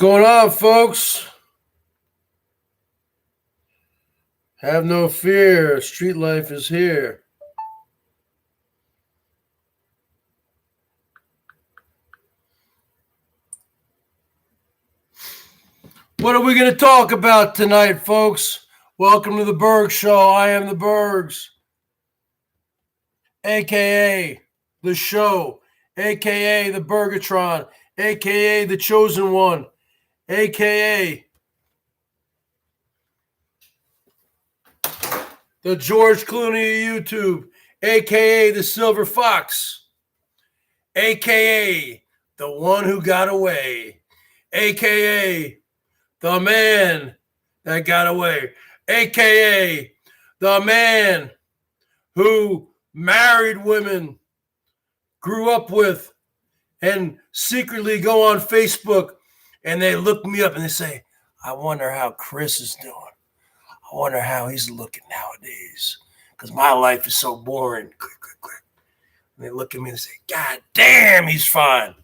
Going on, folks? Have no fear. Street life is here. What are we going to talk about tonight, folks? Welcome to the BERGS Show. I am the BERGS, a.k.a. the show, a.k.a. the Burgatron, a.k.a. the Chosen One, a.k.a. the George Clooney of YouTube, a.k.a. the Silver Fox, a.k.a. the one who got away, a.k.a. the man that got away, a.k.a. the man who married women, grew up with, and secretly go on Facebook and they look me up and they say, I wonder how Chris is doing. I wonder how he's looking nowadays because my life is so boring. And they look at me and say, God damn, he's fine.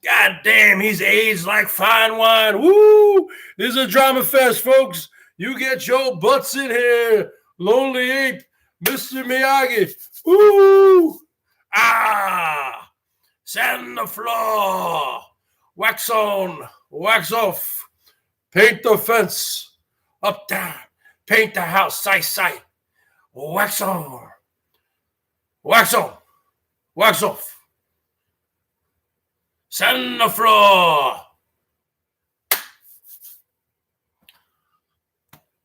God damn, he's aged like fine wine. Woo! This is a drama fest, folks. You get your butts in here. Lonely Ape, Mr. Miyagi. Woo! Ah! Sand on the floor. Wax on, wax off. Paint the fence. Up, down. Paint the house, sight. Wax on. Wax on. Wax off. Sand on the floor.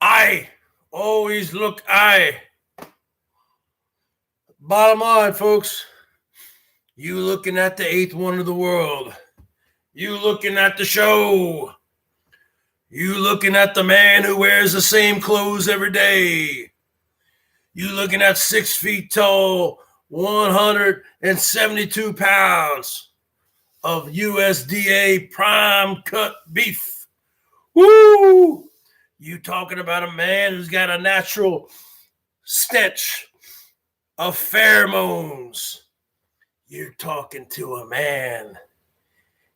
I always look Bottom line, folks. You looking at the eighth wonder of the world. You looking at the show. You looking at the man who wears the same clothes every day. You looking at 6 feet tall, 172 pounds of USDA prime cut beef. Woo! You talking about a man who's got a natural stench of pheromones. You're talking to a man.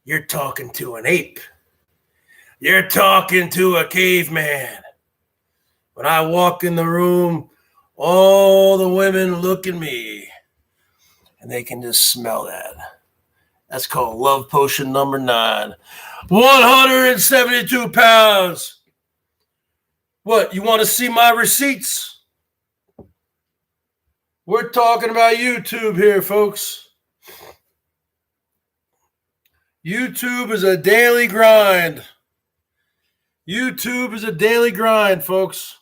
You're talking to an ape. You're talking to a caveman. When I walk in the room, all the women look at me and they can just smell that. That's called love potion number 9. 172 pounds. What, you want to see my receipts? We're talking about YouTube here, folks. YouTube is a daily grind. YouTube is a daily grind, folks.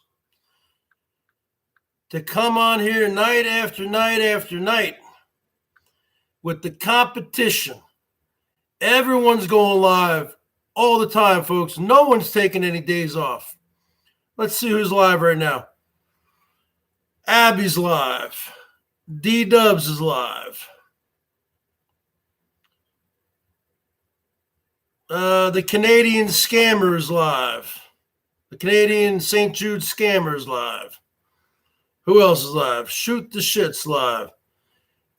To come on here night after night after night with the competition. Everyone's going live all the time, folks. No one's taking any days off. Let's see who's live right now. Abby's live. D-Dubs is live. The Canadian Scammer is live. The Canadian St. Jude Scammer is live. Who else is live? Shoot the Shit's live.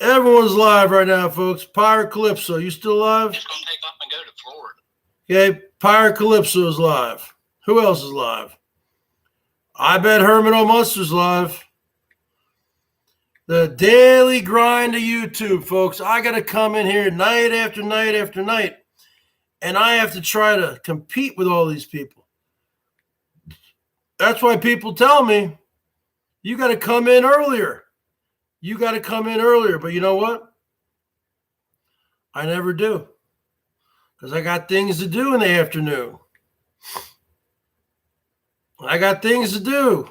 Everyone's live right now, folks. Pirate Calypso, you still live? It's going to take off and go to Florida. Okay, Pirate Calypso is live. Who else is live? I bet Herman O'Munster's live. The daily grind of YouTube, folks. I got to come in here night after night after night, and I have to try to compete with all these people. That's why people tell me, you got to come in earlier. You got to come in earlier. But you know what? I never do. Because I got things to do in the afternoon. I got things to do.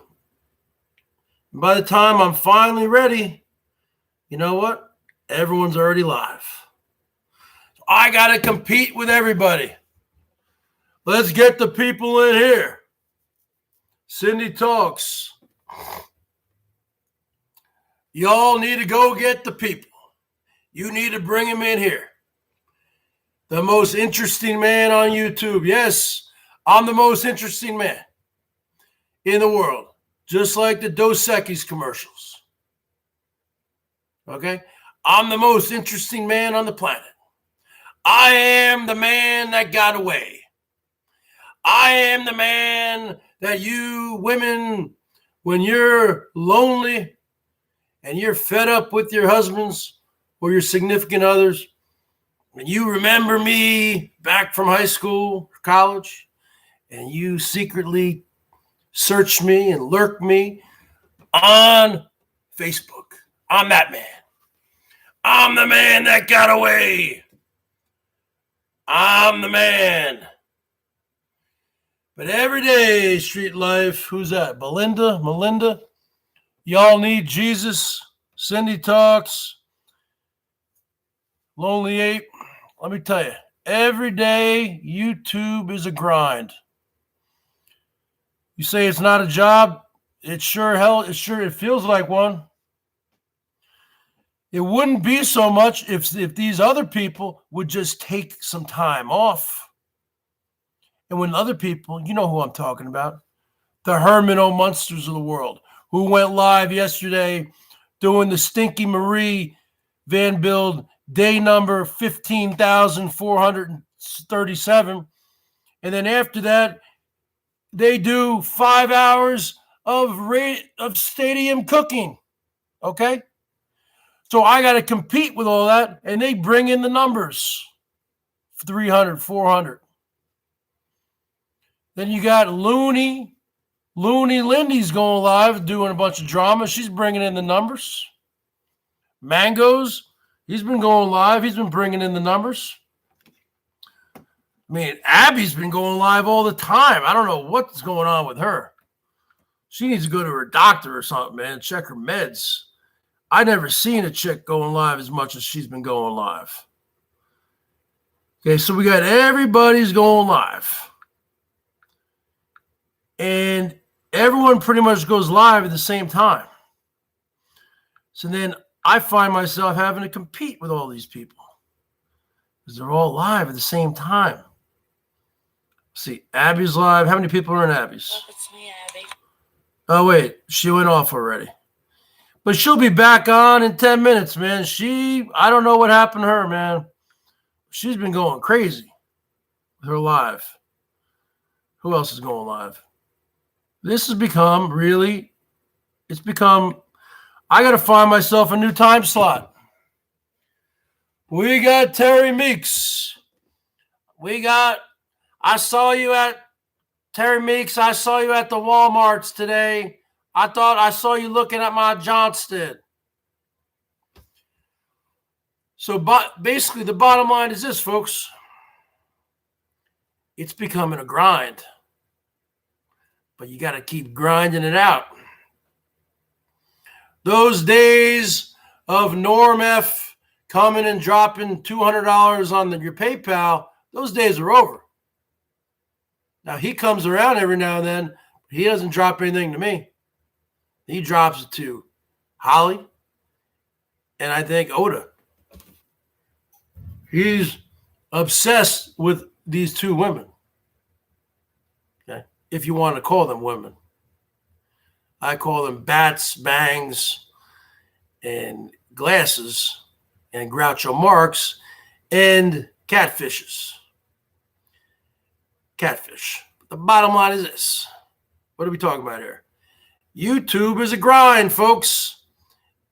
And by the time I'm finally ready, you know what? Everyone's already live. So I got to compete with everybody. Let's get the people in here. Cindy Talks. Y'all need to go get the people. You need to bring them in here. The most interesting man on YouTube. Yes, I'm the most interesting man in the world. Just like the Dos Equis commercials. Okay? I'm the most interesting man on the planet. I am the man that got away. I am the man that you women, when you're lonely and you're fed up with your husbands or your significant others, and you remember me back from high school, college, and you secretly search me and lurk me on Facebook. I'm that man. I'm the man that got away. I'm the man. But every day, street life, who's that? Melinda? Y'all need Jesus. Cindy talks. Lonely Ape. Let me tell you, every day, YouTube is a grind. You say it's not a job? It feels like one. It wouldn't be so much if these other people would just take some time off. And when other people, you know who I'm talking about, the Herman Monsters of the world, who went live yesterday doing the Stinky Marie Van Build day number 15,437. And then after that, they do 5 hours of stadium cooking. Okay? So I got to compete with all that, and they bring in the numbers, 300, 400. Then you got Looney Lindy's going live, doing a bunch of drama. She's bringing in the numbers. Mangoes, he's been going live. He's been bringing in the numbers. I mean, Abby's been going live all the time. I don't know what's going on with her. She needs to go to her doctor or something, man. Check her meds. I never seen a chick going live as much as she's been going live. Okay, so we got everybody's going live. And everyone pretty much goes live at the same time. So then I find myself having to compete with all these people because they're all live at the same time. See, Abby's live. How many people are in Abby's? Oh, it's me, Abby. Oh, wait. She went off already. But she'll be back on in 10 minutes, man. I don't know what happened to her, man. She's been going crazy with her live. Who else is going live? This has become I got to find myself a new time slot. We got Terry Meeks. I saw you at Terry Meeks. I saw you at the Walmarts today. I thought I saw you looking at my Johnston. So basically the bottom line is this, folks. It's becoming a grind. But you got to keep grinding it out. Those days of Norm F coming and dropping $200 on your PayPal, those days are over. Now, he comes around every now and then. But he doesn't drop anything to me. He drops it to Holly and I think Oda. He's obsessed with these two women. Okay? If you want to call them women. I call them bats, bangs, and glasses, and Groucho Marx, and catfishes. Catfish. The bottom line is this. What are we talking about here? YouTube is a grind, folks.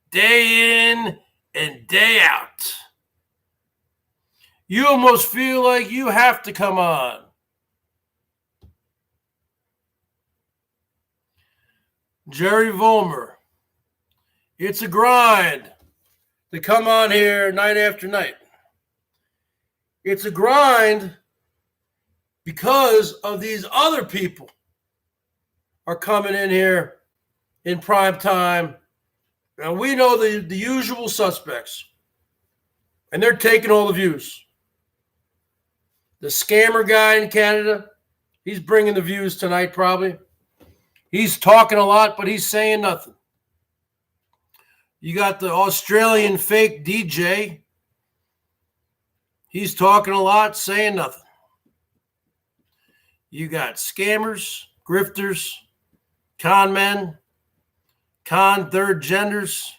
Day in and day out. You almost feel like you have to come on. Jerry Vollmer. It's a grind to come on here night after night. It's a grind because of these other people are coming in here in prime time. And we know the usual suspects. And they're taking all the views. The scammer guy in Canada, he's bringing the views tonight probably. He's talking a lot, but he's saying nothing. You got the Australian fake DJ. He's talking a lot, saying nothing. You got scammers, grifters, con men, con third genders.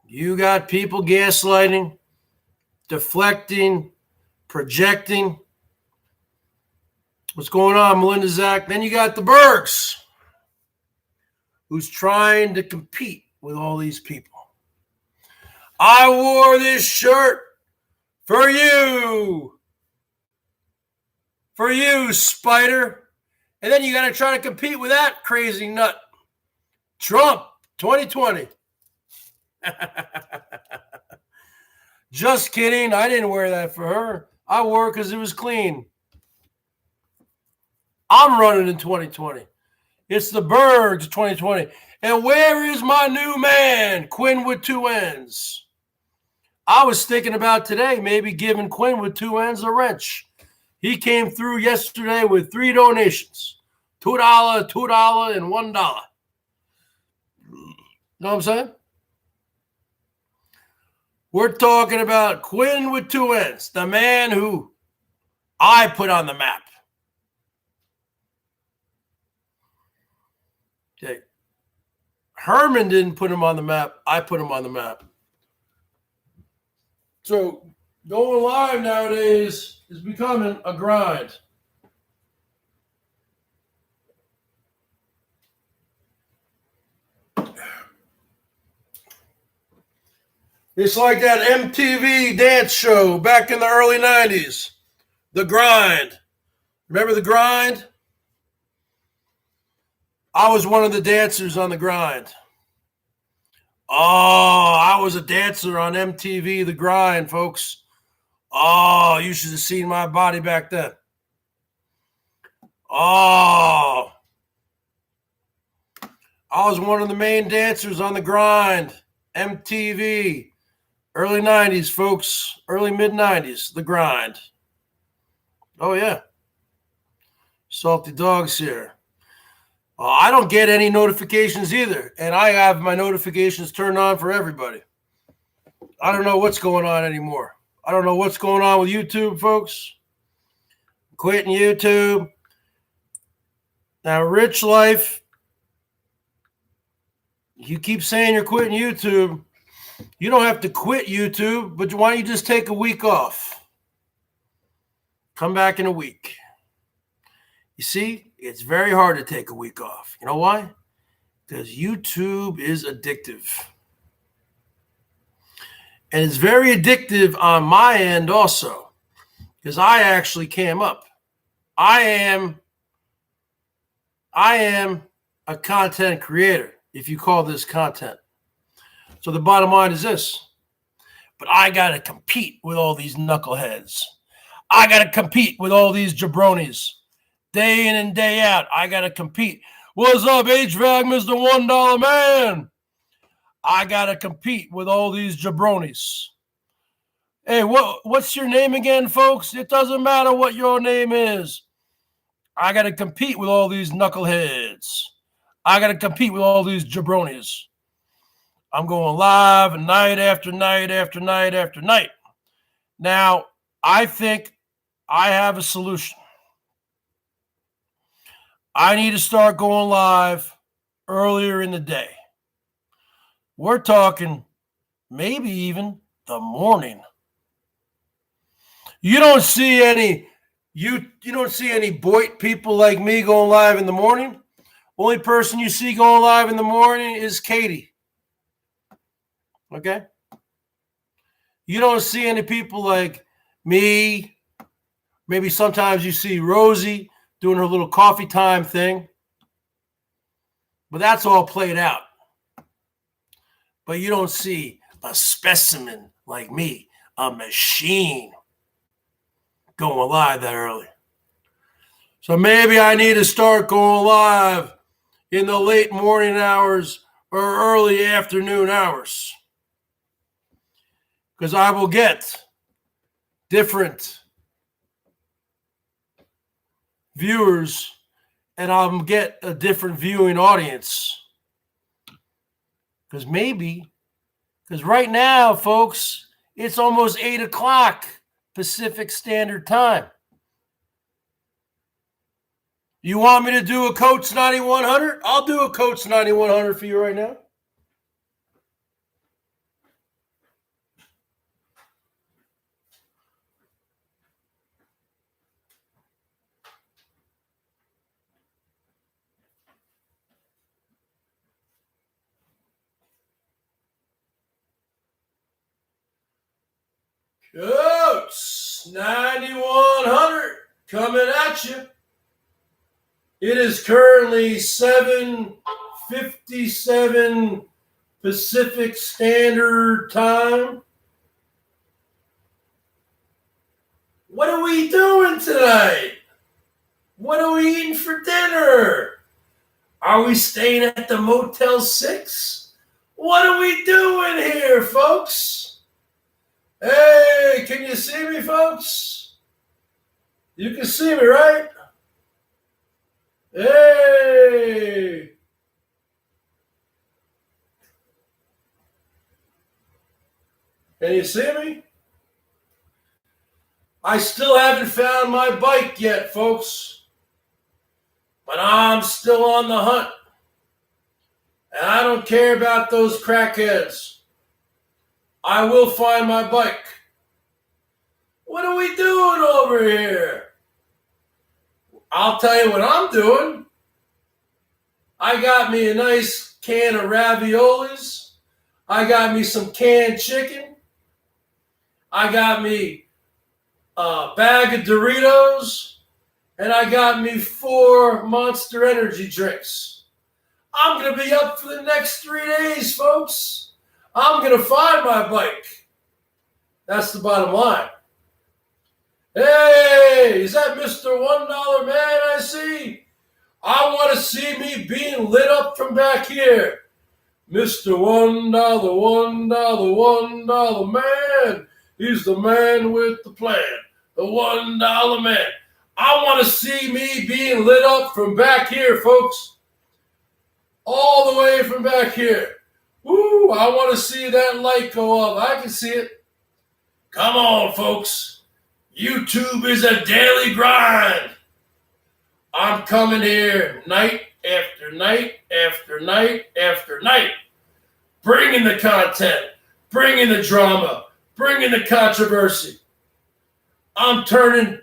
You got people gaslighting, deflecting, projecting. What's going on, Melinda, Zach? Then you got the Bergs, who's trying to compete with all these people. I wore this shirt for you. For you, Spider. And then you got to try to compete with that crazy nut. Trump, 2020. Just kidding. I didn't wear that for her. I wore it because it was clean. I'm running in 2020. It's the BERGS 2020. And where is my new man, Quinn with two N's? I was thinking about today maybe giving Quinn with two N's a wrench. He came through yesterday with 3 donations. $2, $2, and $1. Know what I'm saying? We're talking about Quinn with two N's, the man who I put on the map. Okay. Herman didn't put him on the map. I put him on the map. So going live nowadays is becoming a grind. It's like that MTV dance show back in the early 90s. The Grind. Remember The Grind? I was one of the dancers on The Grind. Oh, I was a dancer on MTV The Grind, folks. Oh, you should have seen my body back then. Oh, I was one of the main dancers on The Grind. MTV. Early 90s, folks. Early mid-90s. The Grind. Oh, yeah. Salty Dogs here. I don't get any notifications either. And I have my notifications turned on for everybody. I don't know what's going on anymore. I don't know what's going on with YouTube, folks. Quitting YouTube. Now, Rich Life, you keep saying you're quitting YouTube. You don't have to quit YouTube, but why don't you just take a week off? Come back in a week. You see, it's very hard to take a week off. You know why? Because YouTube is addictive. And it's very addictive on my end also, because I actually came up. I am a content creator, if you call this content. So the bottom line is this. But I got to compete with all these knuckleheads. I got to compete with all these jabronis. Day in and day out, I got to compete. What's up, HVAC, Mr. $1 Man? I got to compete with all these jabronis. Hey, what's your name again, folks? It doesn't matter what your name is. I got to compete with all these knuckleheads. I got to compete with all these jabronis. I'm going live night after night after night after night. Now, I think I have a solution. I need to start going live earlier in the day. We're talking maybe even the morning. You don't see any Boit people like me going live in the morning. Only person you see going live in the morning is Katie. Okay? You don't see any people like me. Maybe sometimes you see Rosie doing her little coffee time thing. But that's all played out. But you don't see a specimen like me, a machine, going live that early. So maybe I need to start going live in the late morning hours or early afternoon hours. Because I will get different viewers and I'll get a different viewing audience. Because right now, folks, it's almost 8 o'clock Pacific Standard Time. You want me to do a Coach 9100? I'll do a Coach 9100 for you right now. It's 9100 coming at you. It is currently 7:57 Pacific Standard Time. What are we doing tonight? What are we eating for dinner? Are we staying at the Motel 6? What are we doing here, folks? Hey, can you see me, folks? You can see me, right? Hey! Can you see me? I still haven't found my bike yet, folks. But I'm still on the hunt. And I don't care about those crackheads. I will find my bike. What are we doing over here? I'll tell you what I'm doing. I got me a nice can of raviolis. I got me some canned chicken. I got me a bag of Doritos. And I got me 4 Monster Energy drinks. I'm going to be up for the next 3 days, folks. I'm going to find my bike. That's the bottom line. Hey, is that Mr. $1 man I see? I want to see me being lit up from back here. Mr. $1, $1 man. He's the man with the plan. The $1 man. I want to see me being lit up from back here, folks. All the way from back here. Woo, I want to see that light go up. I can see it. Come on, folks. YouTube is a daily grind. I'm coming here night after night after night after night. Bringing the content. Bringing the drama. Bringing the controversy. I'm turning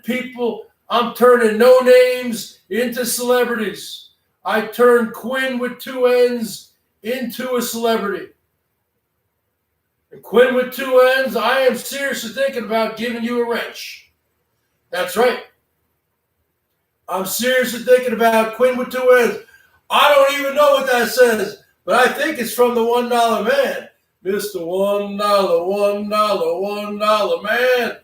no names into celebrities. I turned Quinn with 2 N's into a celebrity. And Quinn with 2 N's, I am seriously thinking about giving you a wrench. That's right. I'm seriously thinking about Quinn with 2 N's. I don't even know what that says, but I think it's from the $1 man. Mr. $1, $1 man.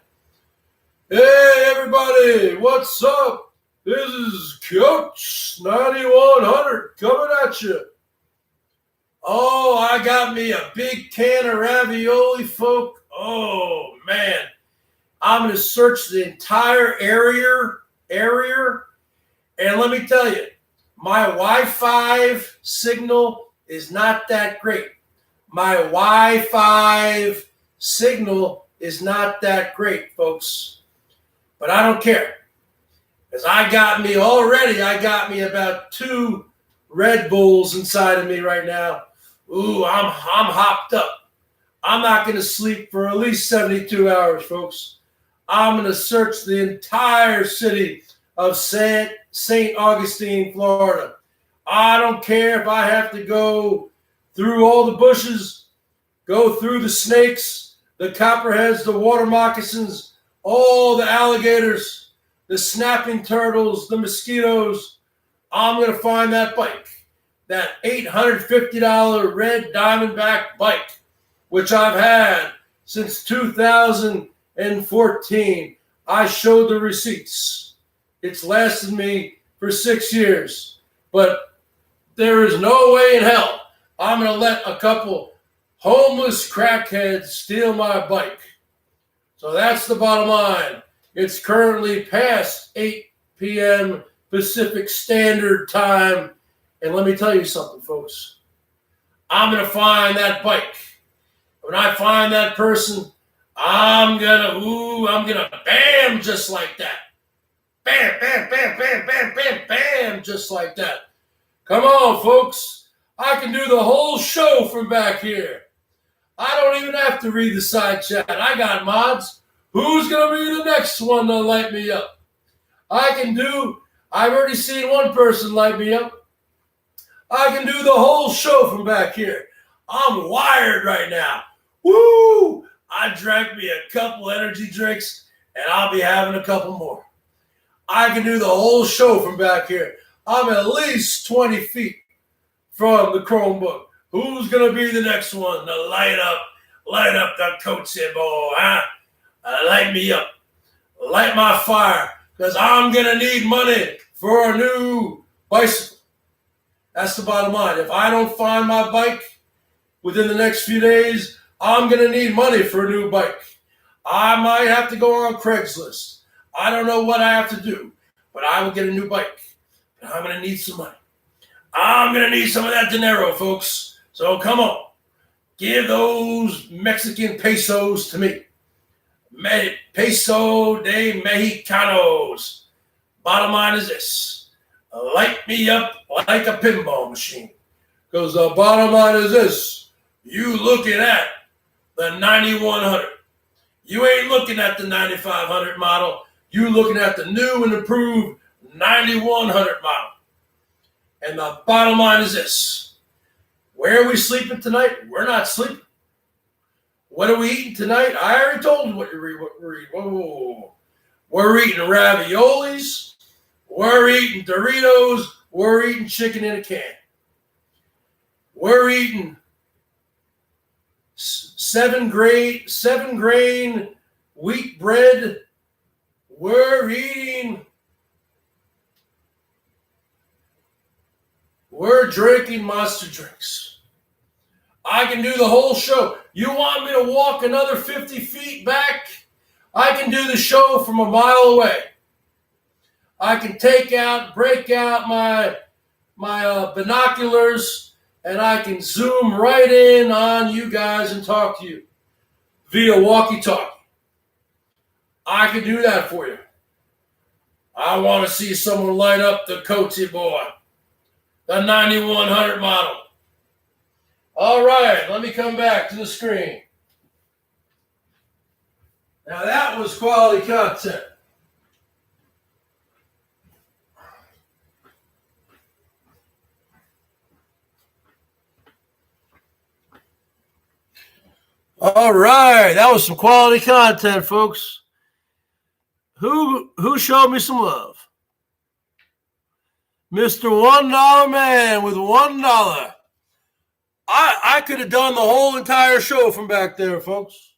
Hey, everybody, what's up? This is Coach 9100 coming at you. Oh, I got me a big can of ravioli, folk. Oh, man. I'm going to search the entire area. And let me tell you, my Wi-Fi signal is not that great. My Wi-Fi signal is not that great, folks. But I don't care. Because I got me about 2 Red Bulls inside of me right now. Ooh, I'm hopped up. I'm not going to sleep for at least 72 hours, folks. I'm going to search the entire city of St. Augustine, Florida. I don't care if I have to go through all the bushes, go through the snakes, the copperheads, the water moccasins, all the alligators, the snapping turtles, the mosquitoes. I'm going to find that bike, that $850 red Diamondback bike, which I've had since 2014. I showed the receipts. It's lasted me for 6 years. But there is no way in hell I'm going to let a couple homeless crackheads steal my bike. So that's the bottom line. It's currently past 8 p.m. Pacific Standard Time. And let me tell you something, folks. I'm going to find that bike. When I find that person, I'm gonna bam, just like that. Bam, bam, bam, bam, bam, bam, bam, just like that. Come on, folks. I can do the whole show from back here. I don't even have to read the side chat. I got mods. Who's gonna be the next one to light me up? I've already seen one person light me up. I can do the whole show from back here. I'm wired right now. Woo! I I drank me a couple energy drinks, and I'll be having a couple more. I can do the whole show from back here. I'm at least 20 feet from the Chromebook. Who's going to be the next one to light up the coatsy boy, huh? Light me up. Light my fire, because I'm going to need money for a new bicycle. That's the bottom line. If I don't find my bike within the next few days, I'm going to need money for a new bike. I might have to go on Craigslist. I don't know what I have to do, but I will get a new bike. And I'm going to need some money. I'm going to need some of that dinero, folks. So come on. Give those Mexican pesos to me. Peso de Mexicanos. Bottom line is this. Light me up like a pinball machine. Because the bottom line is this. You looking at the 9100. You ain't looking at the 9500 model. You looking at the new and improved 9100 model. And the bottom line is this. Where are we sleeping tonight? We're not sleeping. What are we eating tonight? I already told you what we're eating. Whoa. We're eating raviolis. We're eating Doritos. We're eating chicken in a can. We're eating seven grain wheat bread. We're drinking monster drinks. I can do the whole show. You want me to walk another 50 feet back? I can do the show from a mile away. I can break out my binoculars, and I can zoom right in on you guys and talk to you via walkie-talkie. I can do that for you. I want to see someone light up the Coatsy boy, the 9100 model. All right, let me come back to the screen. Now that was quality content. All right, that was some quality content, folks. Who showed me some love? Mr. $1 Man with $1. I could have done the whole entire show from back there, folks.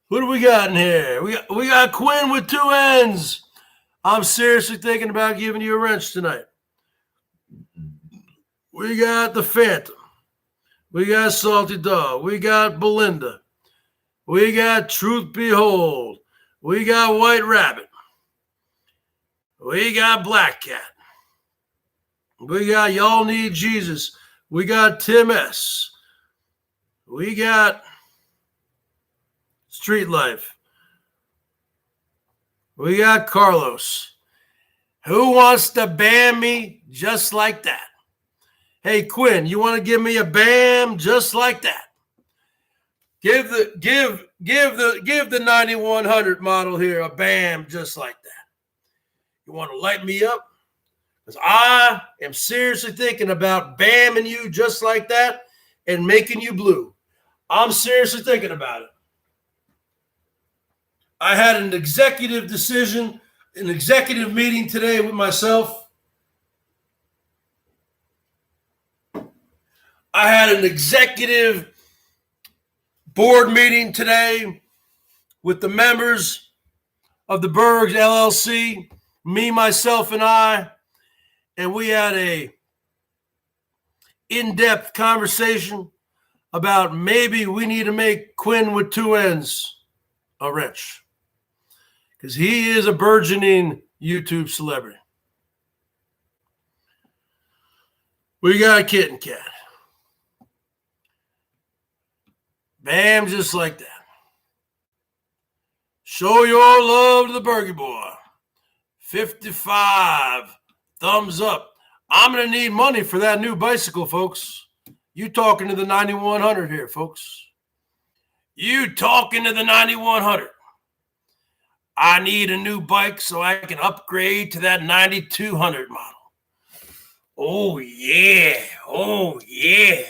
Who do we got in here? We got Quinn with 2 N's. I'm seriously thinking about giving you a wrench tonight. We got the Phantom. We got Salty Dog. We got Belinda. We got Truth Behold. We got White Rabbit. We got Black Cat. We got Y'all Need Jesus. We got Tim S. We got Street Life. We got Carlos. Who wants to bam me just like that? Hey, Quinn, you want to give me a bam just like that? Give the 9100 model here a bam just like that. You want to light me up? Because I am seriously thinking about bamming you just like that and making you blue. I'm seriously thinking about it. I had an executive decision, an executive meeting today with myself. I had an executive board meeting today with the members of the BERGS LLC, me, myself, and I, and we had a in-depth conversation about maybe we need to make Quinn with 2 N's a wrench, because he is a burgeoning YouTube celebrity. We got a Kitten Cat. Bam, just like that. Show your love to the Bergie boy. 55. Thumbs up. I'm going to need money for that new bicycle, folks. You talking to the 9100 here, folks. You talking to the 9100. I need a new bike so I can upgrade to that 9200 model. Oh, yeah. Oh, yeah.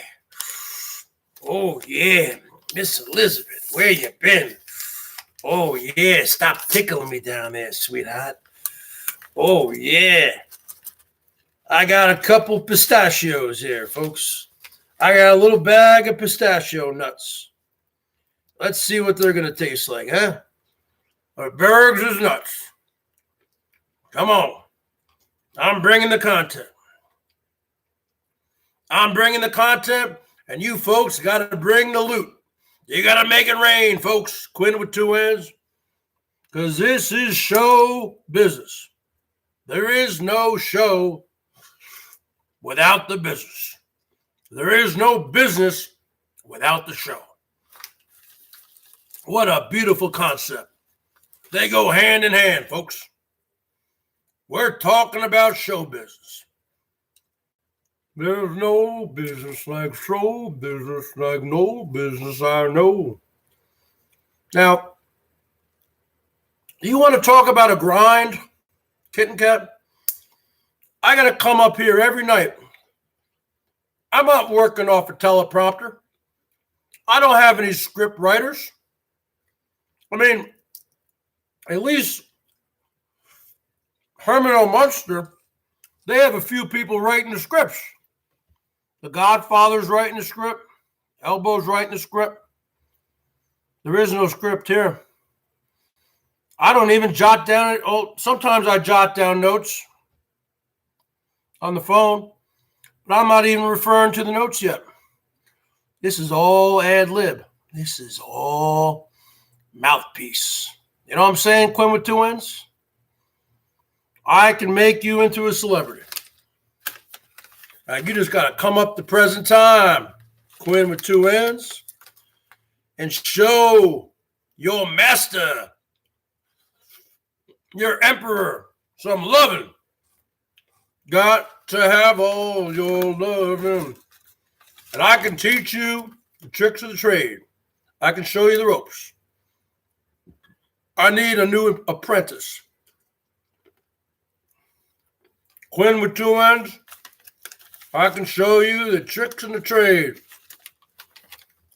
Oh, yeah. Miss Elizabeth, where you been? Oh, yeah, stop tickling me down there, sweetheart. Oh, yeah. I got a couple pistachios here, folks. I got a little bag of pistachio nuts. Let's see what they're going to taste like, huh? BERGS is nuts. Come on. I'm bringing the content. I'm bringing the content, and you folks got to bring the loot. You got to make it rain, folks. Quinn with two N's. Because this is show business. There is no show without the business. There is no business without the show. What a beautiful concept. They go hand in hand, folks. We're talking about show business. There's no business like show business, like no business I know. Now, you want to talk about a grind, kitten cat? I got to come up here every night. I'm not working off a teleprompter. I don't have any script writers. I mean, at least Herman or Munster, they have a few people writing the scripts. The Godfather's writing the script. Elbow's writing the script. There is no script here. I don't even jot down it. Oh, sometimes I jot down notes on the phone, but I'm not even referring to the notes yet. This is all ad lib. This is all mouthpiece. You know what I'm saying, Quinn with two N's? I can make you into a celebrity. You just got to come up to present time, Quinn with two N's, and show your master, your emperor, some loving. Got to have all your loving. And I can teach you the tricks of the trade. I can show you the ropes. I need a new apprentice. Quinn with two N's, I can show you the tricks in the trade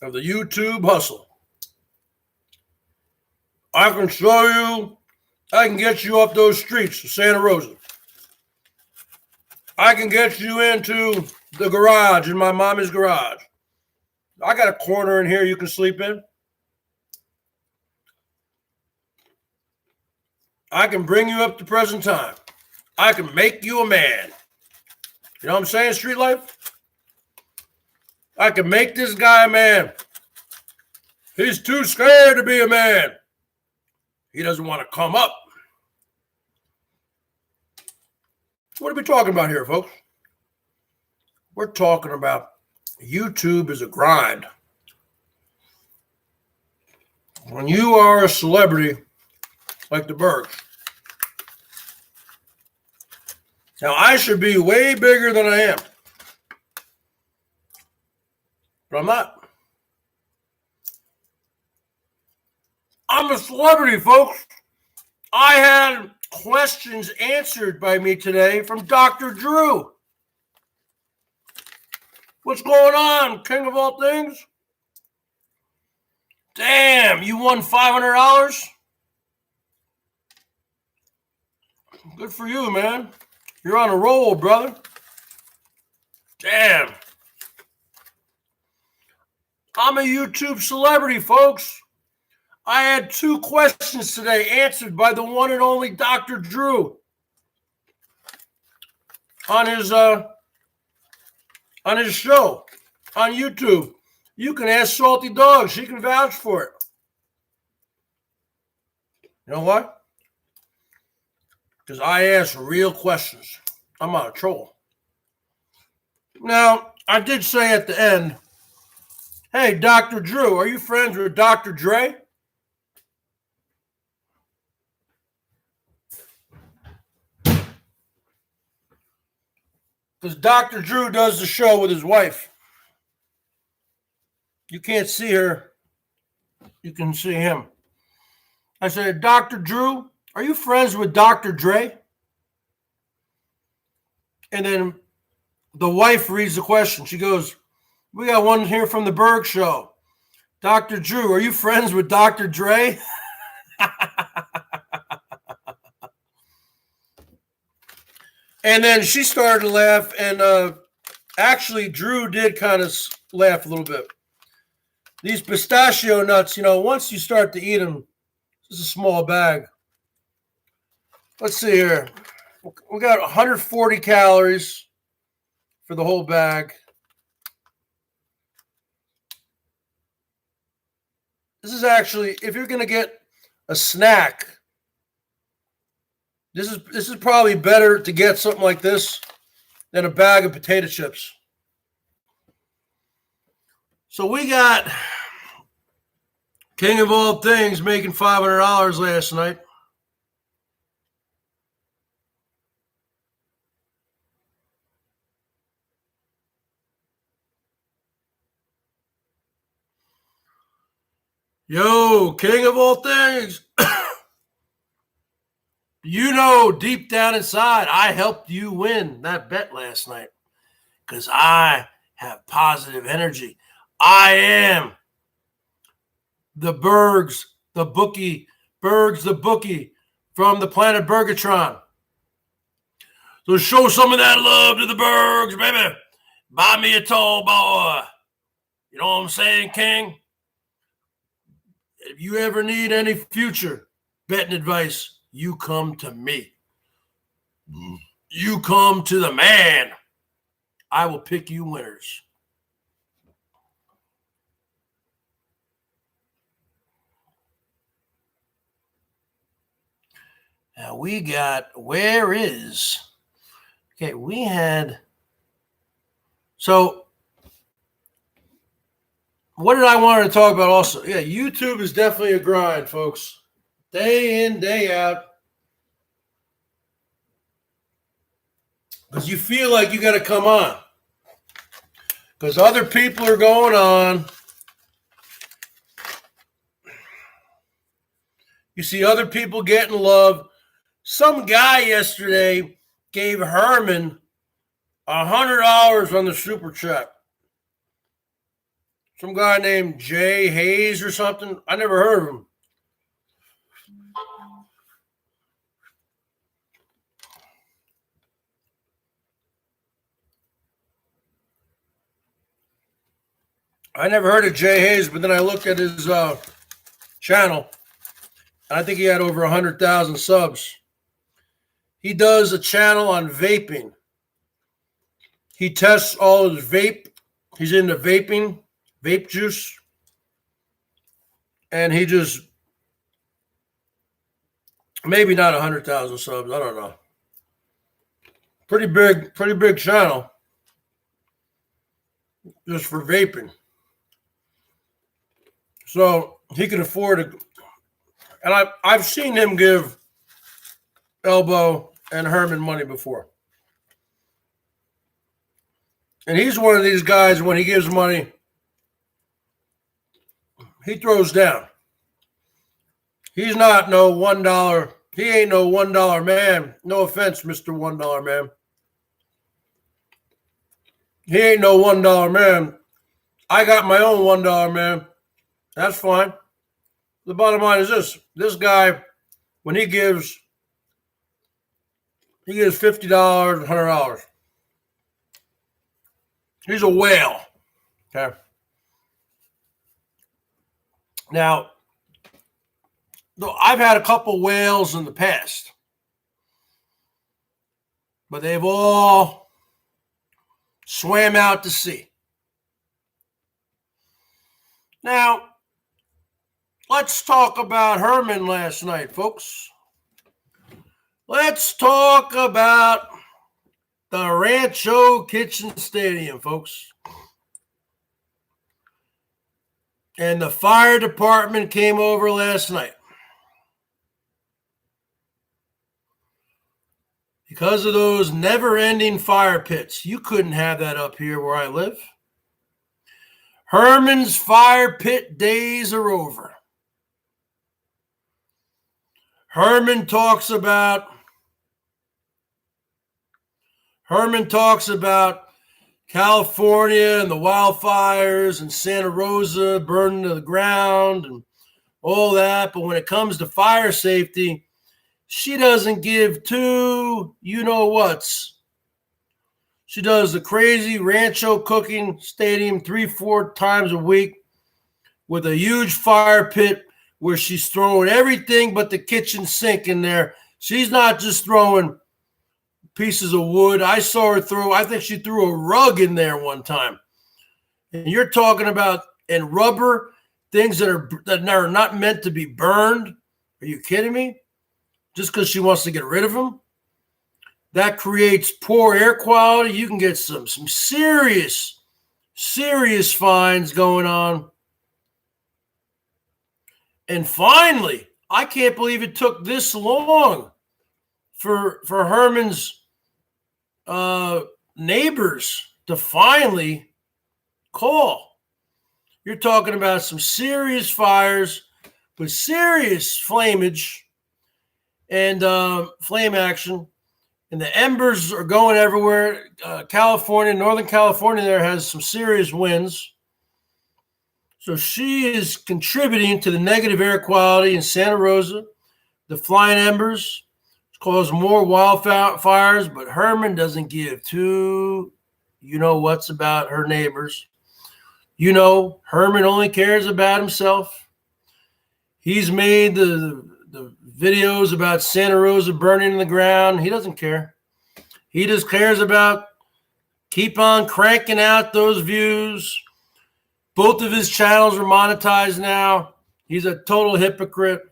of the YouTube hustle. I can show you, I can get you off those streets of Santa Rosa. I can get you into the garage, in my mommy's garage. I got a corner in here you can sleep in. I can bring you up to present time. I can make you a man. You know what I'm saying, street life? I can make this guy a man. He's too scared to be a man. He doesn't want to come up. What are we talking about here, folks? We're talking about YouTube is a grind. When you are a celebrity like the BERGS, now I should be way bigger than I am, but I'm not. I'm a celebrity, folks. I had questions answered by me today from Dr. Drew. What's going on, king of all things? Damn, you won $500? Good for you, man. You're on a roll, brother. Damn. I'm a YouTube celebrity, folks. I had 2 questions today answered by the one and only Dr. Drew on his show on YouTube. You can ask Salty Dog. She can vouch for it. You know what? Because I ask real questions. I'm not a troll. Now, I did say at the end, hey, Dr. Drew, are you friends with Dr. Dre? Because Dr. Drew does the show with his wife. You can't see her. You can see him. I said, Dr. Drew, are you friends with Dr. Dre? And then the wife reads the question. She goes, we got one here from the BERGS Show. Dr. Drew, are you friends with Dr. Dre? And then she started to laugh, and actually Drew did kind of laugh a little bit. These pistachio nuts, once you start to eat them, this is a small bag. Let's see here. We got 140 calories for the whole bag. This is actually, if you're going to get a snack, this is probably better to get something like this than a bag of potato chips. So we got King of all things making $500 last night. Yo, King of all things. Deep down inside, I helped you win that bet last night because I have positive energy. I am the BERGS, the bookie from the planet Bergatron. So show some of that love to the BERGS, baby. Buy me a tall boy. You know what I'm saying, King? If you ever need any future betting advice, you come to me. You come to the man. I will pick you winners. Now we got, we had, so what did I want to talk about also? Yeah, YouTube is definitely a grind, folks. Day in, day out. Because you feel like you got to come on. Because other people are going on. You see other people getting love. Some guy yesterday gave Herman $100 on the super chat. Some guy named Jay Hayes or something. I never heard of him. I never heard of Jay Hayes, but then I looked at his channel, and I think he had over 100,000 subs. He does a channel on vaping. He tests all his vape. He's into vaping, vape juice. And he just, maybe not 100,000 subs. I don't know. Pretty big channel. Just for vaping. So he can afford it. And I've seen him give Elbow and Herman money before. And he's one of these guys, when he gives money, he throws down. He's not no $1. He ain't no $1 man. No offense, Mr. $1 man. He ain't no $1 man. I got my own $1 man. That's fine. The bottom line is this. This guy, when he gives $50, $100. He's a whale. Okay. Now, I've had a couple whales in the past, but they've all swam out to sea. Now, let's talk about Herman last night, folks. Let's talk about the Rancho Kitchen Stadium, folks. And the fire department came over last night. Because of those never-ending fire pits. You couldn't have that up here where I live. Herman's fire pit days are over. Herman talks about California and the wildfires and Santa Rosa burning to the ground and all that. But when it comes to fire safety, she doesn't give two you-know-whats. She does the crazy rancho cooking stadium 3-4 times a week with a huge fire pit where she's throwing everything but the kitchen sink in there. She's not just throwing pieces of wood. I saw her throw, I think she threw a rug in there one time. And you're talking about, and rubber, things that are not meant to be burned. Are you kidding me? Just because she wants to get rid of them? That creates poor air quality. You can get some serious fines going on. And finally, I can't believe it took this long for Herman's neighbors to finally call. You're talking about some serious fires with serious flamage and flame action. And the embers are going everywhere. California, Northern California there has some serious winds. So she is contributing to the negative air quality in Santa Rosa. The flying embers cause more wildfires, but Herman doesn't give two you-know-whats about her neighbors. Herman only cares about himself. He's made the videos about Santa Rosa burning in the ground. He doesn't care. He just cares about keep on cranking out those views. Both of his channels are monetized now. He's a total hypocrite.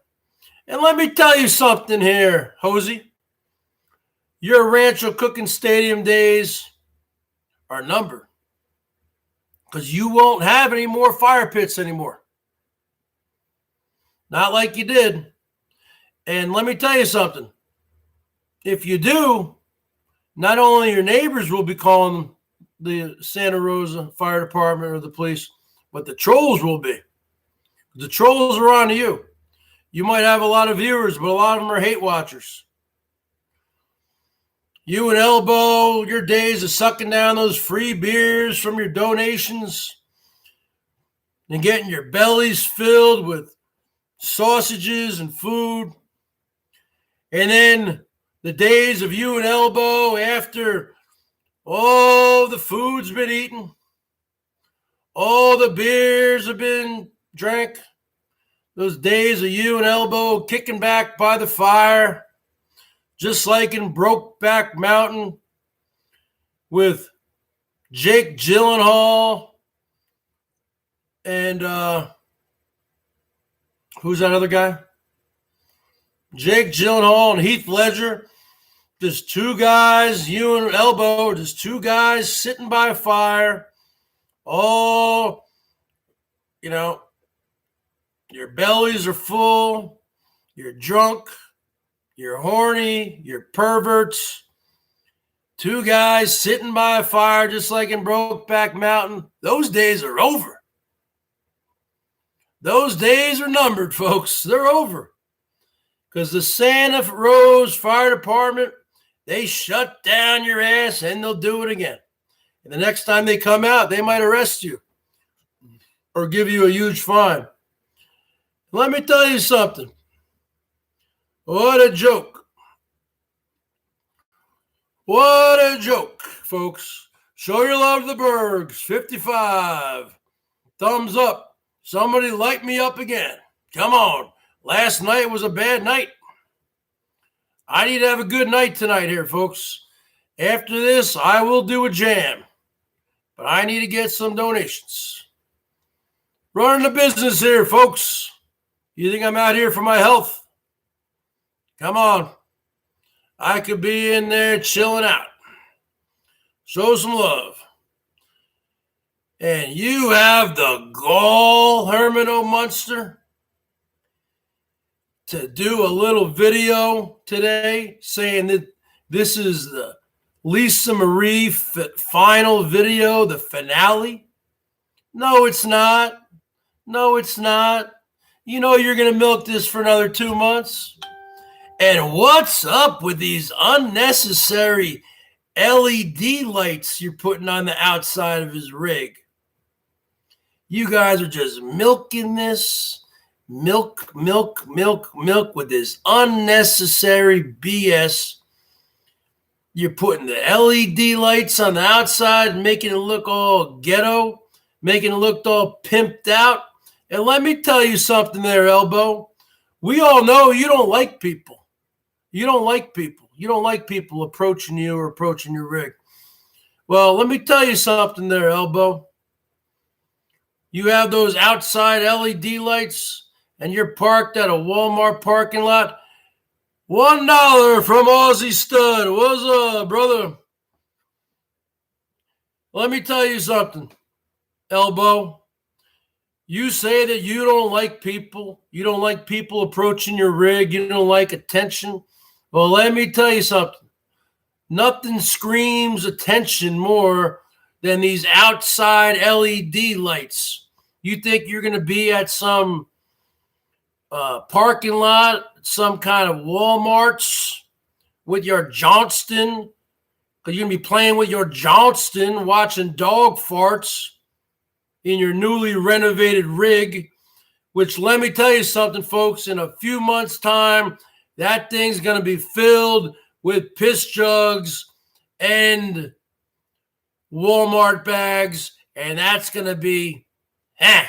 And let me tell you something here, Hosey. Your rancho cooking stadium days are numbered because you won't have any more fire pits anymore. Not like you did. And let me tell you something. If you do, not only your neighbors will be calling the Santa Rosa Fire Department or the police, but the trolls will be. The trolls are on to you. You might have a lot of viewers, but a lot of them are hate watchers. You and Elbow, your days of sucking down those free beers from your donations and getting your bellies filled with sausages and food. And then the days of you and Elbow after all the food's been eaten, all the beers have been drank, those days of you and Elbow kicking back by the fire, just like in Brokeback Mountain with Jake Gyllenhaal and who's that other guy? Jake Gyllenhaal and Heath Ledger. Just two guys, you and Elbow, just two guys sitting by a fire. Oh, your bellies are full. You're drunk. You're horny. You're perverts. Two guys sitting by a fire just like in Brokeback Mountain. Those days are over. Those days are numbered, folks. They're over. Because the Santa Rosa Fire Department, they shut down your ass and they'll do it again. And the next time they come out, they might arrest you or give you a huge fine. Let me tell you something. What a joke. What a joke, folks. Show your love to the Bergs. 55. Thumbs up. Somebody light me up again. Come on. Last night was a bad night. I need to have a good night tonight here, folks. After this, I will do a jam. But I need to get some donations. Running the business here, folks. You think I'm out here for my health? Come on. I could be in there chilling out. Show some love. And you have the gall, Herman O'Munster, to do a little video today saying that this is the Lisa Marie final video, the finale. No, it's not. No, it's not. You know you're going to milk this for another 2 months. And what's up with these unnecessary LED lights you're putting on the outside of his rig. You guys are just milking this, milk with this unnecessary BS. You're putting the LED lights on the outside, making it look all ghetto, making it look all pimped out. And let me tell you something there, Elbow. We all know you don't like people. You don't like people. You don't like people approaching you or approaching your rig. Well, let me tell you something there, Elbow. You have those outside LED lights and you're parked at a Walmart parking lot. $1 from Aussie Stud. What's up, brother? Let me tell you something, Elbow. You say that you don't like people. You don't like people approaching your rig. You don't like attention. Well, let me tell you something. Nothing screams attention more than these outside LED lights. You think you're going to be at some parking lot, some kind of Walmarts with your Johnston, because you're going to be playing with your Johnston, watching dog farts in your newly renovated rig, which let me tell you something, folks, in a few months' time, that thing's going to be filled with piss jugs and Walmart bags, and that's going to be, and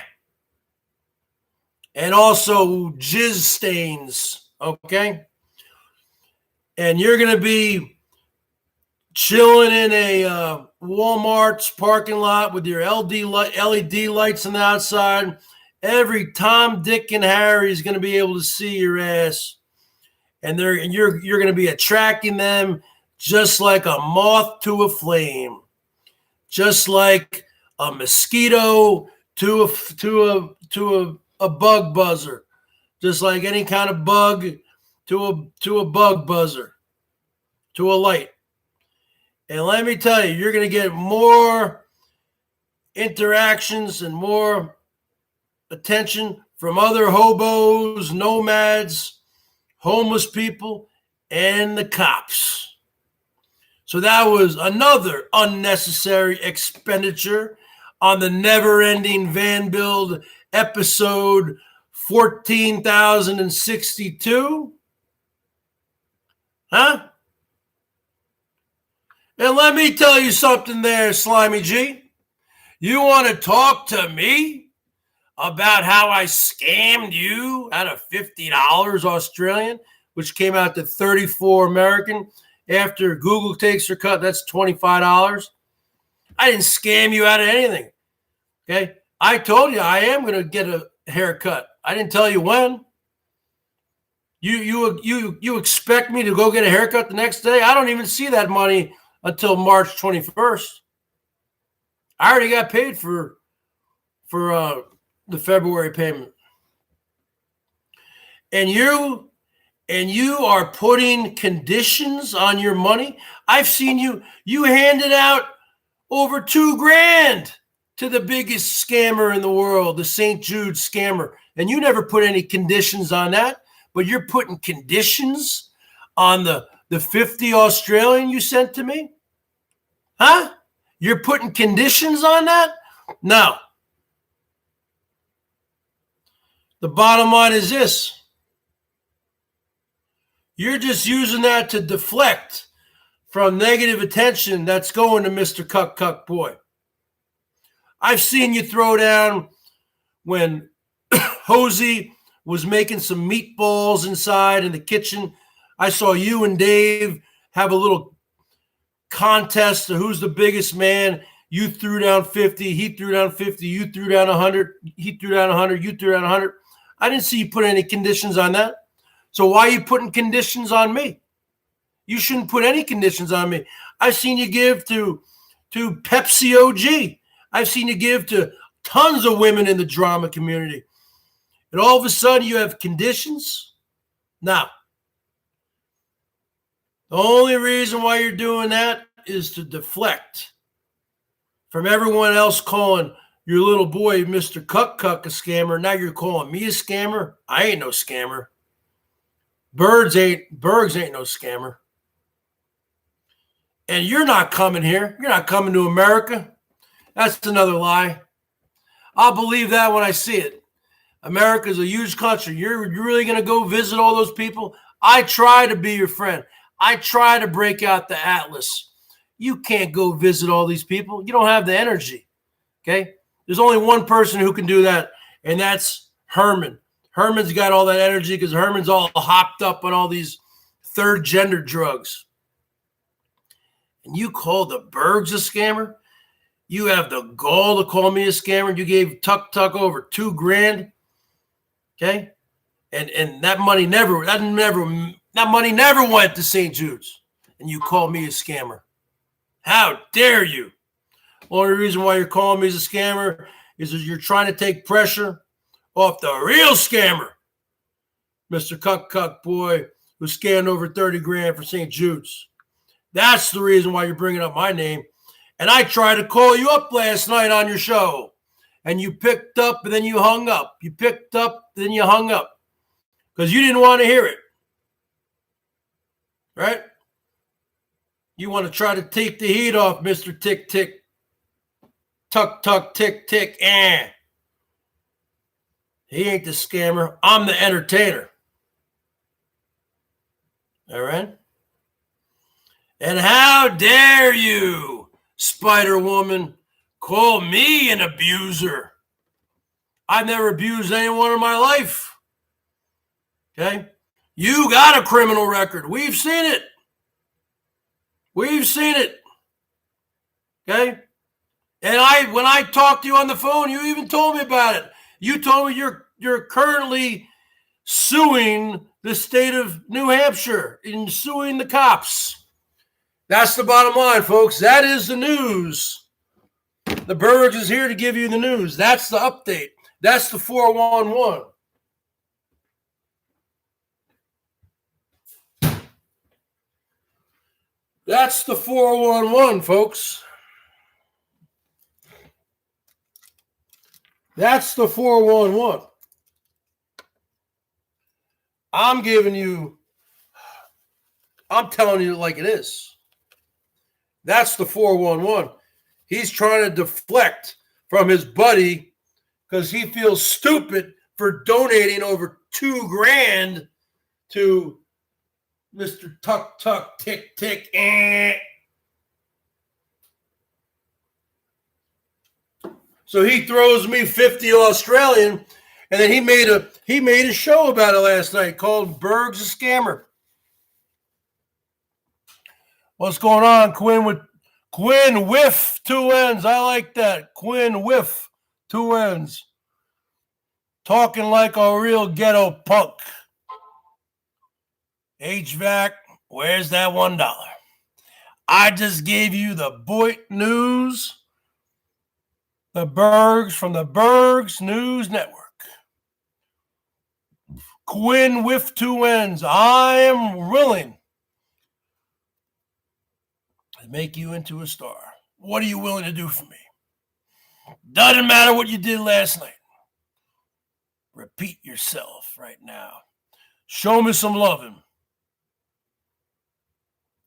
also jizz stains, okay? And you're going to be chilling in a Walmart's parking lot with your LED lights on the outside. Every Tom, Dick, and Harry is going to be able to see your ass. And you're going to be attracting them just like a moth to a flame, just like a mosquito to a bug buzzer, just like any kind of bug to a bug buzzer, to a light. And let me tell you, you're going to get more interactions and more attention from other hobos, nomads, homeless people, and the cops. So that was another unnecessary expenditure on the never-ending van build episode 14,062. Huh? And let me tell you something there, Slimy G. You want to talk to me about how I scammed you out of $50 Australian, which came out to $34 American. After Google takes her cut, that's $25. I didn't scam you out of anything. Okay? I told you I am going to get a haircut. I didn't tell you when. You expect me to go get a haircut the next day? I don't even see that money until March 21st. I already got paid for the February payment. And you are putting conditions on your money. I've seen you handed out over $2,000 to the biggest scammer in the world, the St. Jude scammer. And you never put any conditions on that, but you're putting conditions on the 50 Australian you sent to me? Huh? You're putting conditions on that? No. The bottom line is this. You're just using that to deflect from negative attention that's going to Mr. Cuck Boy. I've seen you throw down when Hosey was making some meatballs inside in the kitchen. I saw you and Dave have a little contest to who's the biggest man. You threw down 50, he threw down 50, you threw down 100, he threw down 100, you threw down 100. I didn't see you put any conditions on that. So why are you putting conditions on me? You shouldn't put any conditions on me. I've seen you give to Pepsi OG. I've seen you give to tons of women in the drama community. And all of a sudden you have conditions? Now, the only reason why you're doing that is to deflect from everyone else calling your little boy, Mr. Cuck a scammer. Now you're calling me a scammer? I ain't no scammer. BERGS ain't no scammer. And you're not coming here. You're not coming to America. That's another lie. I'll believe that when I see it. America's a huge country. You're really going to go visit all those people? I try to be your friend. I try to break out the Atlas. You can't go visit all these people. You don't have the energy, okay? There's only one person who can do that, and that's Herman. Herman's got all that energy because Herman's all hopped up on all these third gender drugs. And you call the Bergs a scammer? You have the gall to call me a scammer? You gave Tuck over $2,000, okay? And that money never went to St. Jude's. And you call me a scammer? How dare you? Only reason why you're calling me a scammer is that you're trying to take pressure off the real scammer, Mr. Cuck boy, who scammed over $30,000 for St. Jude's. That's the reason why you're bringing up my name. And I tried to call you up last night on your show, and you picked up and then you hung up. You picked up, then you hung up because you didn't want to hear it, right? You want to try to take the heat off, Mr. Tick, Tick, Tuck, Tick, Tick, He ain't the scammer. I'm the entertainer. All right? And how dare you, Spider Woman, call me an abuser? I've never abused anyone in my life. Okay? You got a criminal record. We've seen it. We've seen it. Okay? And when I talked to you on the phone, you even told me about it. You told me you're currently suing the state of New Hampshire and suing the cops. That's the bottom line, folks. That is the news. The Bergs is here to give you the news. That's the update. That's the 411. That's the 411, folks. That's the 411. I'm telling you like it is. That's the 411. He's trying to deflect from his buddy because he feels stupid for donating over $2,000 to Mr. Tuck, Tick, Tick, So he throws me 50 Australian, and then he made a show about it last night called Bergs a Scammer. What's going on, Quinn? Quinn Whiff, 2 N's. I like that. Quinn Whiff, 2 N's. Talking like a real ghetto punk. HVAC, where's that $1? I just gave you the Boyd news. The Bergs from the Bergs News Network. Quinn with 2 N's. I am willing to make you into a star. What are you willing to do for me? Doesn't matter what you did last night. Repeat yourself right now. Show me some loving.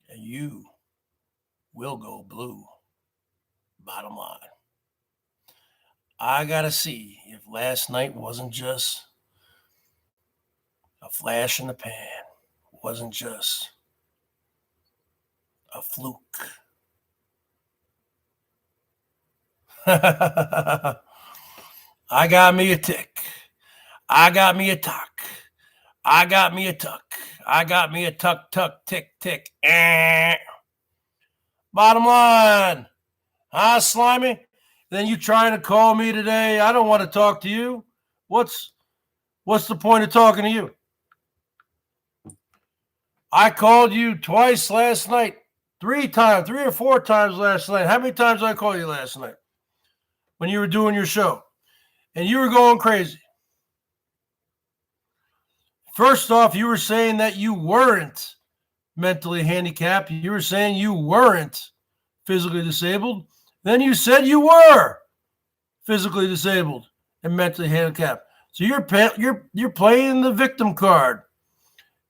And you will go blue. Bottom line. I got to see if last night wasn't just a flash in the pan, wasn't just a fluke. I got me a tick. I got me a tuck. I got me a tuck. I got me a tuck, tick, tick. Bottom line. Huh, Slimy? Then you trying to call me today? I don't want to talk to you. What's the point of talking to you? I called you twice last night. 3 or 4 times last night. How many times did I call you last night when you were doing your show? And you were going crazy. First off, you were saying that you weren't mentally handicapped. You were saying you weren't physically disabled. Then you said you were physically disabled and mentally handicapped. So you're playing the victim card.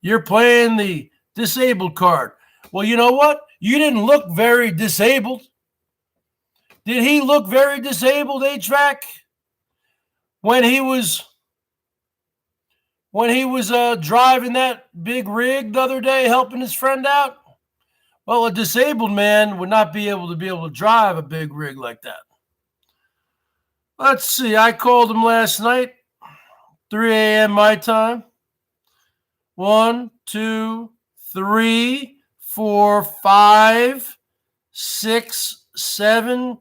You're playing the disabled card. Well, you know what? You didn't look very disabled. Did he look very disabled, A-Track, when he was driving that big rig the other day, helping his friend out? Well, a disabled man would not be able to drive a big rig like that. Let's see. I called him last night, 3 a.m. my time. 1, 2, 3, 4, 5, 6, 7,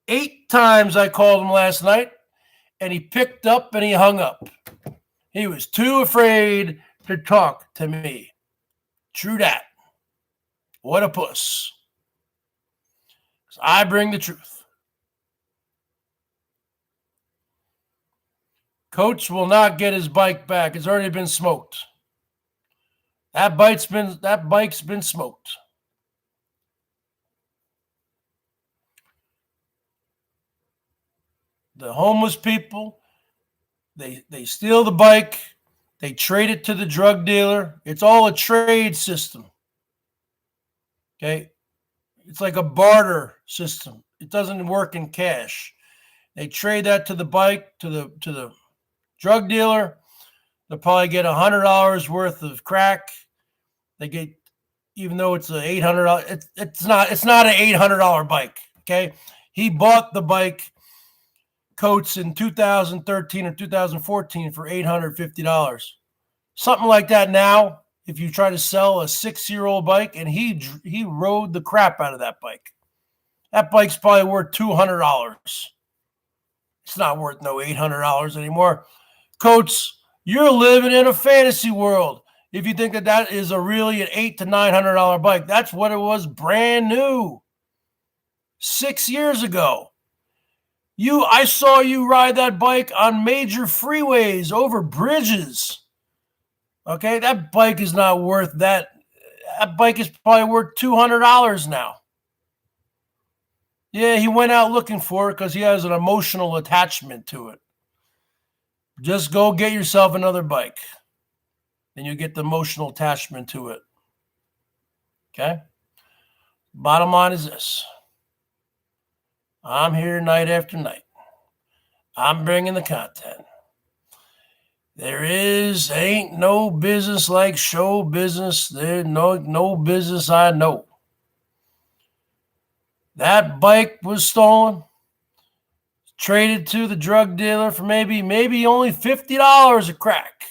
8 times I called him last night, and he picked up and he hung up. He was too afraid to talk to me. True that. What a puss. I bring the truth. Coach will not get his bike back. It's already been smoked. That bike's been smoked. The homeless people, they steal the bike, they trade it to the drug dealer. It's all a trade system. Okay? It's like a barter system. It doesn't work in cash. They trade that to the bike, to the drug dealer. They'll probably get $100 worth of crack. They get, even though it's an $800, it's not an $800 bike. Okay, he bought the bike, Coates, in 2013 or 2014 for $850, something like that. Now, if you try to sell a 6-year-old bike, and he rode the crap out of that bike. That bike's probably worth $200. It's not worth no $800 anymore. Coates, you're living in a fantasy world if you think that is a really an $800 to $900 bike. That's what it was brand new 6 years ago. I saw you ride that bike on major freeways, over bridges. Okay, that bike is not worth that. That bike is probably worth $200 now. Yeah, he went out looking for it because he has an emotional attachment to it. Just go get yourself another bike, and you get the emotional attachment to it. Okay? Bottom line is this. I'm here night after night. I'm bringing the content. There ain't no business like show business. There's no business I know. That bike was stolen, traded to the drug dealer for maybe only $50 a crack.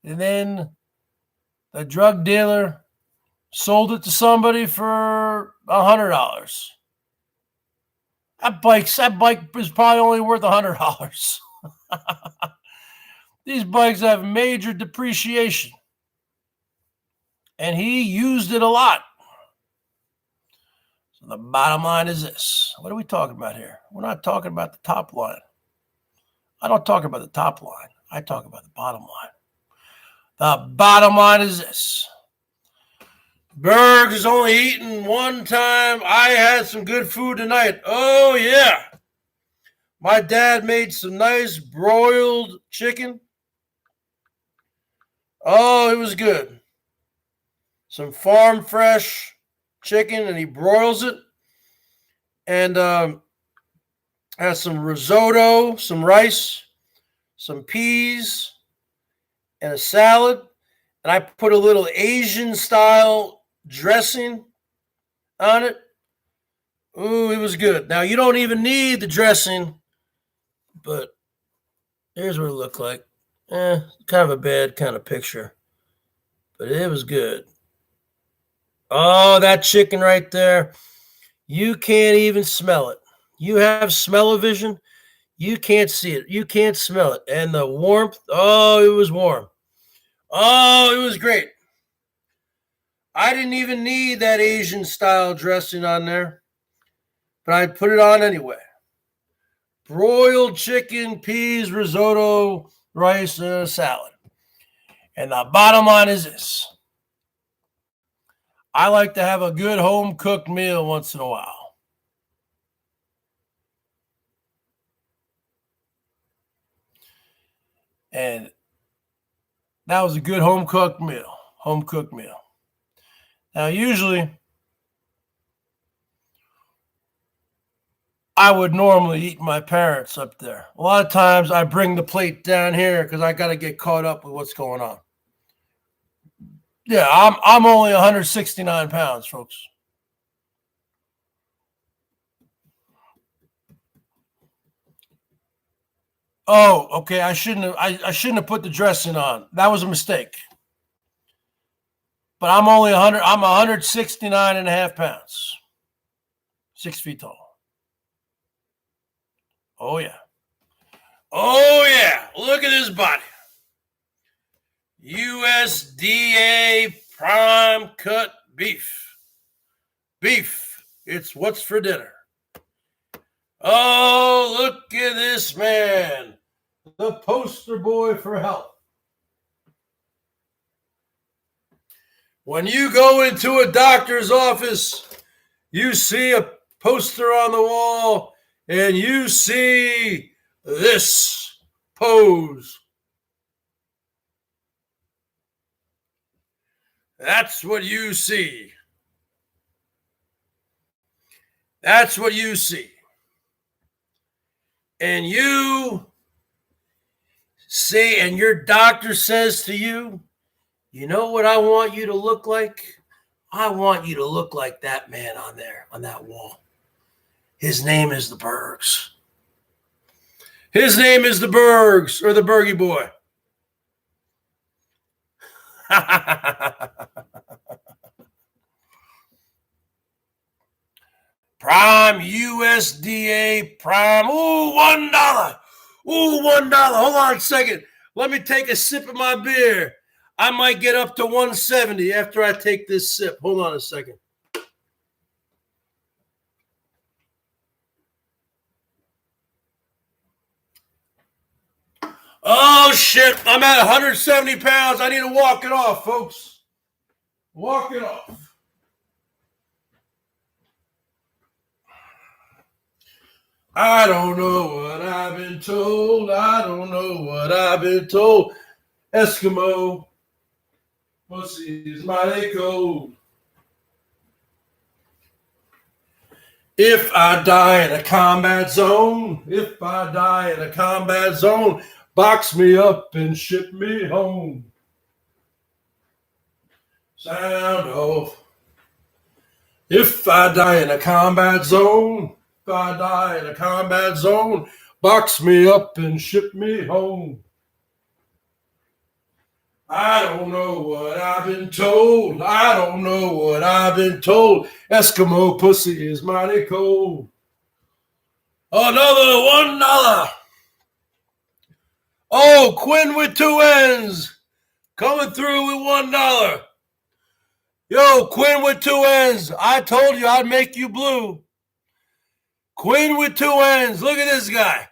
And then the drug dealer sold it to somebody for $100. That bike is probably only worth $100. These bikes have major depreciation. And he used it a lot. So the bottom line is this. What are we talking about here? We're not talking about the top line. I don't talk about the top line. I talk about the bottom line. The bottom line is this. Bergs is only eaten one time. I had some good food tonight. Oh, yeah. My dad made some nice broiled chicken. Oh, it was good. Some farm fresh chicken, and he broils it. And has some risotto, some rice, some peas, and a salad. And I put a little Asian-style dressing on it. Ooh, it was good. Now, you don't even need the dressing, but here's what it looked like. Kind of a bad kind of picture, but it was good. Oh, that chicken right there. You can't even smell it. You have smell-o-vision. You can't see it. You can't smell it. And the warmth, oh, it was warm. Oh, it was great. I didn't even need that Asian-style dressing on there, but I put it on anyway. Broiled chicken, peas, risotto, rice, and a salad. And the bottom line is this. I like to have a good home-cooked meal once in a while. And that was a good home-cooked meal. Now, usually I would normally eat my parents up there. A lot of times I bring the plate down here because I got to get caught up with what's going on. Yeah, I'm only 169 pounds, folks. Oh, okay. I shouldn't have put the dressing on. That was a mistake. But I'm only 100. I'm 169 and a half pounds. 6 feet tall. Oh yeah. Oh yeah. Look at his body. USDA prime cut beef. Beef. It's what's for dinner. Oh, look at this man. The poster boy for health. When you go into a doctor's office, you see a poster on the wall and you see this pose. That's what you see. That's what you see. And you say, and your doctor says to you, you know what I want you to look like? I want you to look like that man on there, on that wall. His name is the Bergs. His name is the Bergs, or the Bergie boy. Prime USDA prime. Ooh, $1. Ooh, $1. Hold on a second. Let me take a sip of my beer. I might get up to 170 after I take this sip. Hold on a second. Oh, shit. I'm at 170 pounds. I need to walk it off, folks. Walk it off. I don't know what I've been told. I don't know what I've been told. Eskimo. Pussy is mighty cold. If I die in a combat zone, if I die in a combat zone, box me up and ship me home. Sound off. If I die in a combat zone, if I die in a combat zone, box me up and ship me home. I don't know what I've been told. I don't know what I've been told. Eskimo pussy is mighty cold. Another $1. Oh, Quinn with 2 N's. Coming through with $1. Yo, Quinn with 2 N's. I told you I'd make you blue. Quinn with 2 N's. Look at this guy.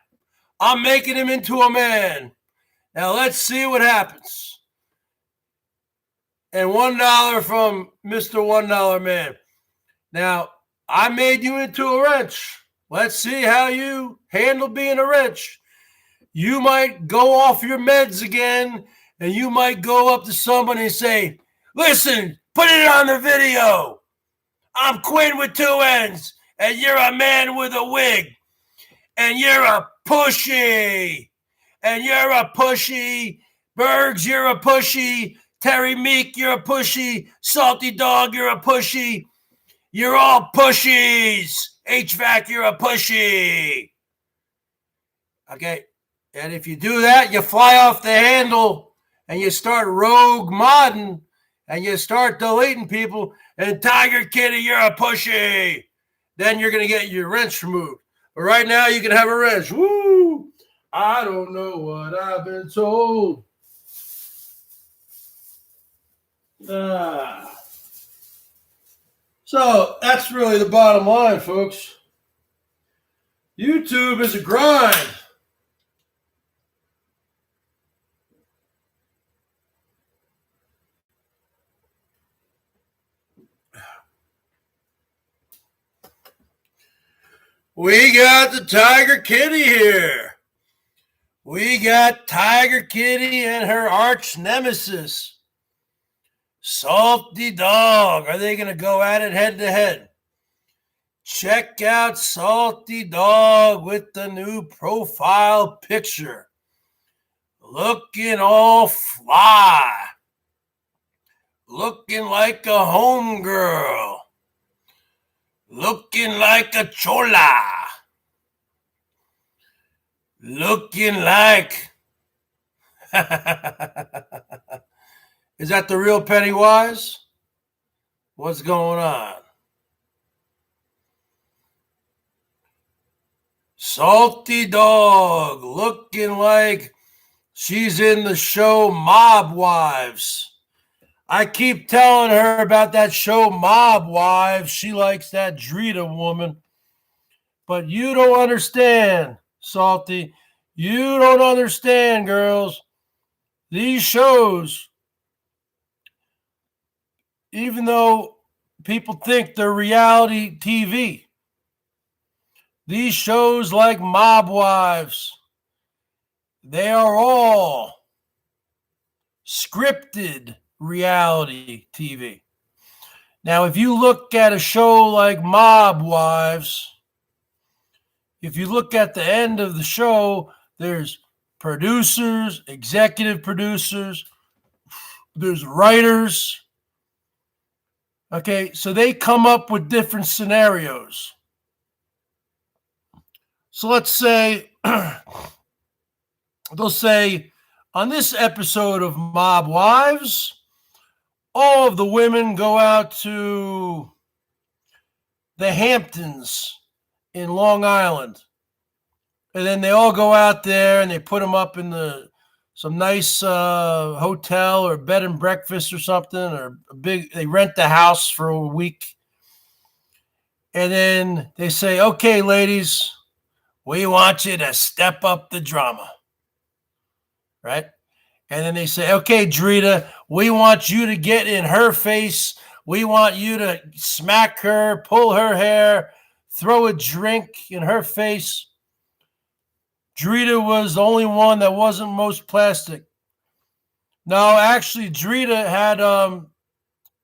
I'm making him into a man. Now let's see what happens. And $1 from Mr. $1 Man. Now, I made you into a wrench. Let's see how you handle being a wrench. You might go off your meds again, and you might go up to somebody and say, listen, put it on the video. I'm Quinn with 2 N's, and you're a man with a wig, and you're a pushy, and you're a pushy. Bergs, you're a pushy. Terry Meek, you're a pushy. Salty Dog, you're a pushy. You're all pushies. HVAC, you're a pushy. Okay. And if you do that, you fly off the handle and you start rogue modding and you start deleting people. And Tiger Kitty, you're a pushy. Then you're going to get your wrench removed. But right now, you can have a wrench. Woo! I don't know what I've been told. So that's really the bottom line, folks. YouTube is a grind. We got the Tiger Kitty here. We got Tiger Kitty and her arch nemesis, Salty Dog. Are they going to go at it head to head? Check out Salty Dog with the new profile picture. Looking all fly. Looking like a homegirl. Looking like a chola. Looking like... Is that the real Pennywise? What's going on? Salty Dog looking like she's in the show Mob Wives. I keep telling her about that show Mob Wives. She likes that Drita woman. But you don't understand, Salty. You don't understand, girls. These shows, even though people think they're reality TV, these shows like Mob Wives, they are all scripted reality TV. Now, if you look at a show like Mob Wives, if you look at the end of the show, there's producers, executive producers, there's writers. Okay, so they come up with different scenarios. So let's say, they'll say, on this episode of Mob Wives, all of the women go out to the Hamptons in Long Island. And then they all go out there and they put them up in some nice hotel or bed and breakfast or something, or they rent the house for a week. And then they say, okay, ladies, we want you to step up the drama. Right? And then they say, okay, Drita, we want you to get in her face. We want you to smack her, pull her hair, throw a drink in her face. Drita was the only one that wasn't most plastic. No, actually, Drita had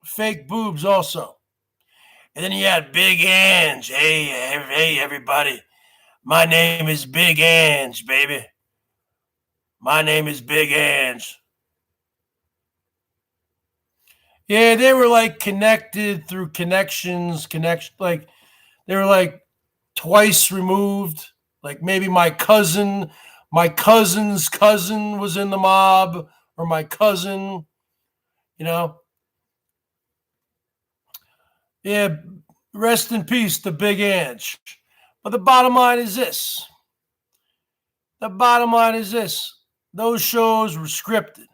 fake boobs also. And then he had Big Ange. Hey, everybody. My name is Big Ange, baby. My name is Big Ange. Yeah, they were like connected through connections, like they were like twice removed. Like maybe my cousin's cousin was in the mob, or my cousin, you know. Yeah, rest in peace to Big Ange. But the bottom line is this. Those shows were scripted.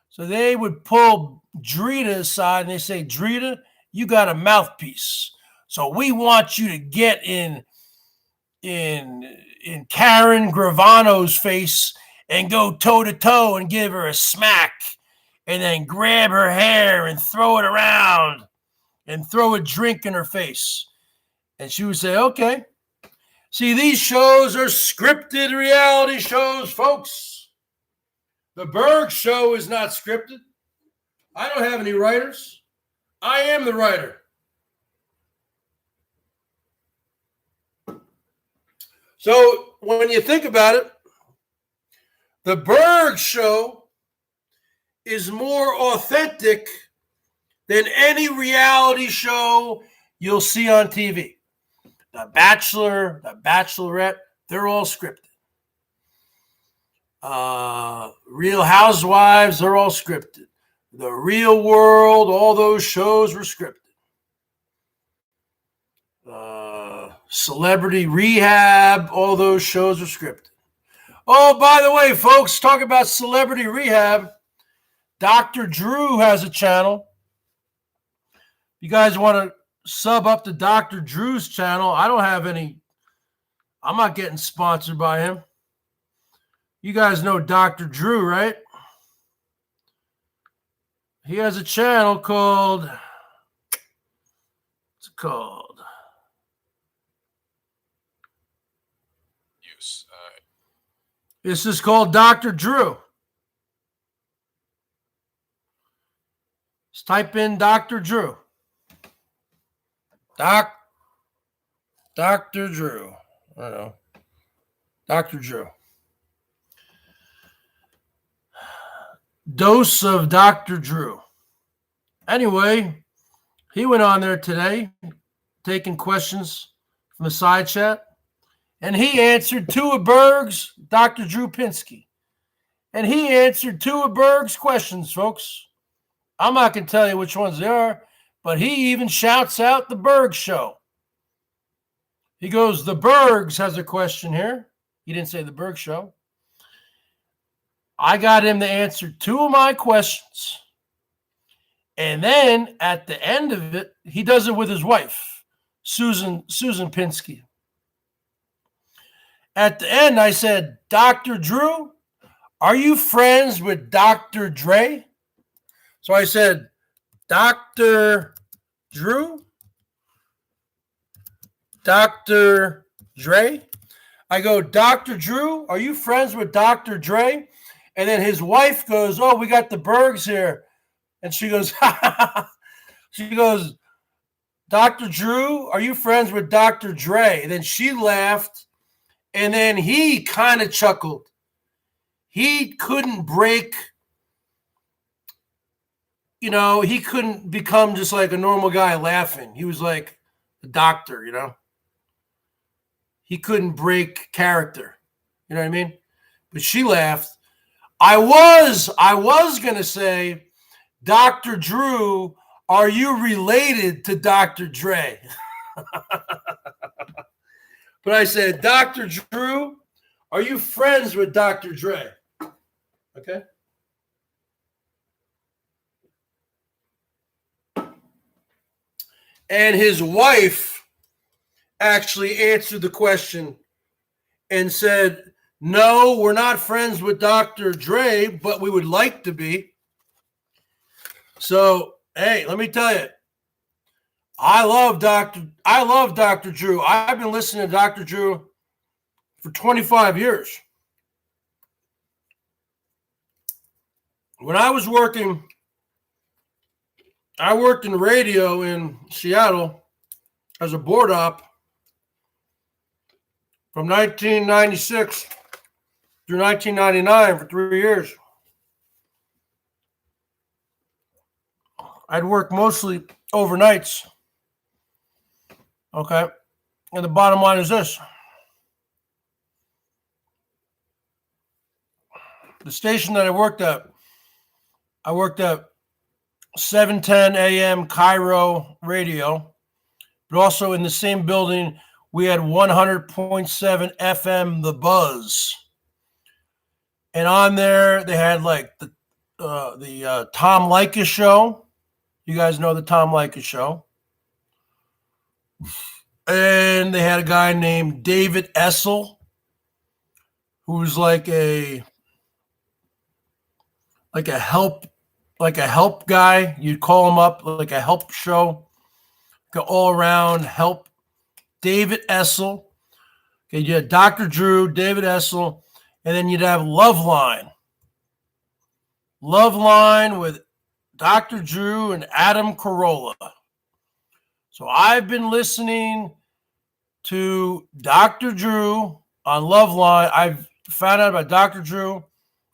So they would pull Drita aside and they say, Drita, you got a mouthpiece. So we want you to get in Karen Gravano's face and go toe to toe and give her a smack, and then grab her hair and throw it around and throw a drink in her face. And she would say, okay. See, these shows are scripted reality shows, folks. The BERGS Show is not scripted. I don't have any writers. I am the writer. So when you think about it, the BERGS Show is more authentic than any reality show you'll see on TV. The Bachelor, the Bachelorette, they're all scripted. Real Housewives, they're all scripted. The Real World, all those shows were scripted. Celebrity Rehab, all those shows were scripted. Oh, by the way, folks, talk about Celebrity Rehab. Dr. Drew has a channel. You guys want to sub up to Dr. Drew's channel? I don't have any. I'm not getting sponsored by him. You guys know Dr. Drew, right? He has a channel called, what's it called? This is called Dr. Drew. Just type in Dr. Drew. Dr. Drew. I don't know. Dr. Drew. Dose of Dr. Drew. Anyway, he went on there today taking questions from the side chat, and he answered two of Berg's, Dr. Drew Pinsky. And he answered two of Berg's questions, folks. I'm not going to tell you which ones they are, but he even shouts out the BERGS Show. He goes, the BERGS has a question here. He didn't say the BERGS Show. I got him to answer two of my questions. And then at the end of it, he does it with his wife, Susan Pinsky. At the end, I said, Dr. Drew, are you friends with Dr. Dre? So I said, Dr. Drew, Dr. Dre. I go, Dr. Drew, are you friends with Dr. Dre? And then his wife goes, oh, we got the Bergs here. And she goes, she goes, Dr. Drew, are you friends with Dr. Dre? And then she laughed. And then he kind of chuckled. He couldn't break, he couldn't become just like a normal guy laughing. He was like a doctor, He couldn't break character. You know what I mean? But she laughed. I was going to say, Dr. Drew, are you related to Dr. Dre? But I said, Dr. Drew, are you friends with Dr. Dre? Okay. And his wife actually answered the question and said, no, we're not friends with Dr. Dre, but we would like to be. So, hey, let me tell you, I love Dr. Drew. I've been listening to Dr. Drew for 25 years. When I was working, I worked in radio in Seattle as a board op from 1996 through 1999 for 3 years. I'd work mostly overnights. Okay. And the bottom line is this. The station that I worked at 710 AM Cairo radio, but also in the same building, we had 100.7 FM The Buzz. And on there, they had like the Tom Leykis show. You guys know the Tom Leykis show. And they had a guy named David Essel, who was like a help guy. You'd call him up, like a help show, like an all-around help. David Essel. Okay, you had Dr. Drew, David Essel, and then you'd have Loveline. Loveline with Dr. Drew and Adam Carolla. So I've been listening to Dr. Drew on Loveline. I've found out about Dr. Drew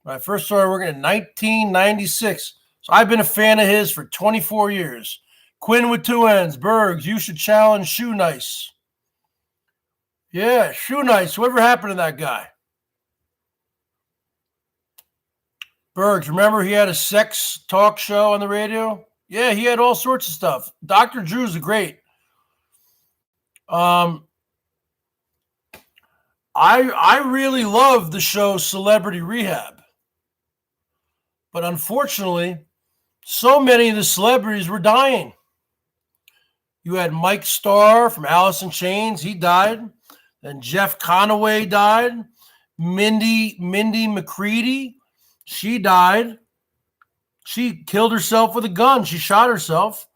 when I first started working in 1996. So I've been a fan of his for 24 years. Quinn with two N's. Bergs, you should challenge Shoe Nice. Yeah, Shoe Nice. Whatever happened to that guy? Bergs, remember he had a sex talk show on the radio? Yeah, he had all sorts of stuff. Dr. Drew's great. I really love the show Celebrity Rehab. But unfortunately, so many of the celebrities were dying. You had Mike Starr from Alice in Chains. He died. Then Jeff Conaway died. Mindy McCready, she died. She killed herself with a gun. She shot herself.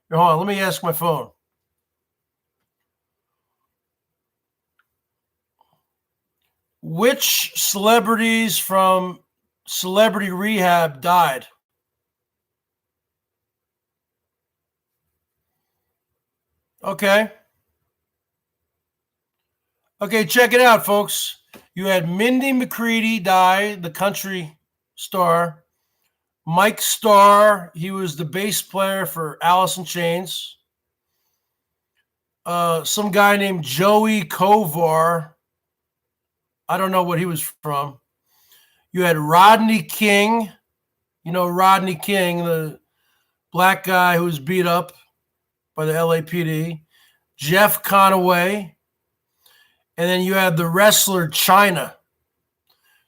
Here, hold on, let me ask my phone. Which celebrities from Celebrity Rehab died? Okay. Okay, check it out, folks. You had Mindy McCready die, the country star. Mike Starr, he was the bass player for Alice in Chains. Some guy named Joey Kovar. I don't know what he was from. You had Rodney King. You know Rodney King, the black guy who was beat up by the LAPD. Jeff Conaway. And then you had the wrestler China.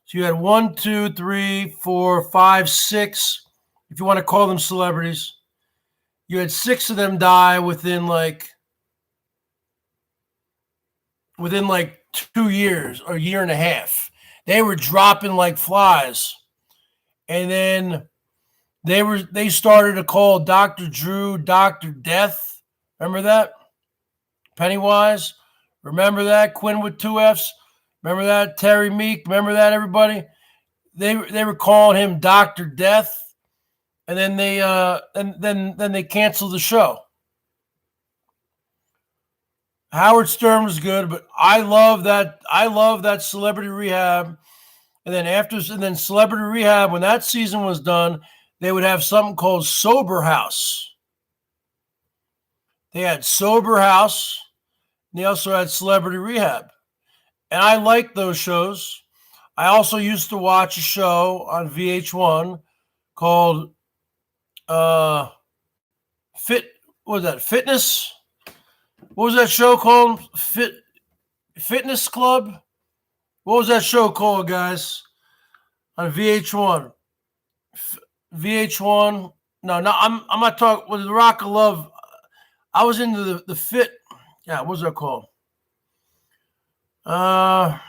So you had 1, 2, 3, 4, 5, 6, if you want to call them celebrities. You had 6 of them die within like 2 years or a year and a half. They were dropping like flies. And then they started to call Dr. Drew Dr. Death. Remember that? Pennywise. Remember that? Quinn with 2 F's. Remember that? Terry Meek. Remember that, everybody? They were calling him Dr. Death. And then they canceled the show. Howard Stern was good, but I love that Celebrity Rehab. And then Celebrity Rehab, when that season was done, they would have something called Sober House. They had Sober House, and they also had Celebrity Rehab. And I liked those shows. I also used to watch a show on VH1 called Fitness? What was that show called? Fitness Club? What was that show called, guys? On VH1. VH1. No, I'm not talking with the Rock of Love. I was into the fit. Yeah, what was that called? Yeah,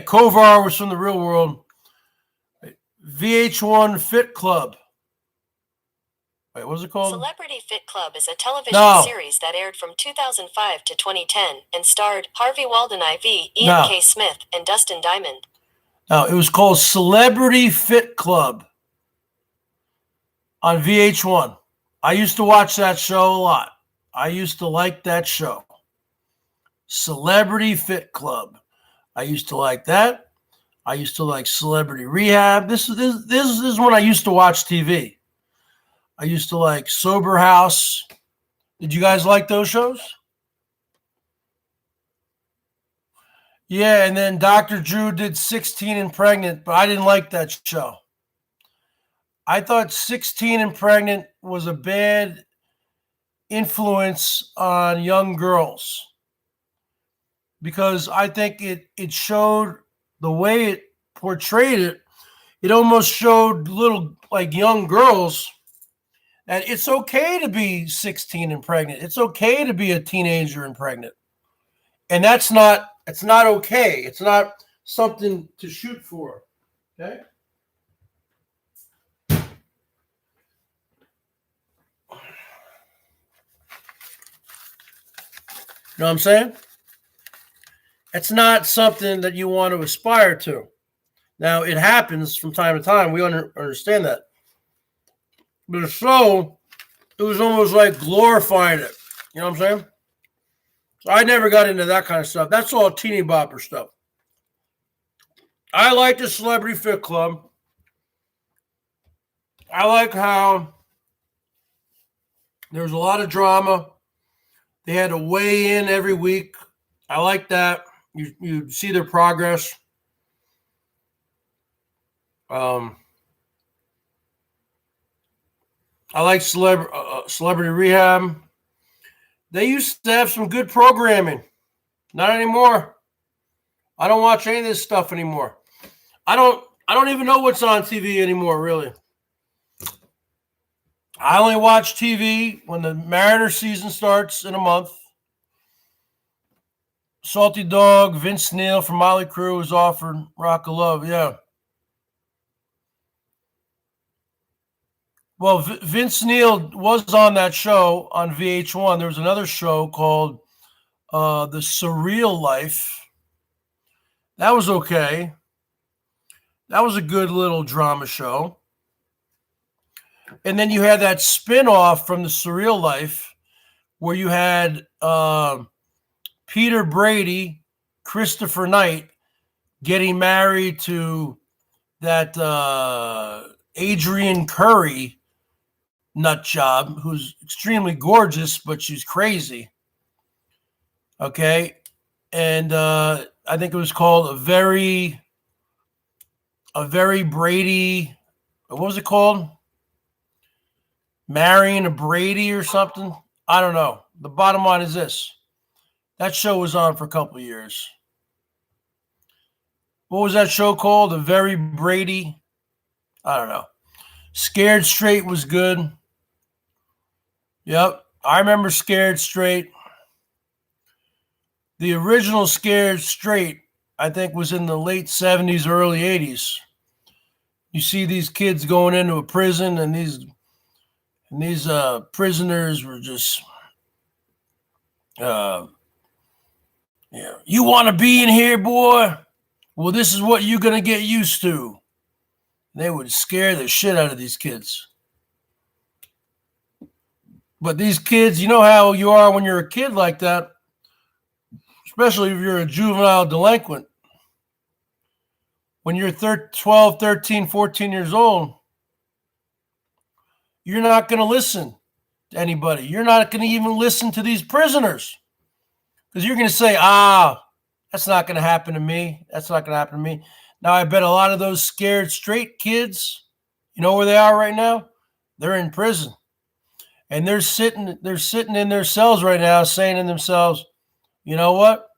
Kovar was from the real world. VH1 Fit Club. Wait, what was it called? Celebrity Fit Club is a television series that aired from 2005 to 2010 and starred Harvey Walden IV, Ian K. Smith, and Dustin Diamond. No, it was called Celebrity Fit Club on VH1. I used to watch that show a lot. I used to like that show. Celebrity Fit Club. I used to like that. I used to like Celebrity Rehab. This is when I used to watch TV. I used to like Sober House. Did you guys like those shows? Yeah, and then Dr. Drew did 16 and Pregnant, but I didn't like that show. I thought 16 and Pregnant was a bad influence on young girls because I think it showed the way it portrayed it. It almost showed little like young girls that it's okay to be 16 and pregnant. It's okay to be a teenager and pregnant. And it's not okay. It's not something to shoot for. Okay? You know what I'm saying? It's not something that you want to aspire to. Now, it happens from time to time. We understand that. But the show, it was almost like glorifying it. You know what I'm saying? So I never got into that kind of stuff. That's all teeny bopper stuff. I like the Celebrity Fit Club. I like how there was a lot of drama. They had to weigh in every week. I like that. You see their progress. I like Celebrity Rehab. They used to have some good programming. Not anymore. I don't watch any of this stuff anymore. I don't even know what's on TV anymore, really. I only watch TV when the Mariners season starts in a month. Salty Dog, Vince Neil from Motley Crue was offered Rock of Love. Yeah. Well, Vince Neil was on that show on VH1. There was another show called The Surreal Life. That was okay. That was a good little drama show. And then you had that spin-off from The Surreal Life where you had Peter Brady, Christopher Knight getting married to that Adrian Curry nut job, who's extremely gorgeous, but she's crazy. Okay. And I think it was called a very Brady. What was it called? Marrying a Brady or something? I don't know. The bottom line is this. That show was on for a couple of years. What was that show called? A Very Brady? I don't know. Scared Straight was good. Yep. I remember Scared Straight. The original Scared Straight, I think, was in the late 70s, early 80s. You see these kids going into a prison, and these prisoners were just, you want to be in here, boy? Well, this is what you're going to get used to. They would scare the shit out of these kids. But these kids, you know how you are when you're a kid like that, especially if you're a juvenile delinquent. When you're 12, 13, 14 years old, you're not going to listen to anybody. You're not going to even listen to these prisoners. Because you're going to say, that's not going to happen to me. That's not going to happen to me. Now, I bet a lot of those Scared Straight kids, you know where they are right now? They're in prison. And they're sitting in their cells right now saying to themselves, you know what?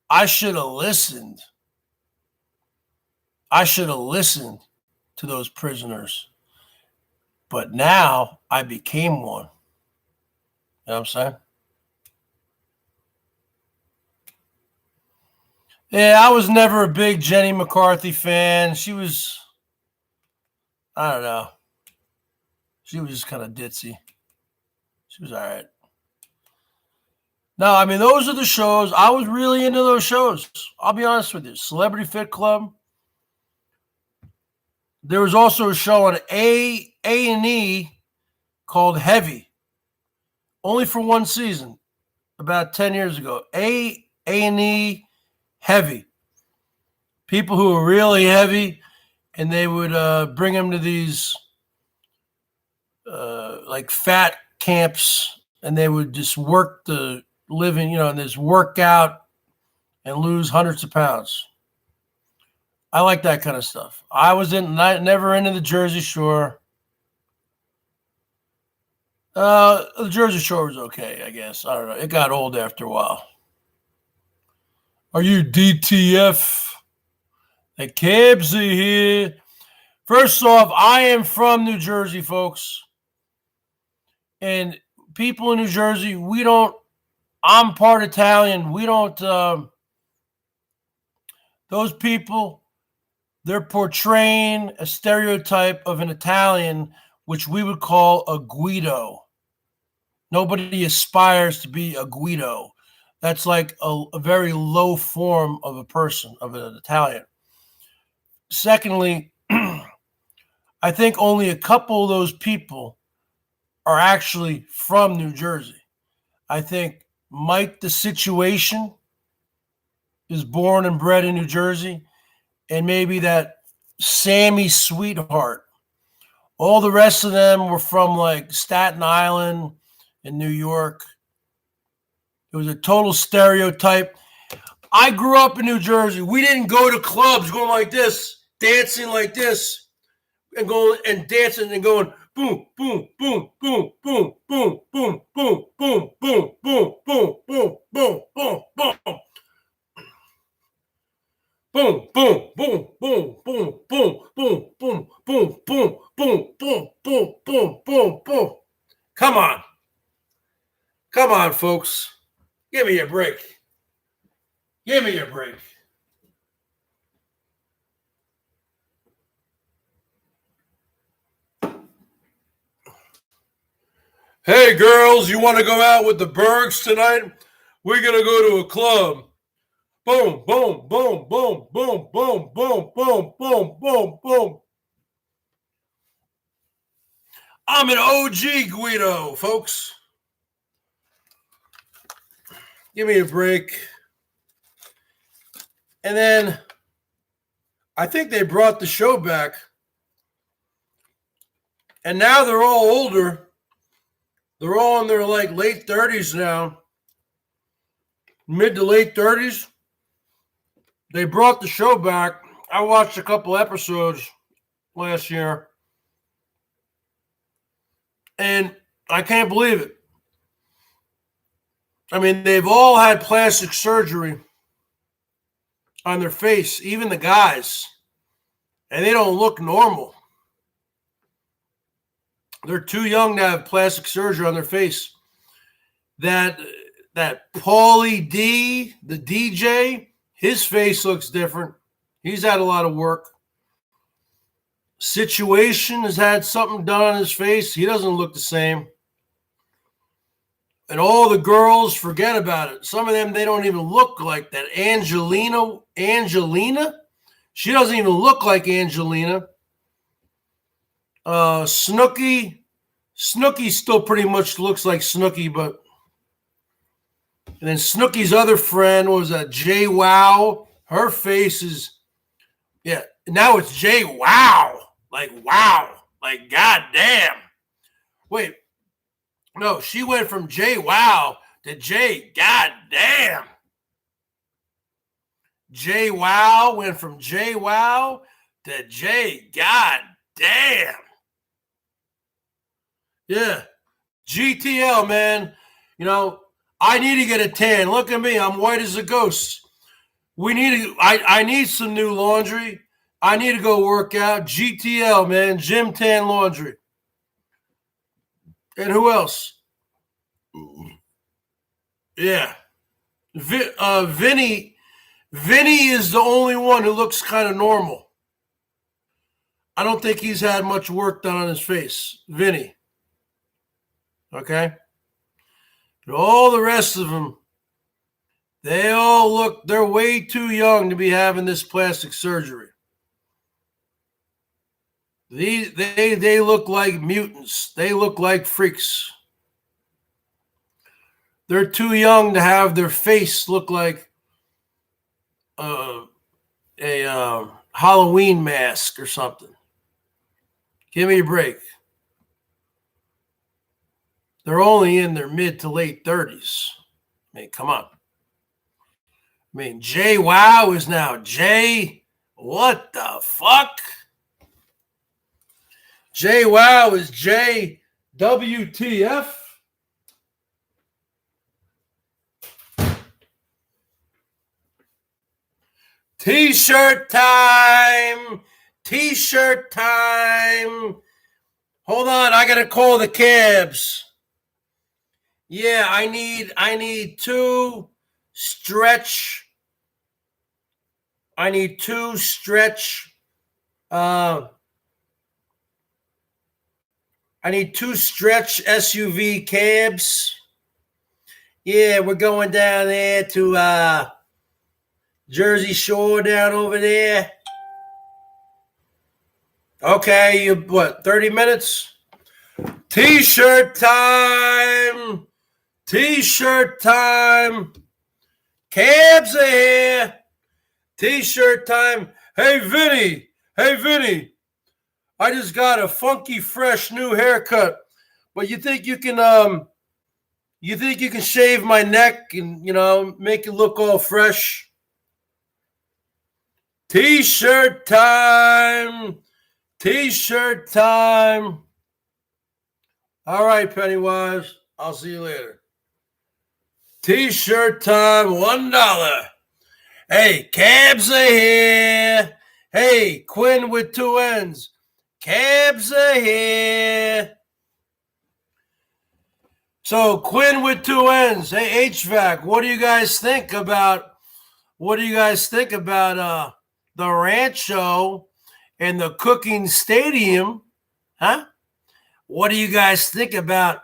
I should have listened. I should have listened to those prisoners. But now I became one. You know what I'm saying? Yeah, I was never a big Jenny McCarthy fan. She was, I don't know. She was just kind of ditzy. She was all right. No, I mean, those are the shows. I was really into those shows. I'll be honest with you. Celebrity Fit Club. There was also a show on A&E called Heavy. Only for one season. About 10 years ago. A&E Heavy. People who were really heavy, and they would bring them to these like fat camps, and they would just work the living, and just work out and lose hundreds of pounds. I like that kind of stuff. I was never into the Jersey Shore. The Jersey Shore was okay, I guess. I don't know. It got old after a while. Are you DTF? The Cabsy here. First off, I am from New Jersey, folks. And people in New Jersey, I'm part Italian. We don't, those people, they're portraying a stereotype of an Italian, which we would call a Guido. Nobody aspires to be a Guido. That's like a very low form of a person, of an Italian. Secondly, I think only a couple of those people are actually from New Jersey. I think Mike the Situation is born and bred in New Jersey, and maybe that Sammy Sweetheart. All the rest of them were from like Staten Island and New York. It was a total stereotype. I grew up in New Jersey. We didn't go to clubs going like this, dancing like this, and going and dancing and going boom, boom, boom, boom, boom, boom, boom, boom, boom, boom, boom, boom, boom, boom, boom, boom. Boom, boom, boom, boom, boom, boom, boom, boom, boom, boom, boom, boom, boom, boom, boom, boom. Come on. Come on, folks. Give me a break. Give me a break. Hey, girls, you want to go out with the Bergs tonight? We're going to go to a club. Boom, boom, boom, boom, boom, boom, boom, boom, boom, boom, boom. I'm an OG Guido, folks. Give me a break. And then I think they brought the show back. And now they're all older. They're all in their like late 30s now. Mid to late 30s. They brought the show back. I watched a couple episodes last year. And I can't believe it. I mean, they've all had plastic surgery on their face, even the guys. And they don't look normal. They're too young to have plastic surgery on their face. That Paulie D, the DJ, his face looks different. He's had a lot of work. Situation has had something done on his face. He doesn't look the same. And all the girls, forget about it. Some of them, they don't even look like that. Angelina, she doesn't even look like Angelina. Snooki still pretty much looks like Snooki, but and then Snooki's other friend was Jay Wow. Her face is, yeah, now it's Jay Wow. Wow. Like, goddamn. Wait. No, she went from Jay Wow to Jay goddamn. Jay Wow went from Jay Wow to Jay goddamn. Yeah. GTL, man. You know, I need to get a tan. Look at me. I'm white as a ghost. I need some new laundry. I need to go work out. GTL, man. Gym Tan Laundry. And who else? Yeah. Vinny is the only one who looks kind of normal. I don't think he's had much work done on his face. Vinny. Okay? But all the rest of them, they're way too young to be having this plastic surgery. They look like mutants. They look like freaks. They're too young to have their face look like a Halloween mask or something. Give me a break. They're only in their mid to late 30s. I mean, come on. I mean, Jay Wow is now Jay. What the fuck? Jay Wow is Jay WTF. T-shirt time. T-shirt time. Hold on, I gotta call the cabs. Yeah, I need two stretch. I need two stretch. I need two stretch SUV cabs. Yeah, we're going down there to Jersey Shore down over there. Okay, 30 minutes? T-shirt time. T-shirt time. Cabs are here. T-shirt time. Hey, Vinny. I just got a funky, fresh new haircut. But you think you can shave my neck and, make it look all fresh? T-shirt time. T-shirt time. All right, Pennywise. I'll see you later. T-shirt time, $1. Hey, cabs are here. Hey, Quinn with 2 N's. Cabs are here. So, Quinn with 2 N's. Hey, HVAC, what do you guys think about the Rancho and the cooking stadium? Huh? What do you guys think about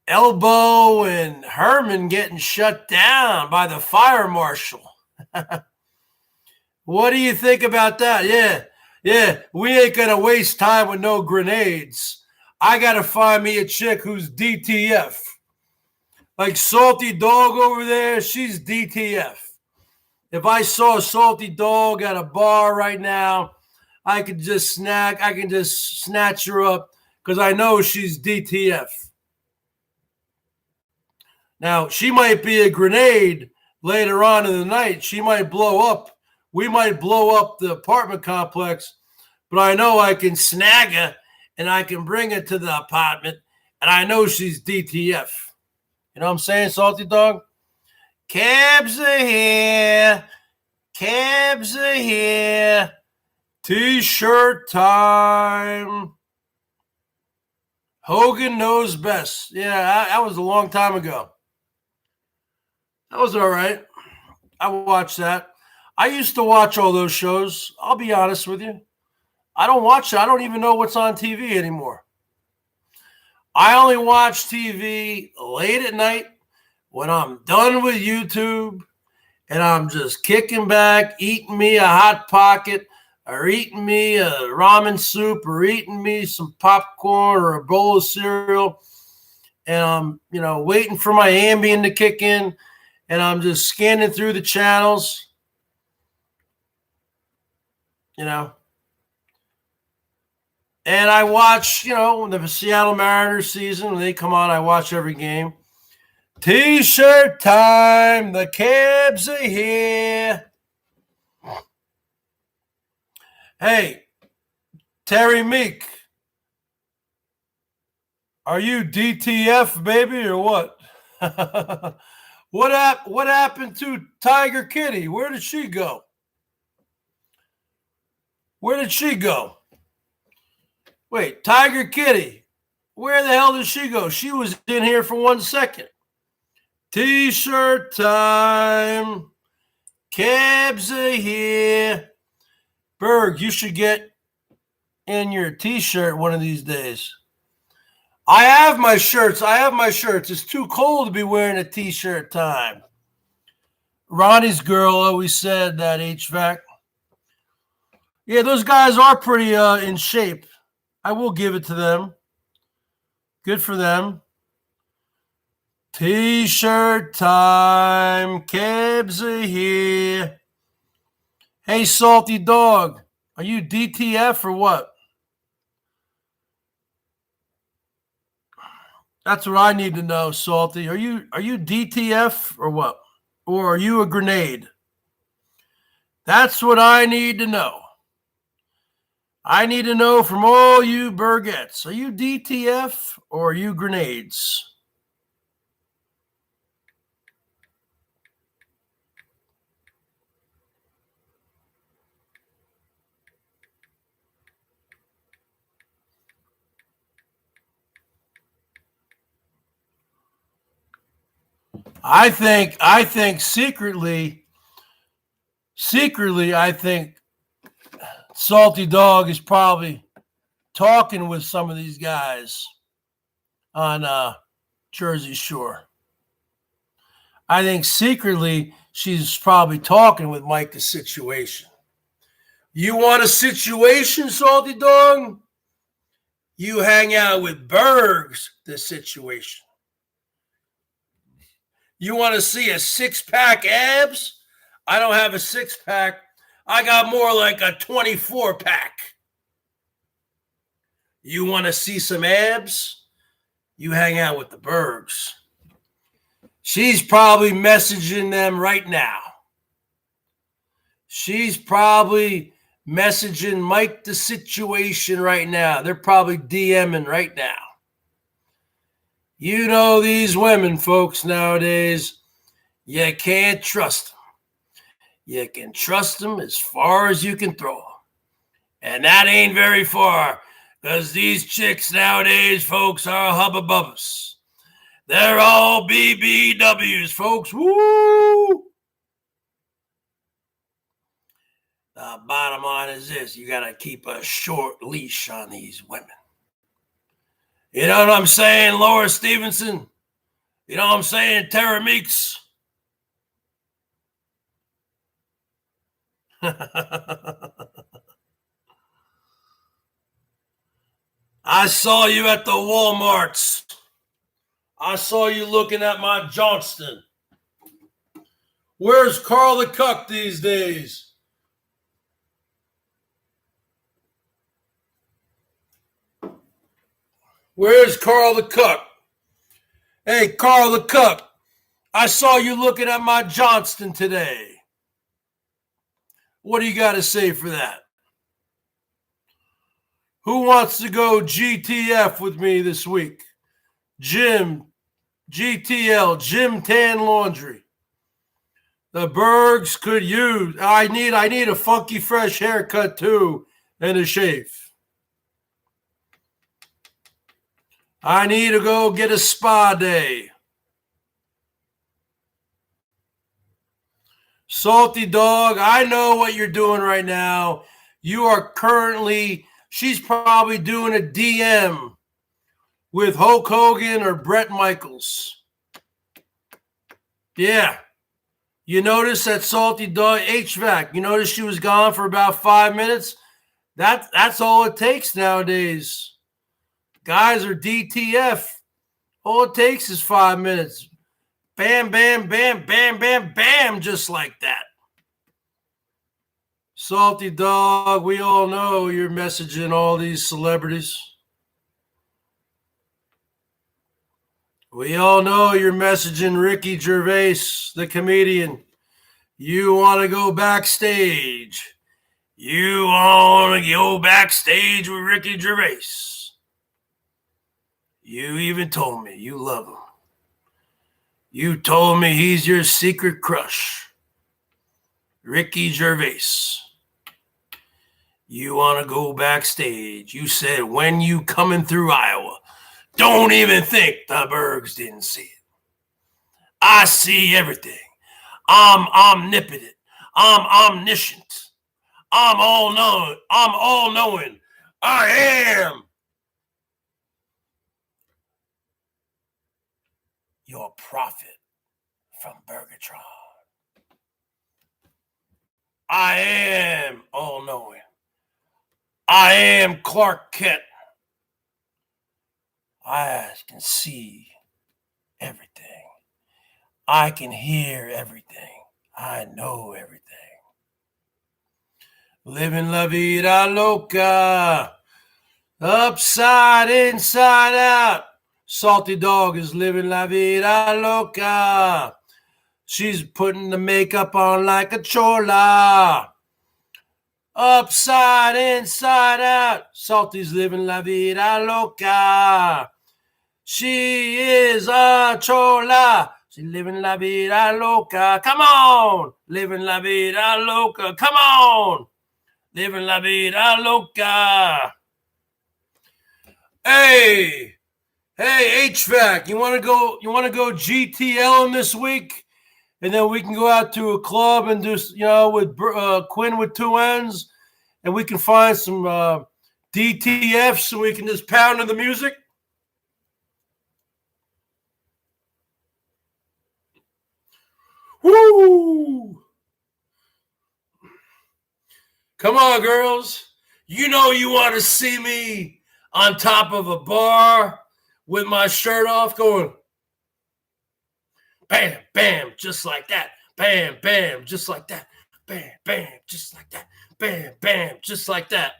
Elbow and Herman getting shut down by the fire marshal? What do you think about that? Yeah, we ain't going to waste time with no grenades. I got to find me a chick who's DTF. Like Salty Dog over there, she's DTF. If I saw a Salty Dog at a bar right now, I can just snatch her up because I know she's DTF. Now, she might be a grenade later on in the night. She might blow up. We might blow up the apartment complex, but I know I can snag her and I can bring her to the apartment, and I know she's DTF. You know what I'm saying, Salty Dog? Cabs are here. Cabs are here. T-shirt time. Hogan knows best. Yeah, that was a long time ago. That was all right. I watched that. I used to watch all those shows. I'll be honest with you. I don't watch it. I don't even know what's on TV anymore. I only watch TV late at night when I'm done with YouTube and I'm just kicking back, eating me a Hot Pocket or eating me a ramen soup or eating me some popcorn or a bowl of cereal. And I'm, waiting for my Ambien to kick in. And I'm just scanning through the channels, And I watch, the Seattle Mariners season. When they come on, I watch every game. T-shirt time. The Cabs are here. Hey, Terry Meek. Are you DTF, baby, or what? What happened to Tiger Kitty? Where did she go? Where did she go? Wait, Tiger Kitty. Where the hell did she go? She was in here for 1 second. T-shirt time. Cabs are here. Berg, you should get in your T-shirt one of these days. I have my shirts. It's too cold to be wearing a T-shirt time. Ronnie's girl always said that, HVAC. Yeah, those guys are pretty in shape. I will give it to them. Good for them. T-shirt time. Cabs are here. Hey, Salty Dog. Are you DTF or what? That's what I need to know, Salty. Are you DTF or what? Or are you a grenade? That's what I need to know. I need to know from all you Bergettes. Are you DTF or are you grenades? I think secretly, I think Salty Dog is probably talking with some of these guys on Jersey Shore. I think secretly she's probably talking with Mike the Situation. You want a situation, Salty Dog? You hang out with Bergs the Situation. You want to see a six-pack abs? I don't have a six-pack. I got more like a 24-pack. You want to see some abs? You hang out with the Bergs. She's probably messaging them right now. She's probably messaging Mike the Situation right now. They're probably DMing right now. You know these women, folks, nowadays, you can't trust them. You can trust them as far as you can throw them. And that ain't very far, because these chicks nowadays, folks, are hubba-bubbas. They're all BBWs, folks. Woo! The bottom line is this. You got to keep a short leash on these women. You know what I'm saying, Laura Stevenson? You know what I'm saying, Tara Meeks? I saw you at the Walmarts. I saw you looking at my Johnston. Where's Carl the Cuck these days? Where's Carl the Cuck? Hey, Carl the Cuck, I saw you looking at my Johnston today. What do you got to say for that? Who wants to go GTF with me this week? Jim, GTL, Jim Tan Laundry. The Bergs could use. I need a funky fresh haircut too and a shave. I need to go get a spa day. Salty Dog, I know what you're doing right now. You are currently, she's probably doing a DM with Hulk Hogan or Bret Michaels. Yeah. You notice that Salty Dog, HVAC, you notice she was gone for about 5 minutes? That's all it takes nowadays. Guys are DTF. All it takes is 5 minutes. Bam, bam, bam, bam, bam, bam, just like that. Salty Dog, we all know you're messaging all these celebrities. We all know you're messaging Ricky Gervais, the comedian. You want to go backstage. You want to go backstage with Ricky Gervais. You even told me you love him. You told me he's your secret crush. Ricky Gervais. You want to go backstage. You said when you coming through Iowa, don't even think the Bergs didn't see it. I see everything. I'm omnipotent. I'm omniscient. I'm all-knowing. I'm all-knowing. I am your prophet from Bergatron. I am all-knowing. I am Clark Kent. I can see everything. I can hear everything. I know everything. Living la vida loca. Upside, inside out. Salty Dog is living la vida loca. She's putting the makeup on like a chola. Upside, inside out. Salty's living la vida loca. She is a chola. She's living la vida loca. Come on. Living la vida loca. Come on. Living la vida loca. Hey, HVAC, you want to go GTL this week? And then we can go out to a club and do, with Quinn with 2 N's, and we can find some DTFs so we can just pound to the music. Woo! Come on, girls. You know you want to see me on top of a bar with my shirt off going bam, bam, just like that. Bam, bam, just like that. Bam, bam, just like that. Bam, bam, just like that.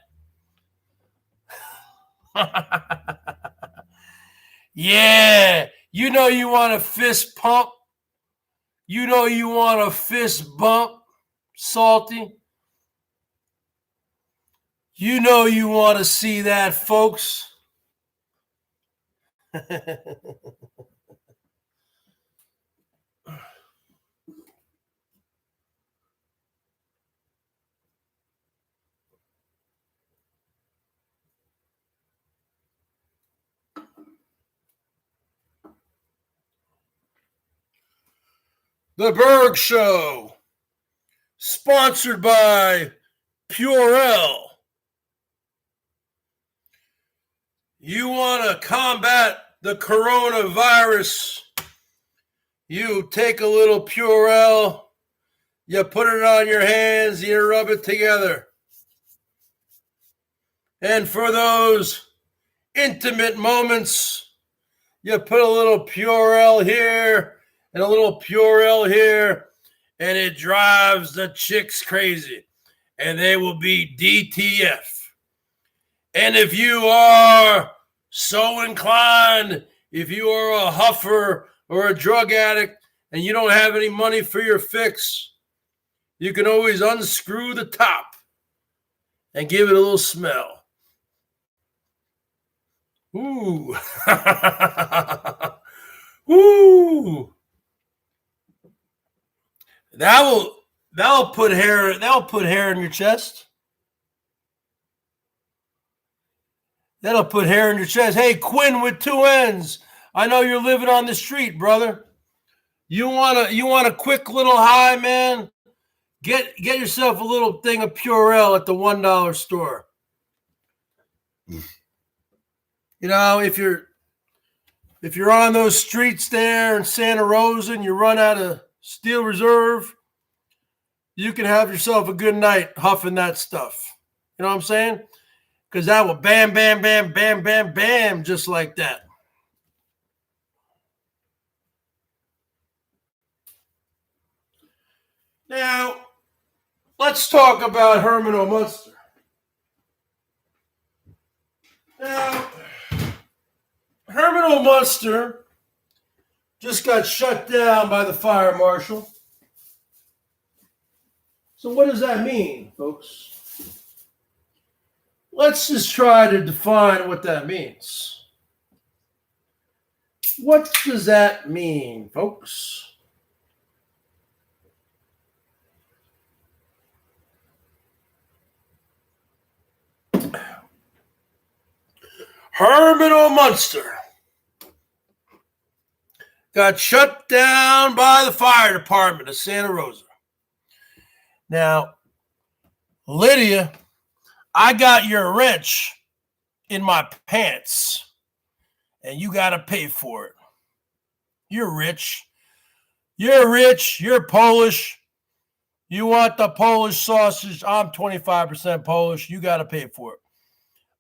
Yeah. You know you want a fist pump. You know you want a fist bump, Salty. You know you want to see that, folks. The BERGS Show, sponsored by Purell. You want to combat the coronavirus, you take a little Purell, you put it on your hands, you rub it together. And for those intimate moments, You put a little Purell here and a little Purell here, and it drives the chicks crazy, and they will be DTF. And if you are so inclined, if you are a huffer or a drug addict and you don't have any money for your fix, you can always unscrew the top and give it a little smell. Ooh. Ooh. That'll put hair in your chest. That'll put hair in your chest. Hey, Quinn with 2 N's. I know you're living on the street, brother. You want a quick little high, man? Get yourself a little thing of Purell at the $1 store. You know, if you're on those streets there in Santa Rosa and you run out of Steel Reserve, you can have yourself a good night huffing that stuff. You know what I'm saying? Because that will bam, bam, bam, bam, bam, bam, just like that. Now, let's talk about Herman O. Munster. Now, Herman O. Munster just got shut down by the fire marshal. So what does that mean, folks? Let's just try to define what that means. What does that mean, folks? Herman O. Munster got shut down by the fire department of Santa Rosa. Now, Lydia, I got your wrench in my pants, and you got to pay for it. You're rich. You're rich. You're Polish. You want the Polish sausage. I'm 25% Polish. You got to pay for it.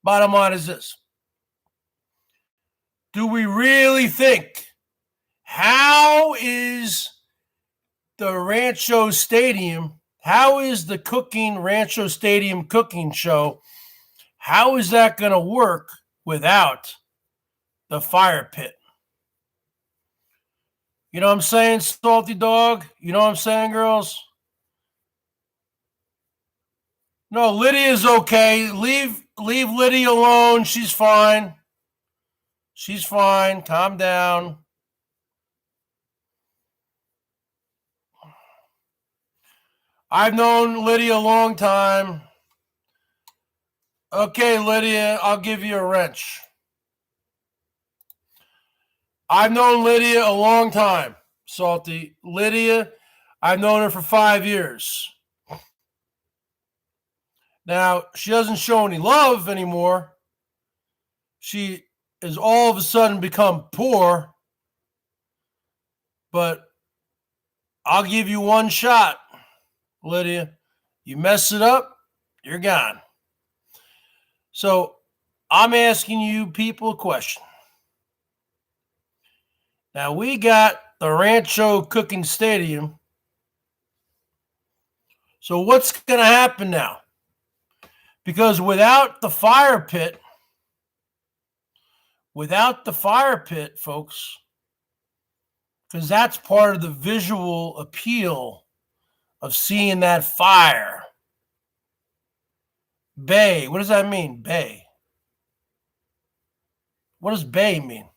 Bottom line is this. Do we really think, how is the Rancho Stadium, how is the Rancho Stadium cooking show, how is that going to work without the fire pit? You know what I'm saying, Salty Dog? You know what I'm saying, girls? No, Lydia's okay. Leave Lydia alone. She's fine. She's fine. Calm down. I've known Lydia a long time. Okay, Lydia, I'll give you a wrench. I've known Lydia a long time, Salty. Lydia, I've known her for 5 years. Now, she doesn't show any love anymore. She has all of a sudden become poor. But I'll give you one shot, Lydia. You mess it up, you're gone. So I'm asking you people a question. Now, we got the Rancho Cooking Stadium. So what's going to happen now? Because without the fire pit, folks, because that's part of the visual appeal of seeing that fire. Bay. What does that mean, bay? What does bay mean?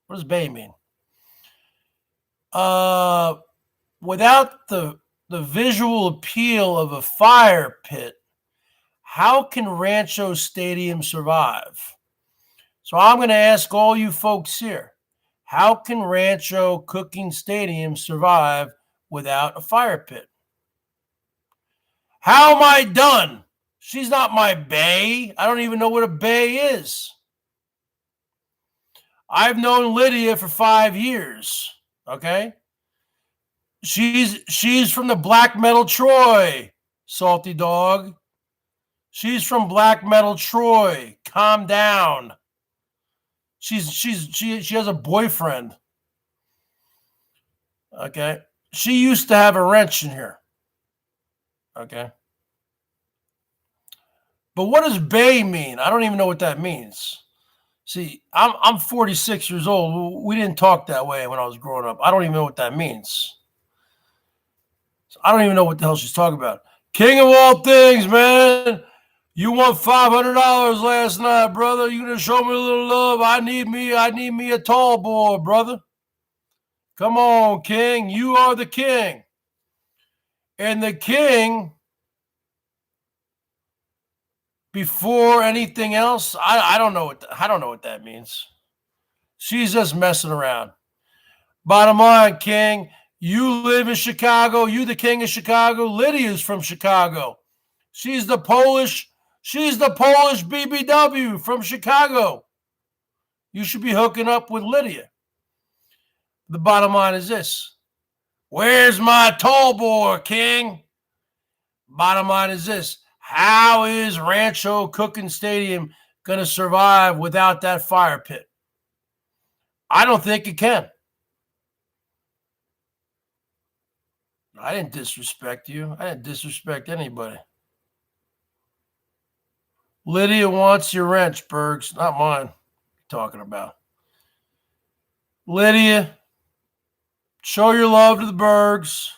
What does bay mean? Without the visual appeal of a fire pit, how can Rancho Stadium survive? So I'm going to ask all you folks here, how can Rancho Cooking Stadium survive without a fire pit? How am I done? She's not my bae. I don't even know what a bae is. I've known Lydia for 5 years, okay? She's from the Black Metal Troy, Salty Dog. She's from Black Metal Troy. Calm down. She has a boyfriend. Okay. She used to have a wrench in here. Okay. But what does bay mean? I don't even know what that means. See, I'm 46 years old. We didn't talk that way when I was growing up. I don't even know what that means. So I don't even know what the hell she's talking about. King of all things, man. You won $500 last night, brother. You gonna show me a little love? I need me a tall boy, brother. Come on, King. You are the king. And the king, before anything else, I don't know what that means. She's just messing around. Bottom line, King, you live in Chicago. You the king of Chicago. Lydia's from Chicago. She's the Polish BBW from Chicago. You should be hooking up with Lydia. The bottom line is this. Where's my tall boy, King? Bottom line is this. How is Rancho Cooking Stadium going to survive without that fire pit? I don't think it can. I didn't disrespect you. I didn't disrespect anybody. Lydia wants your wrench, Bergs, not mine. What are you talking about? Lydia, show your love to the Bergs.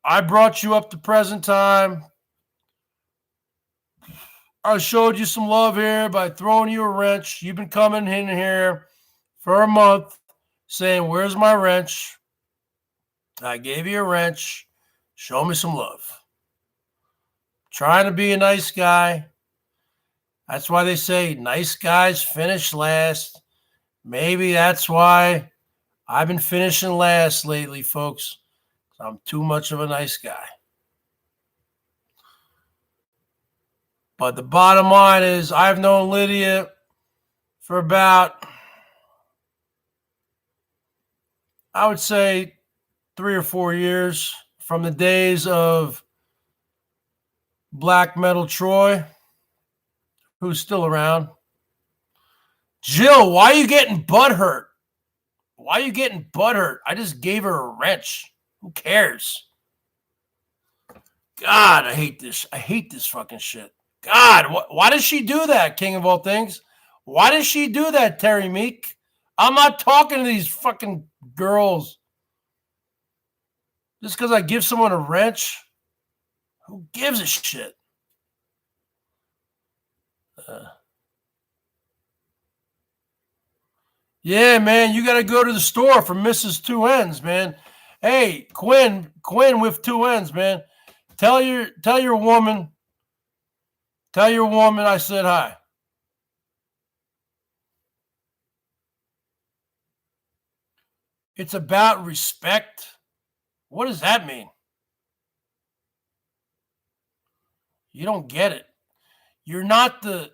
I brought you up to present time. I showed you some love here by throwing you a wrench. You've been coming in here for a month saying, where's my wrench? I gave you a wrench. Show me some love. Trying to be a nice guy. That's why they say nice guys finish last. Maybe that's why I've been finishing last lately, folks. I'm too much of a nice guy. But the bottom line is I've known Lydia for about, I would say, 3 or 4 years, from the days of Black Metal Troy, who's still around. Jill, why are you getting butthurt? Why are you getting butthurt? I just gave her a wrench. Who cares? God, I hate this. I hate this fucking shit. God, why does she do that, King of all things? Why does she do that, Terry Meek? I'm not talking to these fucking girls. Just because I give someone a wrench? Who gives a shit? Yeah, man, you got to go to the store for Mrs. Two Ends, man. Hey, Quinn with 2 N's, man. Tell your woman I said hi. It's about respect. What does that mean? You don't get it. You're not the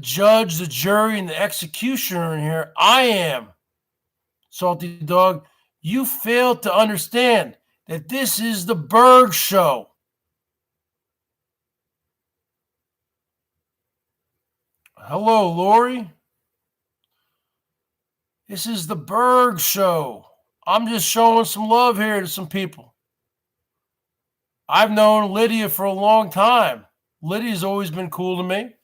judge, the jury, and the executioner in here. I am. Salty Dog, you failed to understand that this is the BERGS Show. Hello, Lori. This is the BERGS Show. I'm just showing some love here to some people. I've known Lydia for a long time. Lydia's always been cool to me.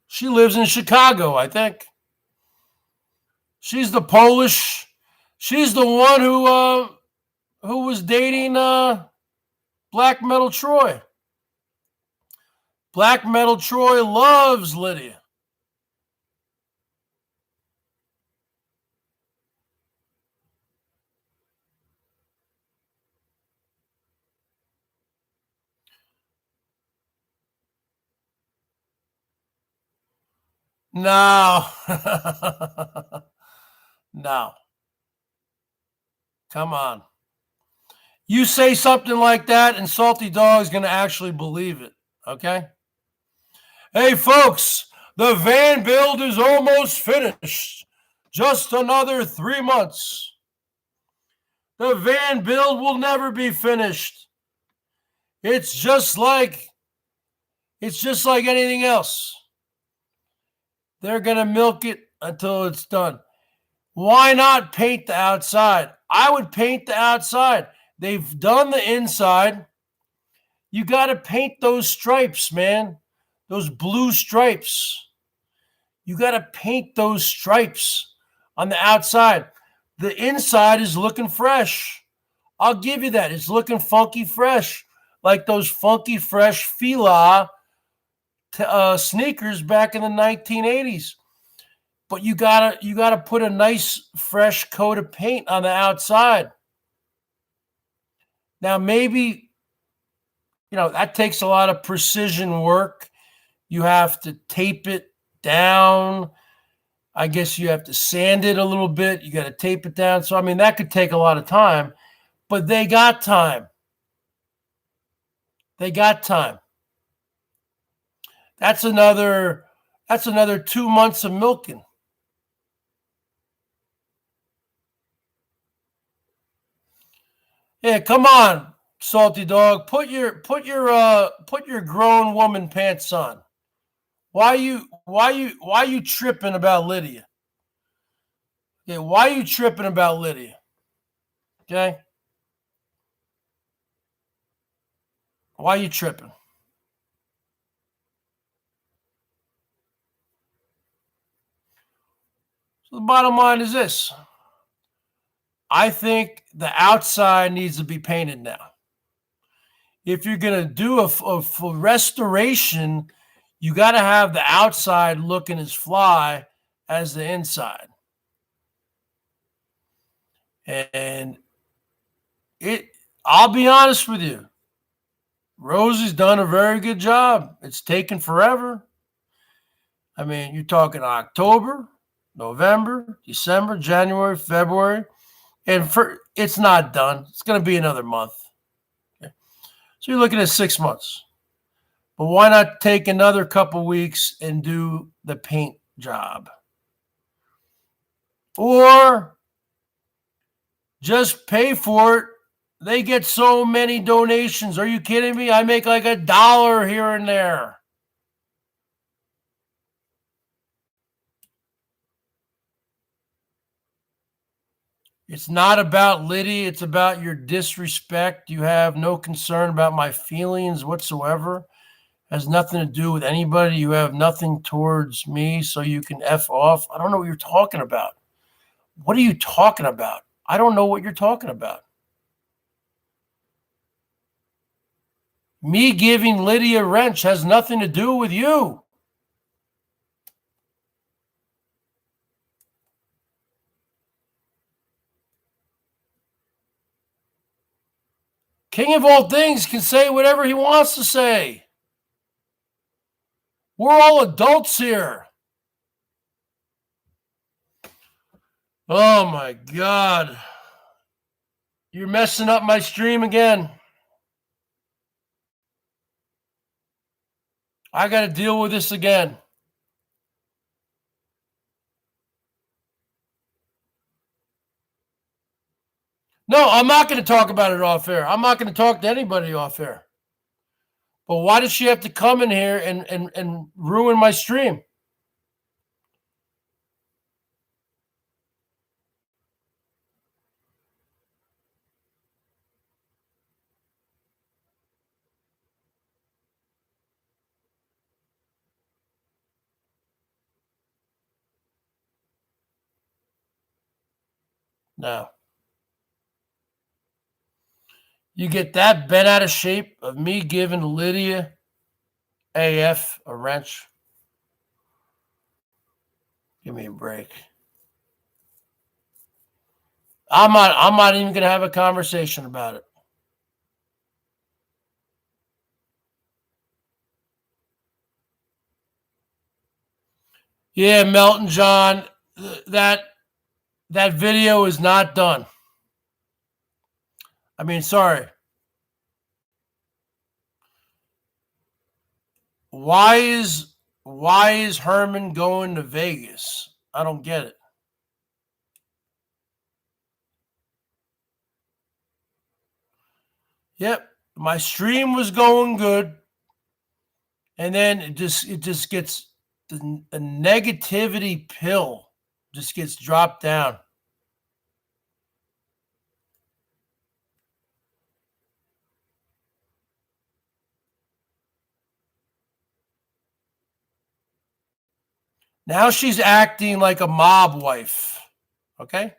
She lives in Chicago, I think. She's the Polish. She's the one who was dating Black Metal Troy. Black Metal Troy loves Lydia. No. No. Come on. You say something like that, and Salty Dog's going to actually believe it. Okay? Hey, folks, the van build is almost finished. Just another 3 months. The van build will never be finished. It's just like anything else. They're going to milk it until it's done. Why not paint the outside? I would paint the outside. They've done the inside. You got to paint those stripes, man. Those blue stripes. You got to paint those stripes on the outside. The inside is looking fresh. I'll give you that. It's looking funky fresh, like those funky fresh Fila sneakers back in the 1980s. But you gotta put a nice fresh coat of paint on the outside. Now maybe that takes a lot of precision work. You have to tape it down. I guess you have to sand it a little bit. You got to tape it down. So that could take a lot of time, but they got time. They got time. That's another 2 months of milking. Yeah, come on, Salty Dog. Put your grown woman pants on. Why you tripping about Lydia? Yeah, why are you tripping about Lydia? Okay? Why are you tripping? So the bottom line is this. I think the outside needs to be painted now. If you're going to do a full restoration, you got to have the outside looking as fly as the inside. And I'll be honest with you, Rosie's done a very good job. It's taken forever. You're talking October, November, December, January, February, and it's not done. It's going to be another month. Okay. So you're looking at 6 months. But why not take another couple weeks and do the paint job? Or just pay for it. They get so many donations. Are you kidding me? I make like $1 here and there. It's not about Liddy. It's about your disrespect. You have no concern about my feelings whatsoever. It has nothing to do with anybody. You have nothing towards me, so you can F off. I don't know what you're talking about. What are you talking about? I don't know what you're talking about. Me giving Lydia a wrench has nothing to do with you. King of all things can say whatever he wants to say. We're all adults here. Oh my God. You're messing up my stream again. I got to deal with this again. No, I'm not going to talk about it off air. I'm not going to talk to anybody off air. But why does she have to come in here and ruin my stream? No. You get that bent out of shape of me giving Lydia AF a wrench? Give me a break. I'm not even going to have a conversation about it. Yeah, Melton John, that video is not done. Sorry. Why is Herman going to Vegas? I don't get it. Yep. my stream was going good, and then it just gets a negativity pill just gets dropped down. Now she's acting like a mob wife. Okay?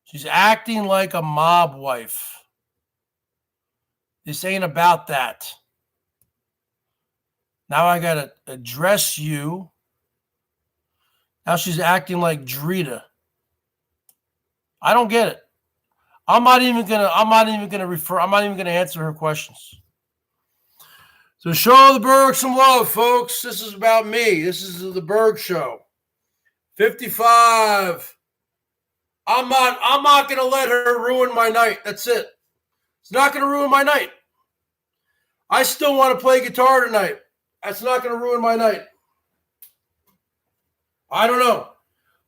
She's acting like a mob wife. This ain't about that. Now I got to address you. Now she's acting like Drita. I don't get it. I'm not even gonna answer her questions. So show the Berg some love, folks. This is about me. This is the Berg Show. 55. I'm not gonna let her ruin my night. That's it. It's not gonna ruin my night. I still want to play guitar tonight. That's not gonna ruin my night. I don't know.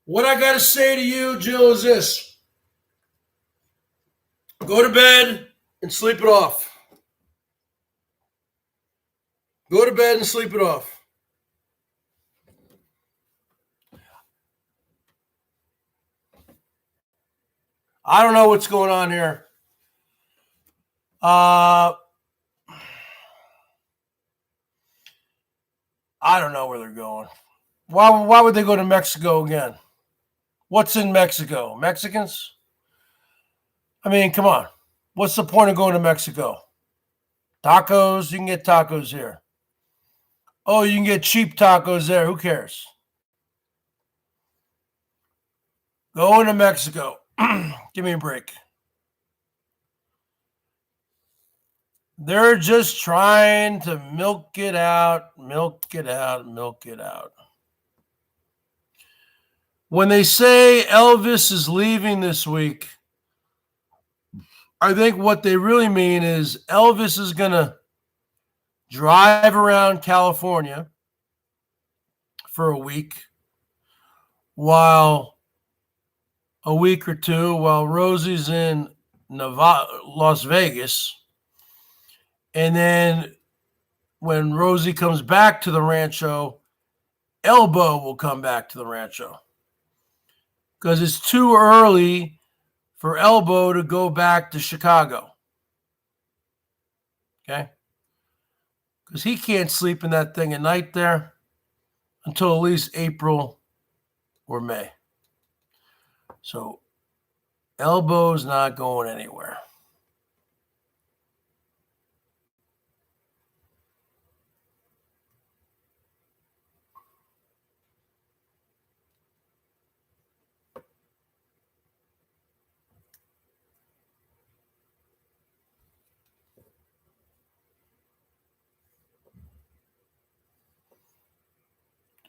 What I gotta say to you, Jill, is this. Go to bed and sleep it off. Go to bed and sleep it off. I don't know what's going on here. I don't know where they're going. Why would they go to Mexico again? What's in Mexico? Mexicans? I mean, come on. What's the point of going to Mexico? Tacos? You can get tacos here. Oh, you can get cheap tacos there. Who cares? Going to Mexico. Give me a break. They're just trying to milk it out. When they say Elvis is leaving this week, I think what they really mean is Elvis is going to drive around California for a week while Rosie's in Las Vegas. And then when Rosie comes back to the rancho, Elbow will come back to the rancho. Because it's too early for Elbow to go back to Chicago. Okay? Because he can't sleep in that thing at night there until at least April or May. So Elbow's not going anywhere.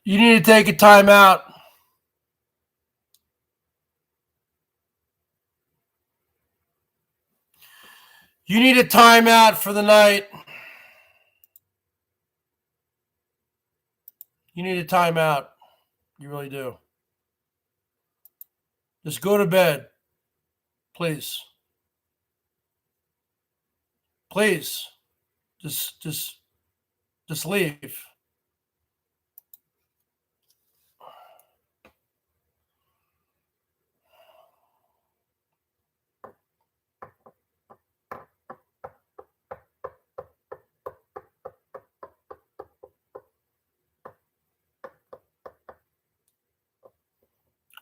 You need to take a time out. You need a timeout for the night. You need a timeout. You really do. Just go to bed. Please. Please. Just leave.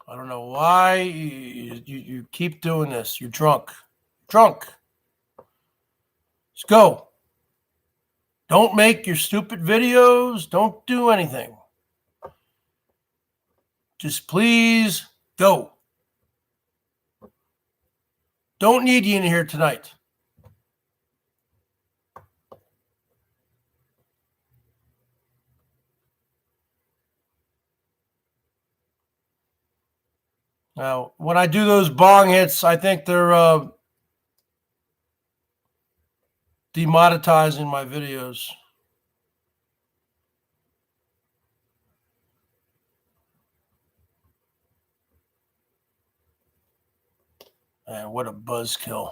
I don't know why you keep doing this. You're drunk. Drunk. Just go. Don't make your stupid videos. Don't do anything. Just please go. Don't need you in here tonight. Now, when I do those bong hits, I think they're demonetizing my videos. Man, what a buzzkill.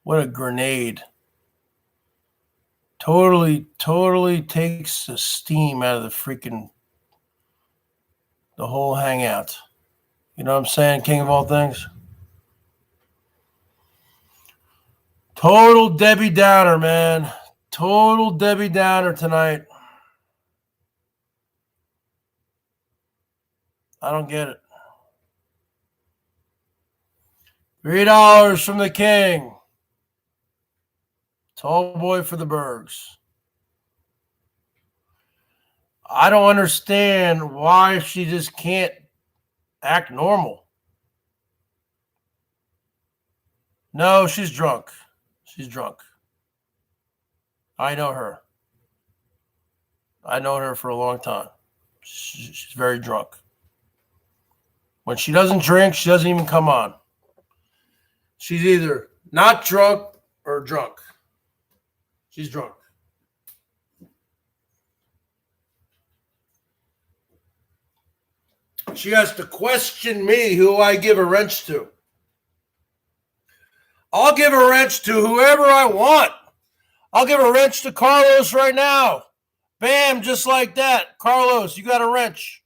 What a grenade. totally takes the steam out of the whole hangout. You know what I'm saying, King of all things? Total Debbie Downer, man. Total Debbie Downer tonight. I don't get it. $3 from the king. Tall boy for the Bergs. I don't understand why she just can't act normal. No, she's drunk. She's drunk. I know her. I know her for a long time. She's very drunk. When she doesn't drink, she doesn't even come on. She's either not drunk or drunk. She's drunk. She has to question me who I give a wrench to. I'll give a wrench to whoever I want. I'll give a wrench to Carlos right now. Bam, just like that. Carlos, you got a wrench.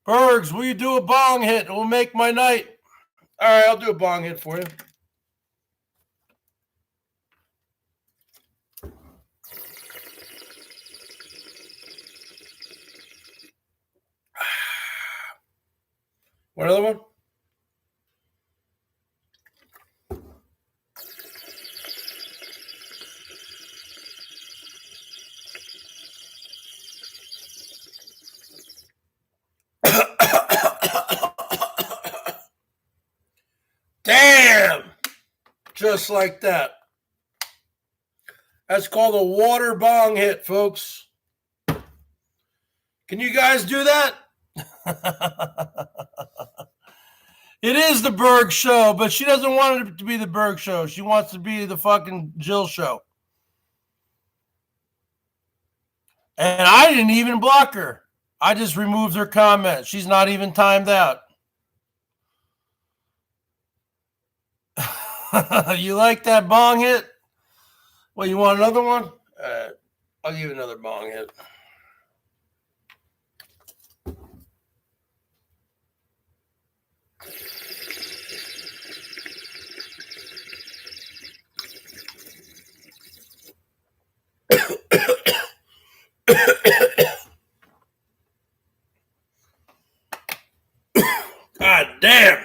Bergs, will you do a bong hit? It will make my night. All right, I'll do a bong hit for you. One other one? Damn! Just like that. That's called a water bong hit, folks. Can you guys do that? It is the BERGS Show, but she doesn't want it to be the BERGS Show. She wants to be the fucking Jill Show. And I didn't even block her. I just removed her comment. She's not even timed out. You like that bong hit? Well, you want another one? I'll give you another bong hit. God damn.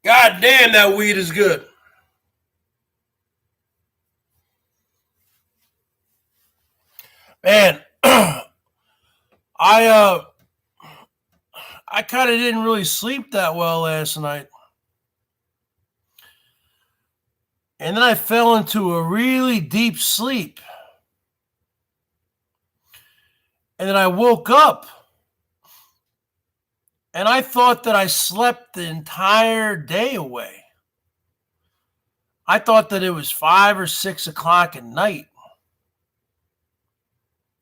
God damn, that weed is good. Man, I kind of didn't really sleep that well last night. And then I fell into a really deep sleep. And then I woke up. And I thought that I slept the entire day away. I thought that it was 5 or 6 o'clock at night.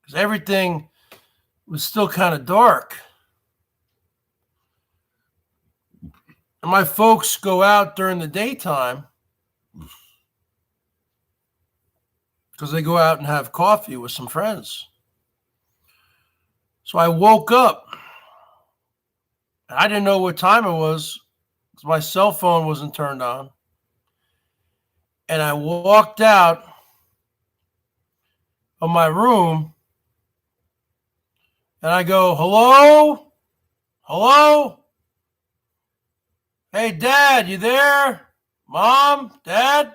Because everything was still kind of dark. And my folks go out during the daytime because they go out and have coffee with some friends. So I woke up. I didn't know what time it was because my cell phone wasn't turned on. And I walked out of my room and I go, hello? Hello? Hey, Dad, you there? Mom? Dad?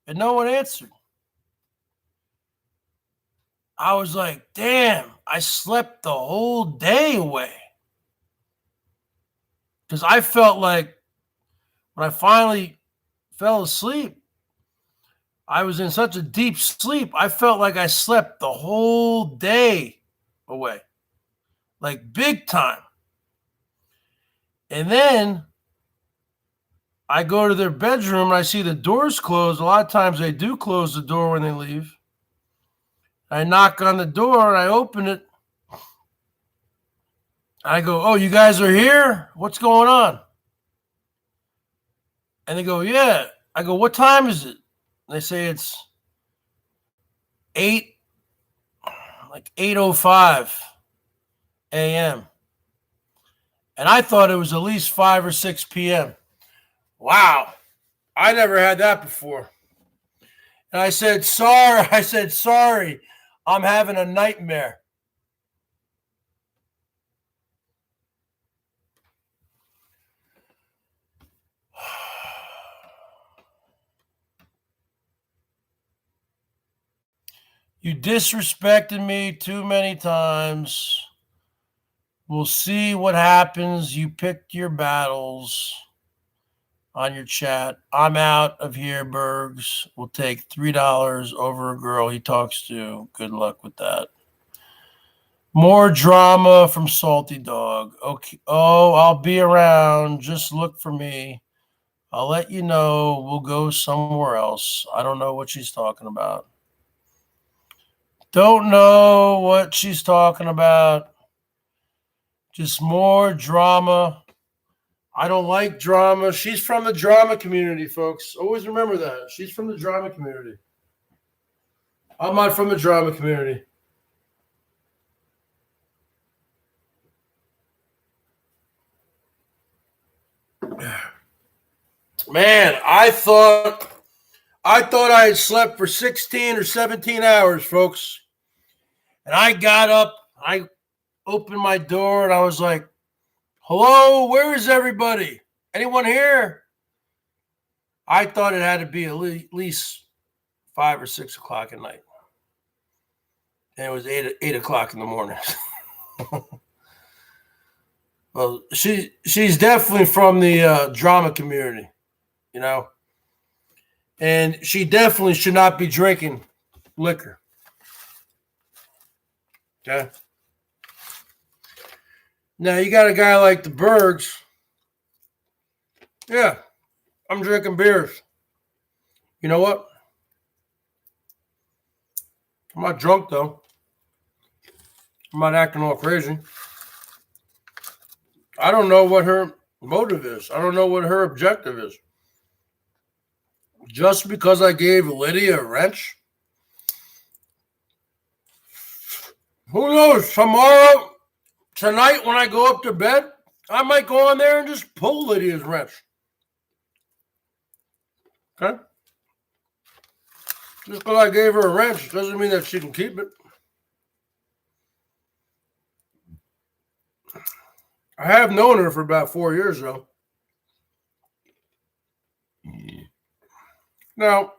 And no one answered. I was like, damn, I slept the whole day away. Because I felt like when I finally fell asleep, I was in such a deep sleep, I felt like I slept the whole day away. Like big time. And then I go to their bedroom and I see the doors closed. A lot of times they do close the door when they leave. I knock on the door and I open it. I go, oh, you guys are here? What's going on? And they go, yeah. I go, what time is it? They say it's 8:05 a.m. And I thought it was at least 5 or 6 p.m. Wow. I never had that before. And I said, sorry. I'm having a nightmare. You disrespected me too many times. We'll see what happens. You picked your battles on your chat. I'm out of here, Bergs. We'll take $3 over a girl he talks to. Good luck with that. More drama from Salty Dog. Okay. Oh, I'll be around. Just look for me. I'll let you know. We'll go somewhere else. I don't know what she's talking about. Don't know what she's talking about. Just more drama. I don't like drama. She's from the drama community, folks. Always remember that. She's from the drama community. I'm not from the drama community. Man, I thought I had slept for 16 or 17 hours, folks. And I got up, I opened my door, and I was like, hello, where is everybody? Anyone here? I thought it had to be at least 5 or 6 o'clock at night. And it was 8 o'clock in the morning. Well, she's definitely from the drama community, you know. And she definitely should not be drinking liquor. Okay. Now you got a guy like the Bergs. Yeah, I'm drinking beers. You know what? I'm not drunk though. I'm not acting all crazy. I don't know what her motive is. I don't know what her objective is. Just because I gave Lydia a wrench? Who knows? Tonight when I go up to bed, I might go on there and just pull Lydia's wrench. Okay? Just because I gave her a wrench doesn't mean that she can keep it. I have known her for about 4 years, though. Now,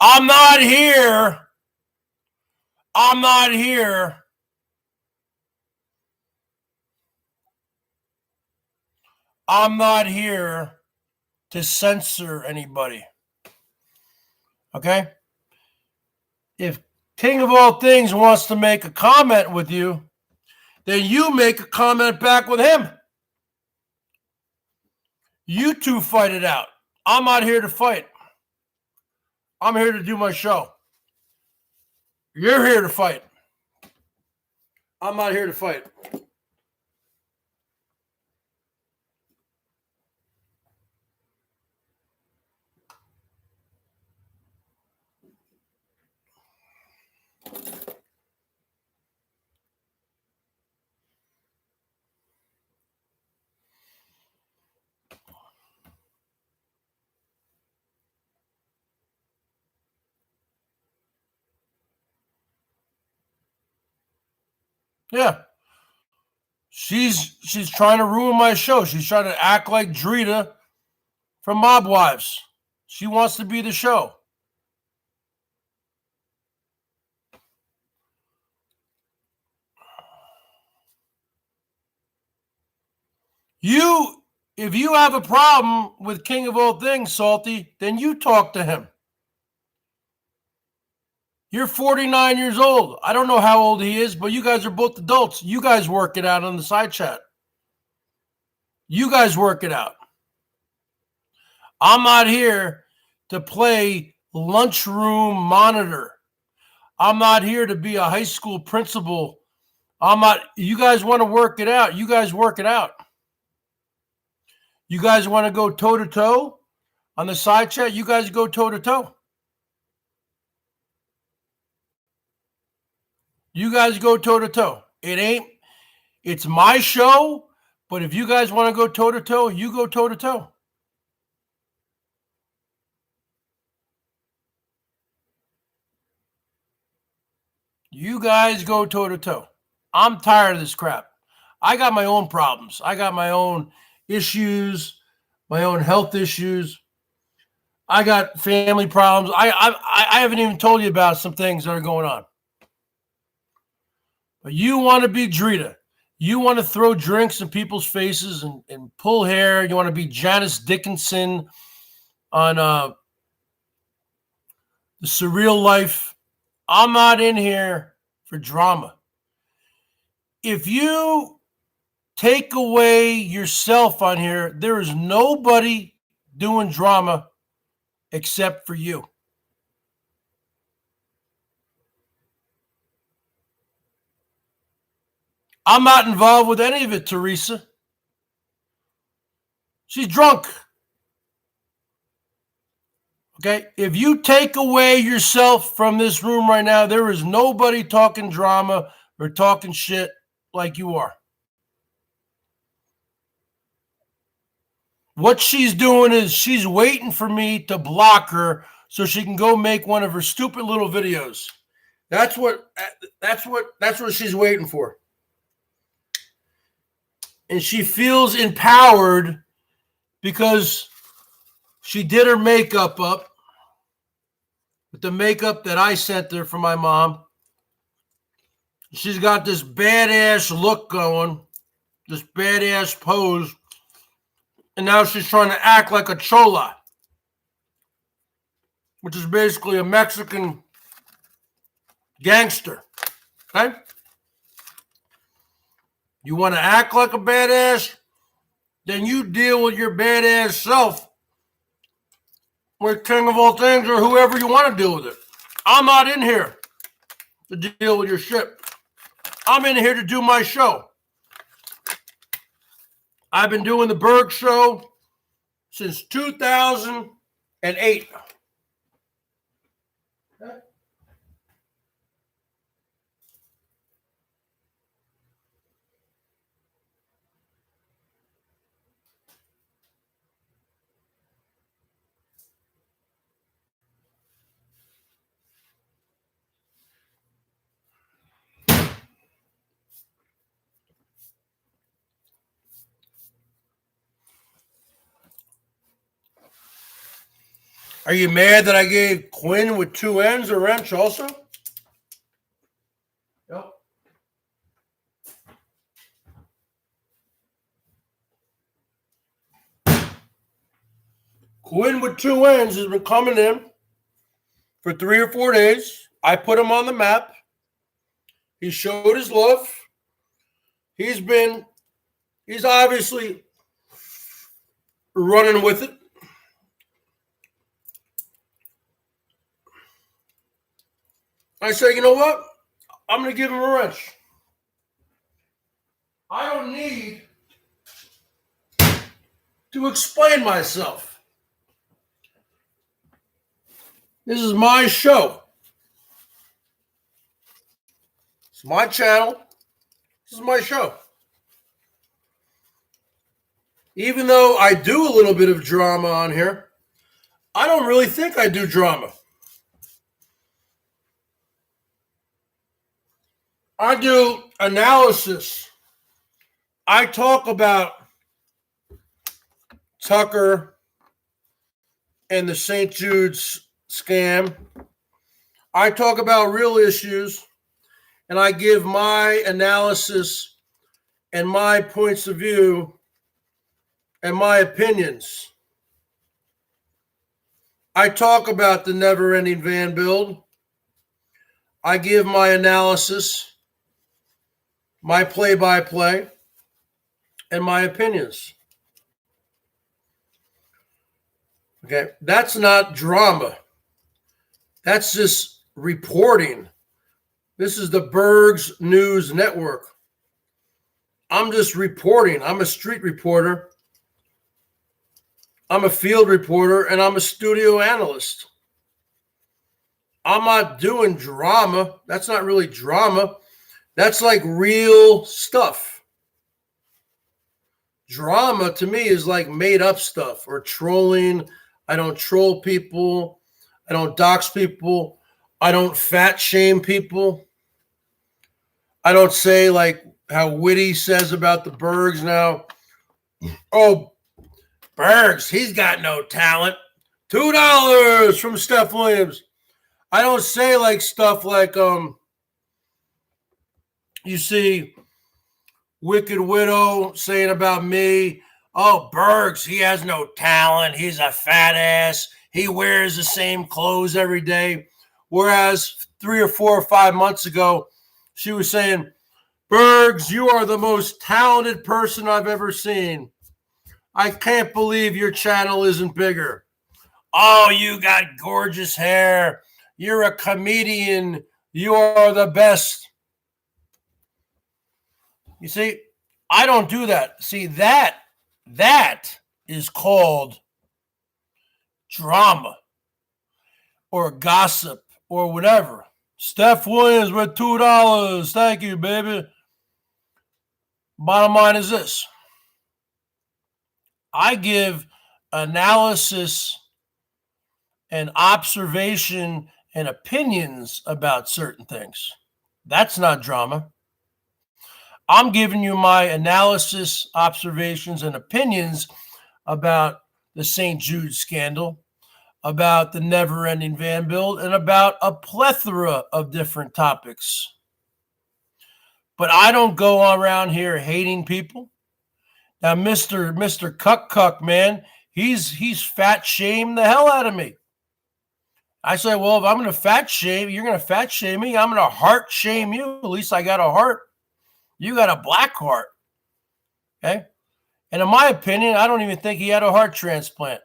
I'm not here. I'm not here. I'm not here to censor anybody. Okay? If King of All Things wants to make a comment with you, then you make a comment back with him. You two fight it out. I'm not here to fight. I'm here to do my show. You're here to fight. I'm not here to fight. Yeah. She's trying to ruin my show. She's trying to act like Drita from Mob Wives. She wants to be the show. If you have a problem with King of All Things, Salty, then you talk to him. You're 49 years old. I don't know how old he is, but you guys are both adults. You guys work it out on the side chat. You guys work it out. I'm not here to play lunchroom monitor. I'm not here to be a high school principal. You guys want to work it out. You guys work it out. You guys want to go toe to toe on the side chat. You guys go toe to toe. You guys go toe to toe. It's my show, but if you guys want to go toe to toe, you go toe to toe. You guys go toe to toe. I'm tired of this crap. I got my own problems. I got my own issues, my own health issues. I got family problems. I haven't even told you about some things that are going on. But you want to be Drita. You want to throw drinks in people's faces and pull hair. You want to be Janice Dickinson on The Surreal Life. I'm not in here for drama. If you take away yourself on here, there is nobody doing drama except for you. I'm not involved with any of it, Teresa. She's drunk. Okay? If you take away yourself from this room right now, there is nobody talking drama or talking shit like you are. What she's doing is she's waiting for me to block her so she can go make one of her stupid little videos. That's what she's waiting for. And she feels empowered because she did her makeup up with the makeup that I sent her from my mom. She's got this badass look going, this badass pose. And now she's trying to act like a chola, which is basically a Mexican gangster. Okay? You want to act like a badass? Then you deal with your badass self with King of All Things or whoever you want to deal with it. I'm not in here to deal with your shit. I'm in here to do my show. I've been doing the BERGS Show since 2008. Okay. Are you mad that I gave Quinn with 2 N's a wrench also? Yep. Quinn with 2 N's has been coming in for 3 or 4 days. I put him on the map. He showed his love. He's obviously running with it. I say, you know what? I'm going to give him a wrench. I don't need to explain myself. This is my show. It's my channel. This is my show. Even though I do a little bit of drama on here, I don't really think I do drama. I do analysis. I talk about Tucker and the St. Jude's scam. I talk about real issues, and I give my analysis and my points of view and my opinions. I talk about the never-ending van build. I give my analysis, my play-by-play, and my opinions. Okay, that's not drama. That's just reporting. This is the BERGS News Network. I'm just reporting. I'm a street reporter. I'm a field reporter, and I'm a studio analyst. I'm not doing drama. That's not really drama. That's like real stuff. Drama to me is like made up stuff or trolling. I don't troll people. I don't dox people. I don't fat shame people. I don't say like how Witty says about the Bergs now. Oh, Bergs, he's got no talent. $2 from Steph Williams. I don't say like stuff like you see Wicked Widow saying about me, oh, Bergs, he has no talent. He's a fat ass. He wears the same clothes every day. Whereas 3 or 4 or 5 months ago, she was saying, Bergs, you are the most talented person I've ever seen. I can't believe your channel isn't bigger. Oh, you got gorgeous hair. You're a comedian. You are the best. You see, I don't do that. See, that is called drama or gossip or whatever. Steph Williams with $2. Thank you, baby. Bottom line is this. I give analysis and observation and opinions about certain things. That's not drama. I'm giving you my analysis, observations, and opinions about the St. Jude scandal, about the never-ending van build, and about a plethora of different topics. But I don't go around here hating people. Now, Mr. Cuck, man, he's fat shamed the hell out of me. I say, well, if I'm going to fat shame, you're going to fat shame me. I'm going to heart shame you. At least I got a heart. You got a black heart. Okay? And in my opinion, I don't even think he had a heart transplant.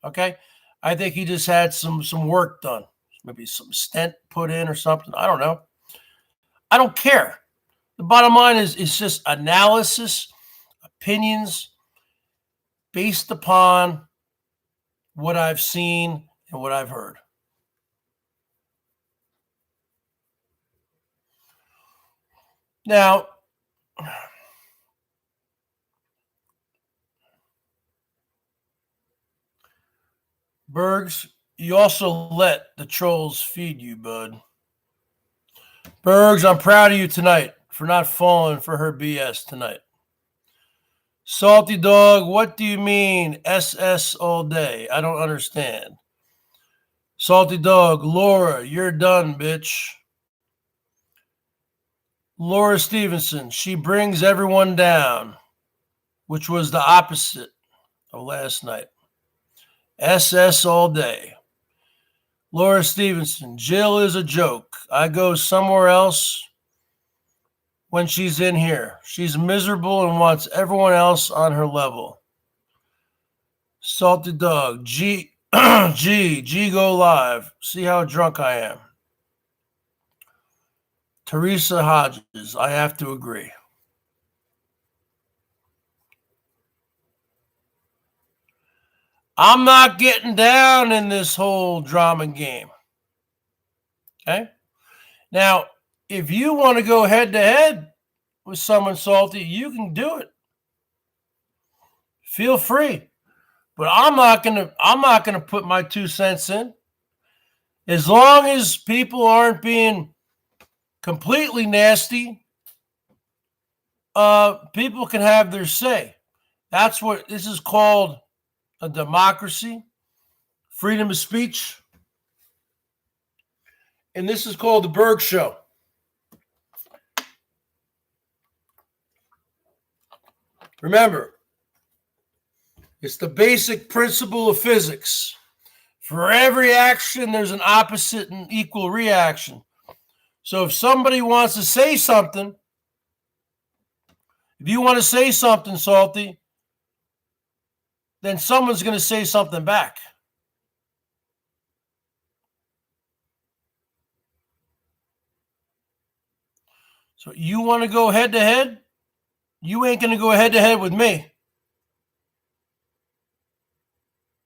Okay? I think he just had some work done. Maybe some stent put in or something. I don't know. I don't care. The bottom line is it's just analysis, opinions based upon what I've seen and what I've heard. Now, Bergs, you also let the trolls feed you, bud. Bergs, I'm proud of you tonight for not falling for her BS tonight. Salty Dog, what do you mean SS all day? I don't understand. Salty Dog, Laura, you're done, bitch. Laura Stevenson, she brings everyone down, which was the opposite of last night. SS all day. Laura Stevenson, Jill is a joke. I go somewhere else when she's in here. She's miserable and wants everyone else on her level. Salty Dog, G go live. See how drunk I am. Teresa Hodges, I have to agree. I'm not getting down in this whole drama game. Okay? Now, if you want to go head to head with someone salty, you can do it. Feel free. But I'm not gonna put my 2 cents in. As long as people aren't being completely nasty, people can have their say. That's what this is called, a democracy, freedom of speech. And this is called the BERGS Show. Remember, it's the basic principle of physics. For every action, there's an opposite and equal reaction. So if somebody wants to say something, if you want to say something, Salty, then someone's going to say something back. So you want to go head to head? You ain't going to go head to head with me.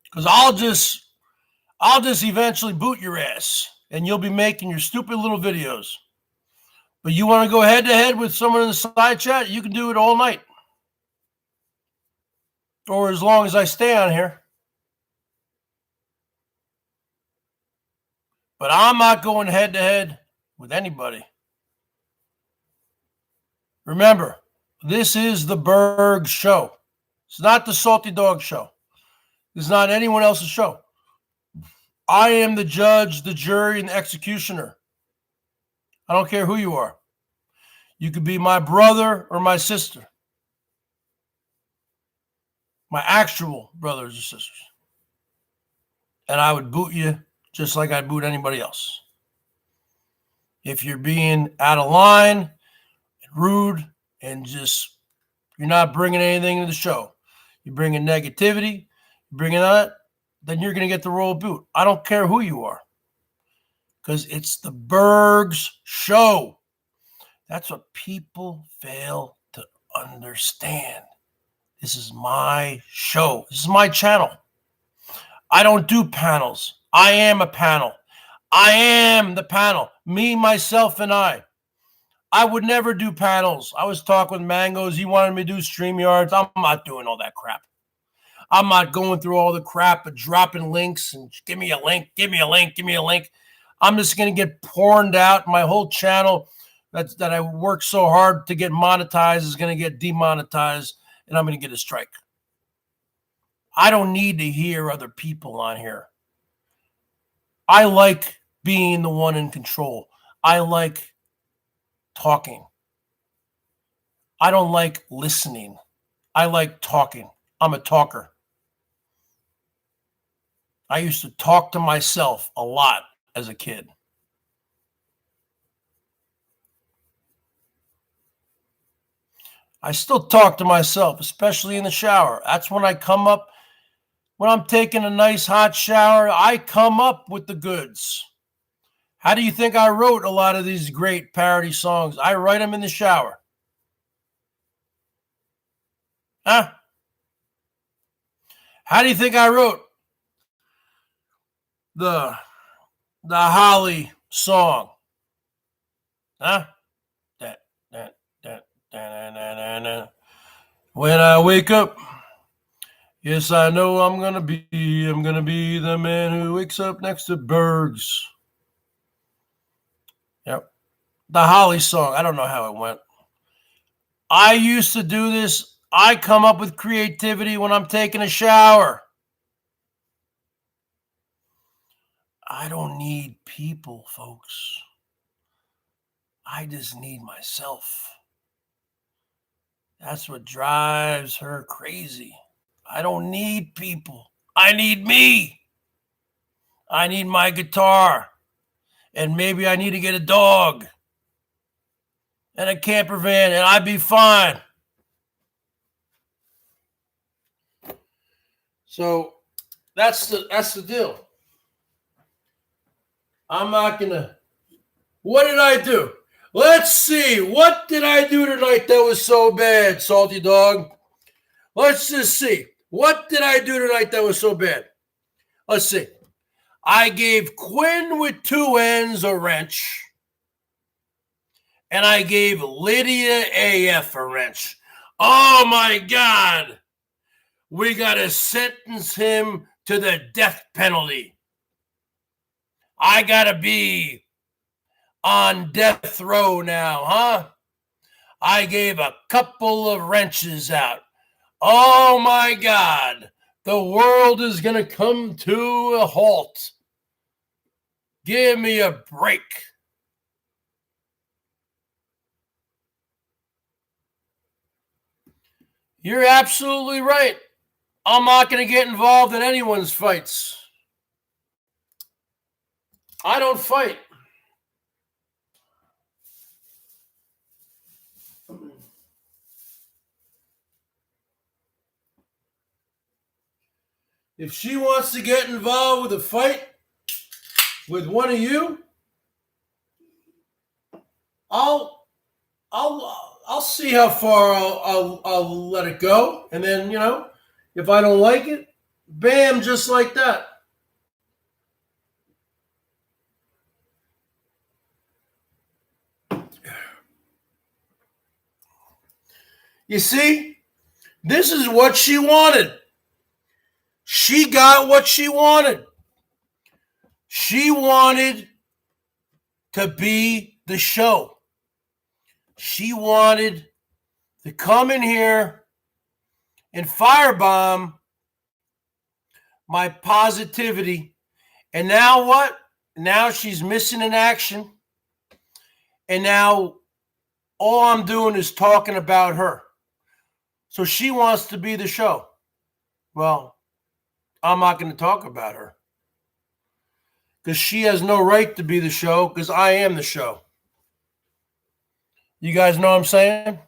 Because I'll just eventually boot your ass, and you'll be making your stupid little videos. But you want to go head to head with someone in the side chat? You can do it all night. Or as long as I stay on here. But I'm not going head to head with anybody. Remember, this is the BERGS Show. It's not the Salty Dog Show. It's not anyone else's show. I am the judge, the jury, and the executioner. I don't care who you are. You could be my brother or my sister. My actual brothers or sisters. And I would boot you just like I'd boot anybody else. If you're being out of line and rude and just you're not bringing anything to the show, you're bringing negativity, you're bringing that, then you're going to get the royal boot. I don't care who you are, because it's the BERGS Show. That's what people fail to understand. This is my show. This is my channel. I don't do panels. I am a panel. I am the panel. Me, myself, and I. I would never do panels. I was talking with Mangoes. He wanted me to do StreamYards. I'm not doing all that crap. I'm not going through all the crap of dropping links and give me a link, give me a link, give me a link. I'm just going to get porned out. My whole channel that I worked so hard to get monetized is going to get demonetized, and I'm going to get a strike. I don't need to hear other people on here. I like being the one in control. I like talking. I don't like listening. I like talking. I'm a talker. I used to talk to myself a lot as a kid. I still talk to myself, especially in the shower. That's when I come up. When I'm taking a nice hot shower, I come up with the goods. How do you think I wrote a lot of these great parody songs? I write them in the shower. Huh? How do you think I wrote the Holly song? Huh? When I wake up, yes, I know I'm gonna be the man who wakes up next to BERGS. Yep. The Holly song. I don't know how it went. I used to do this. I come up with creativity when I'm taking a shower. I don't need people, folks. I just need myself. That's what drives her crazy. I don't need people. I need me. I need my guitar. And maybe I need to get a dog and a camper van, and I'd be fine. So that's the deal. I'm not gonna. What did I do? Let's see. What did I do tonight that was so bad, Salty Dog? Let's just see. What did I do tonight that was so bad? Let's see. I gave Quinn with 2 N's a wrench. And I gave Lydia AF a wrench. Oh my God. We got to sentence him to the death penalty. I got to be on death row now, huh? I gave a couple of wrenches out. Oh my God. The world is going to come to a halt. Give me a break. You're absolutely right. I'm not going to get involved in anyone's fights. I don't fight. If she wants to get involved with a fight with one of you, I'll see how far I'll let it go, and then if I don't like it, bam, just like that. You see, this is what she wanted. She got what she wanted. She wanted to be the show. She wanted to come in here and firebomb my positivity. And now what? Now she's missing in action. And now all I'm doing is talking about her. So she wants to be the show. Well, I'm not going to talk about her. Because she has no right to be the show, because I am the show. You guys know what I'm saying?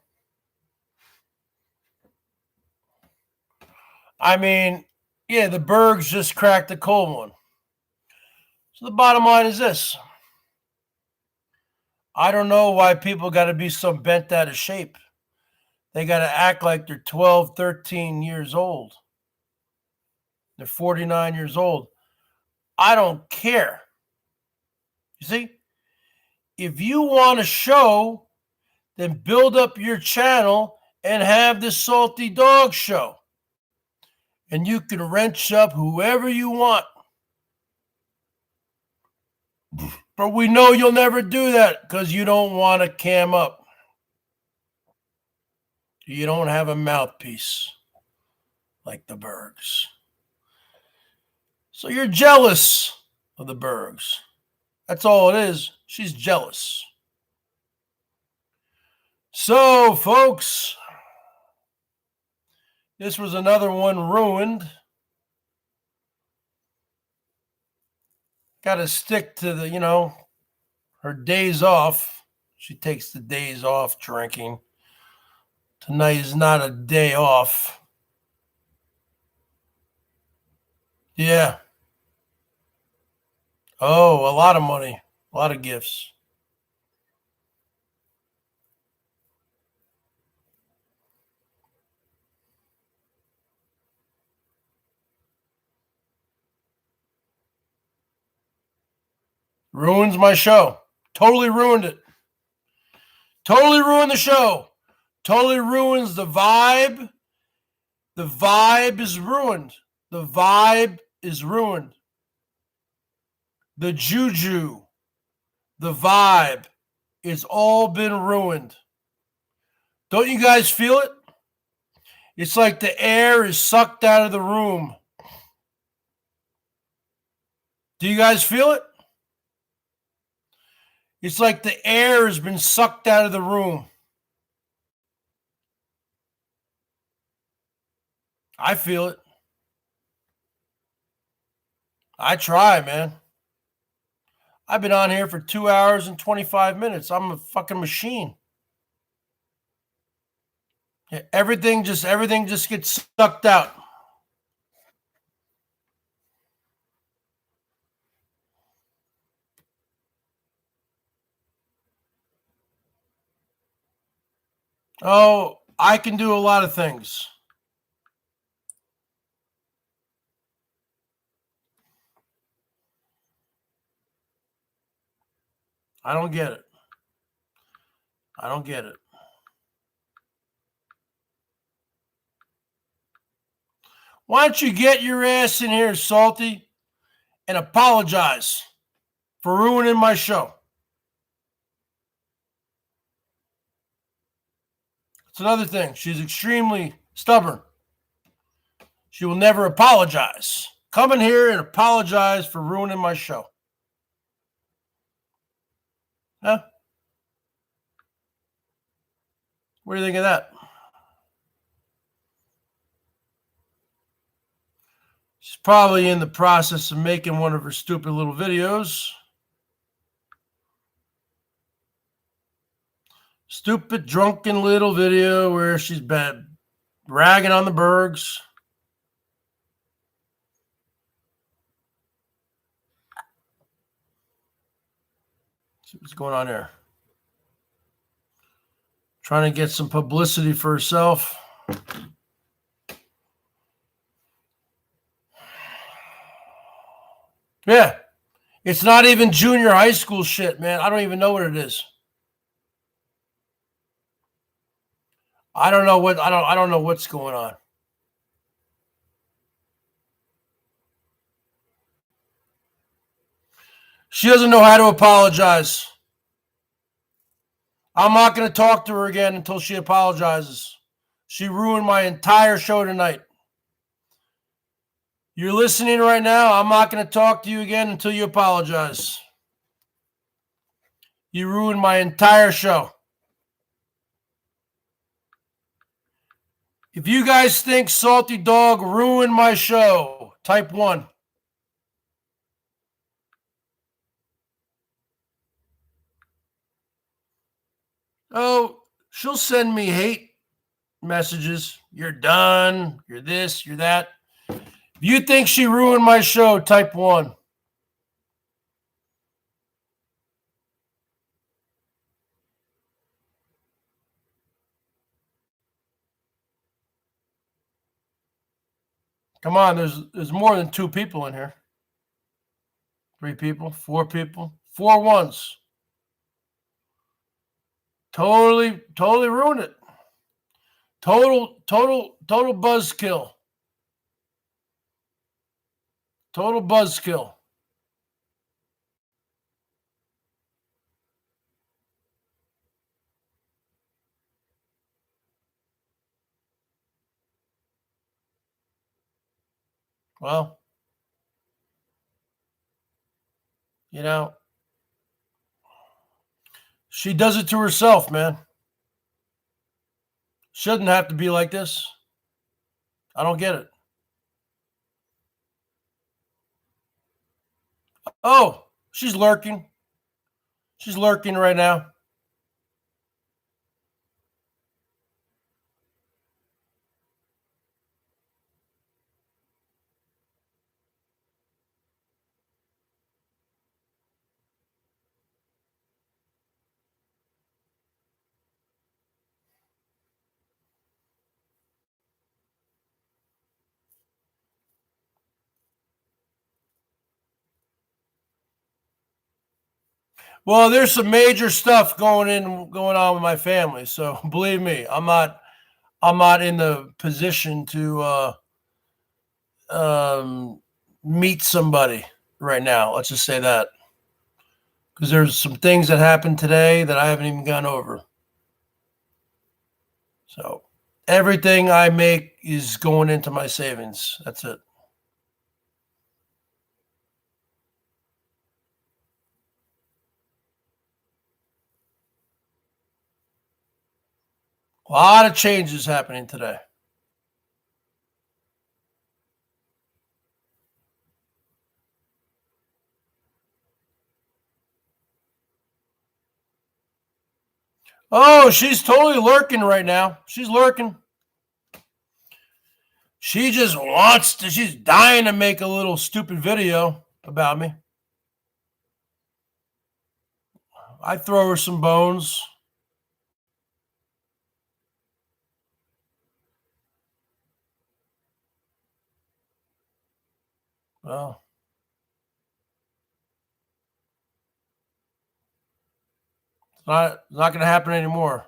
I mean, yeah, the Bergs just cracked a cold one. So the bottom line is this. I don't know why people got to be so bent out of shape. They got to act like they're 12, 13 years old. They're 49 years old. I don't care. You see? If you want a show, then build up your channel and have the Salty Dog Show. And you can wrench up whoever you want. But we know you'll never do that because you don't want to cam up. You don't have a mouthpiece like the Bergs. So you're jealous of the Bergs. That's all it is. She's jealous. So, folks, this was another one ruined. Got to stick to the, her days off. She takes the days off drinking. Tonight is not a day off. Yeah. Oh, a lot of money. A lot of gifts. Ruins my show. Totally ruined it. Totally ruined the show. Totally ruins the vibe. The vibe is ruined. The vibe is ruined. The juju, the vibe, it's all been ruined. Don't you guys feel it? It's like the air is sucked out of the room. Do you guys feel it? It's like the air has been sucked out of the room. I feel it. I try, man. I've been on here for 2 hours and 25 minutes. I'm a fucking machine. Yeah, everything just gets sucked out. Oh, I can do a lot of things. I don't get it. I don't get it. Why don't you get your ass in here, Salty, and apologize for ruining my show? It's another thing. She's extremely stubborn. She will never apologize. Come in here and apologize for ruining my show. Huh? What do you think of that? She's probably in the process of making one of her stupid little videos. Stupid, drunken little video where she's been ragging on the Bergs. See what's going on there. Trying to get some publicity for herself. Yeah. It's not even junior high school shit, man. I don't even know what it is. I don't know what's going on. She doesn't know how to apologize. I'm not going to talk to her again until she apologizes. She ruined my entire show tonight. You're listening right now. I'm not going to talk to you again until you apologize. You ruined my entire show. If you guys think Salty Dog ruined my show, type 1. Oh, she'll send me hate messages. You're done. You're this, you're that. If you think she ruined my show, type 1. Come on, there's more than 2 people in here. 3 people, 4 people, 4 ones. Totally ruined it. Total buzzkill. Total buzzkill. Well, you know, she does it to herself, man. Shouldn't have to be like this. I don't get it. Oh, she's lurking. She's lurking right now. Well, there's some major stuff going on with my family. So believe me, I'm not in the position to meet somebody right now. Let's just say that. Because there's some things that happened today that I haven't even gone over. So everything I make is going into my savings. That's it. A lot of changes happening today. Oh, she's totally lurking right now. She's lurking. She just wants to, she's dying to make a little stupid video about me. I throw her some bones. Well, it's not going to happen anymore.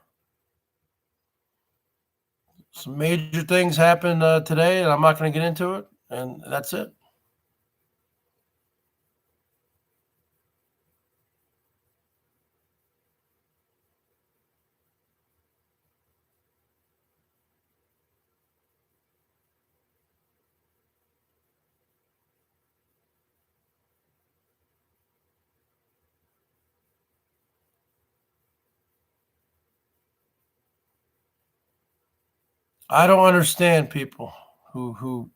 Some major things happened today, and I'm not going to get into it, and that's it. I don't understand people who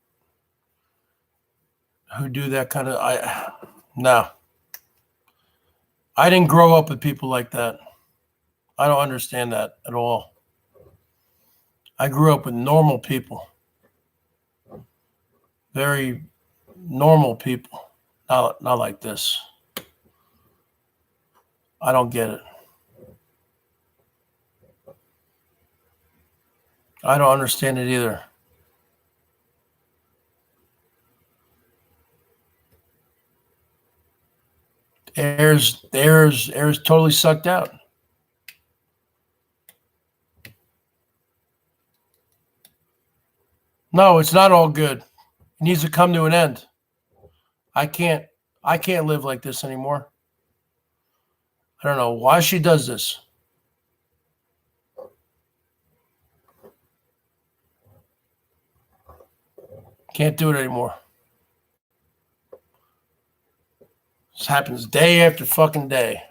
do that kind of. No. I didn't grow up with people like that. I don't understand that at all. I grew up with normal people. Very normal people. Not like this. I don't get it. I don't understand it either. Air's totally sucked out. No, it's not all good. It needs to come to an end. I can't live like this anymore. I don't know why she does this. Can't do it anymore. This happens day after fucking day.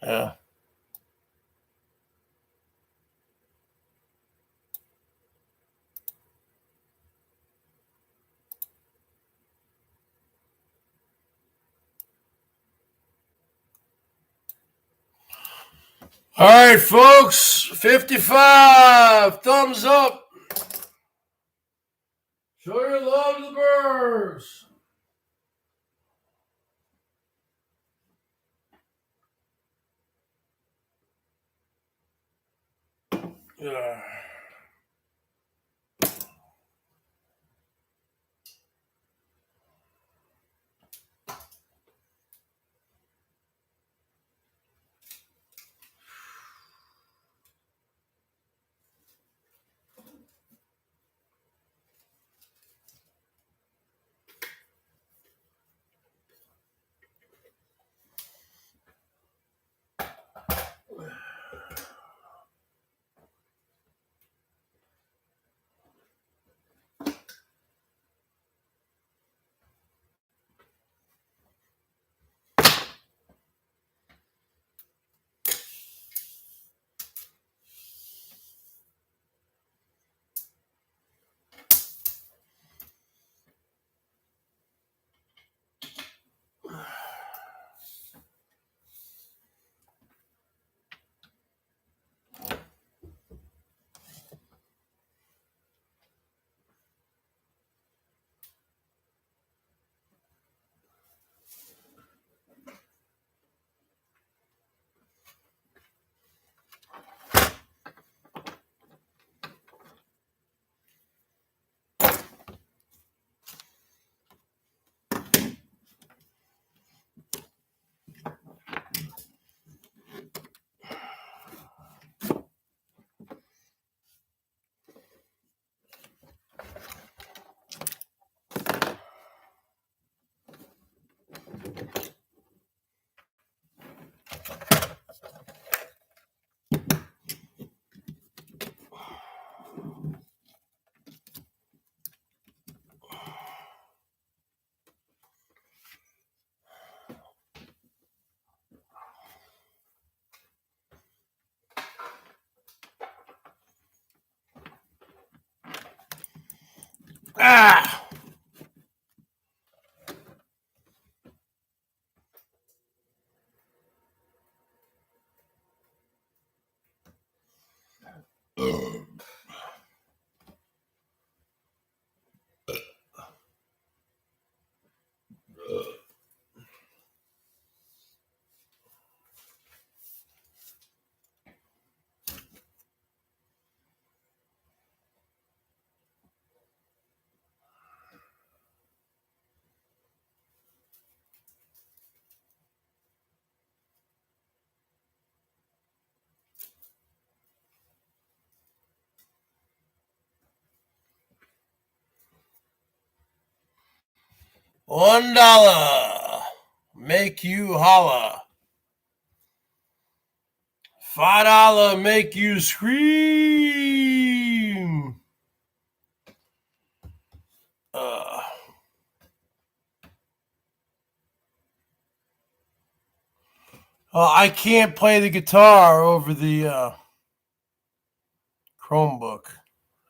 Yeah. All right, folks. 55. Thumbs up. Show your love to the birds. Yeah. Ah. $1 make you holla. $5 make you scream. I can't play the guitar over the Chromebook.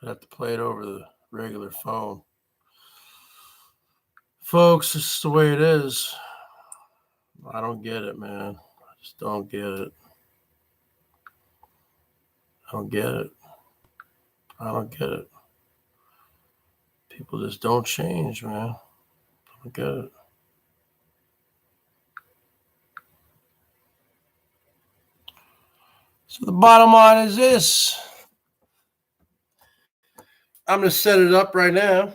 I have to play it over the regular phone. Folks, this is the way it is. I don't get it, man. I just don't get it. I don't get it. I don't get it. People just don't change, man. I don't get it. So the bottom line is this. I'm going to set it up right now.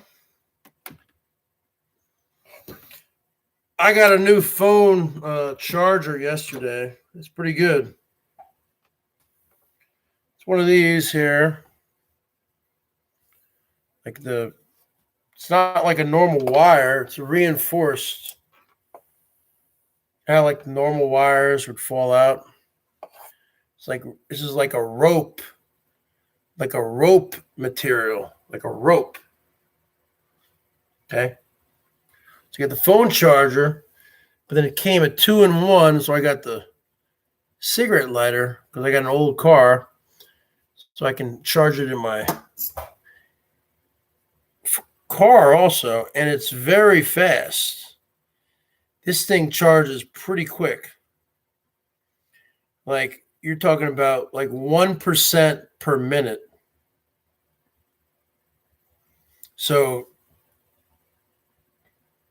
I got a new phone charger yesterday. It's pretty good. It's one of these here. It's not like a normal wire. It's a reinforced. Kind of like the normal wires would fall out. It's like, this is like a rope material, like a rope. Okay. So you get the phone charger, but then it came a 2-in-1. So I got the cigarette lighter because I got an old car. So I can charge it in my car also. And it's very fast. This thing charges pretty quick. Like you're talking about like 1% per minute. So,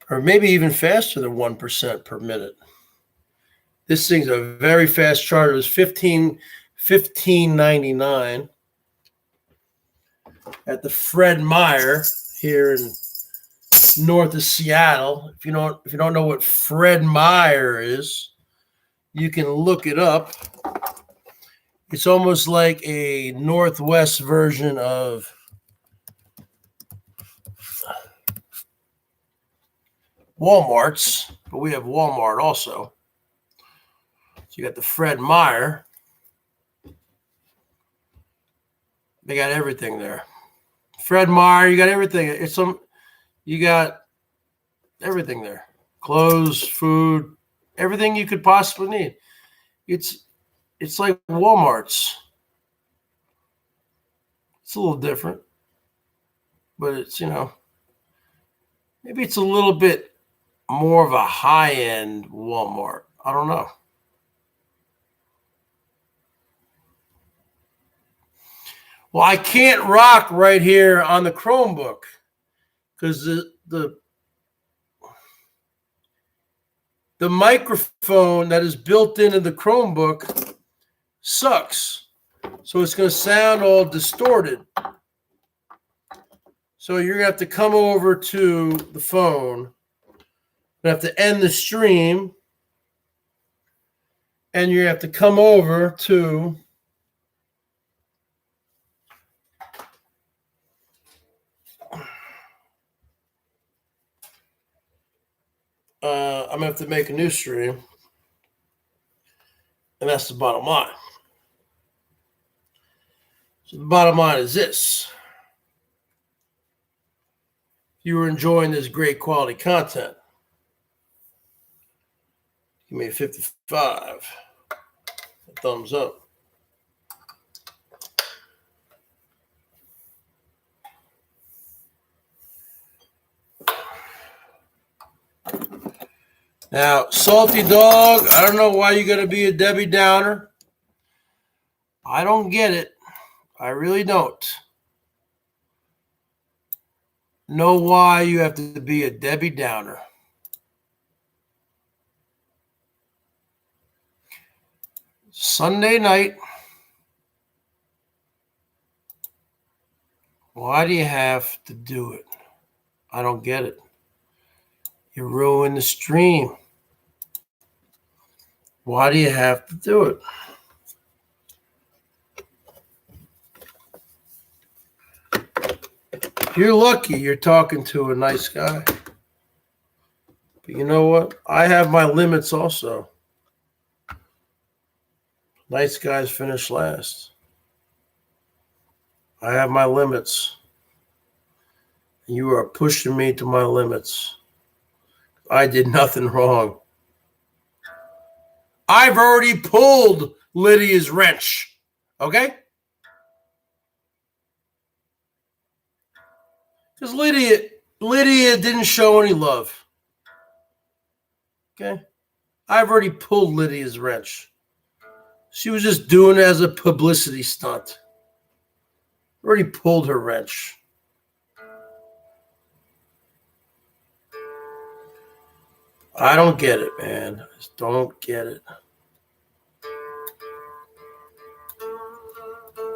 or maybe even faster than 1% per minute. This thing's a very fast charger. It's $15.99 at the Fred Meyer here in north of Seattle. If you don't know what Fred Meyer is, you can look it up. It's almost like a Northwest version of Walmart's, but we have Walmart also. So you got the Fred Meyer. They got everything there. Fred Meyer, you got everything. You got everything there. Clothes, food, everything you could possibly need. It's like Walmart's. It's a little different, but it's, maybe it's a little bit more of a high-end Walmart. I don't know. Well, I can't rock right here on the Chromebook because the microphone that is built into the Chromebook sucks. So it's going to sound all distorted. So you're going to have to come over to the phone. You have to end the stream. And you have to come over to I'm going to have to make a new stream. And that's the bottom line. So the bottom line is this. If you were enjoying this great quality content, give me a 55. A thumbs up. Now, Salty Dog, I don't know why you got to be a Debbie Downer. I don't get it. I really don't know why you have to be a Debbie Downer. Sunday night. Why do you have to do it? I don't get it. You ruin the stream. Why do you have to do it? You're lucky you're talking to a nice guy. But you know what? I have my limits also. Nice guys finish last. I have my limits. You are pushing me to my limits. I did nothing wrong. I've already pulled Lydia's wrench. Okay? Because Lydia didn't show any love. Okay? I've already pulled Lydia's wrench. She was just doing it as a publicity stunt. Already pulled her wrench. I don't get it, man. I just don't get it.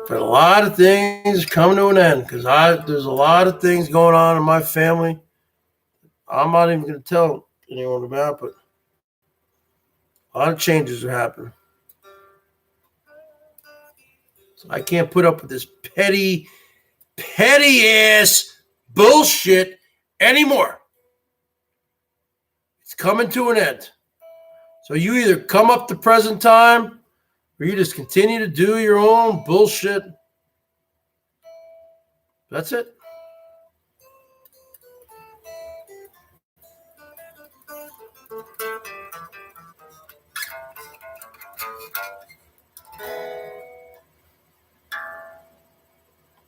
But a lot of things coming to an end because there's a lot of things going on in my family. I'm not even going to tell anyone about, but a lot of changes are happening. So I can't put up with this petty ass bullshit anymore. It's coming to an end. So you either come up to present time or you just continue to do your own bullshit. That's it.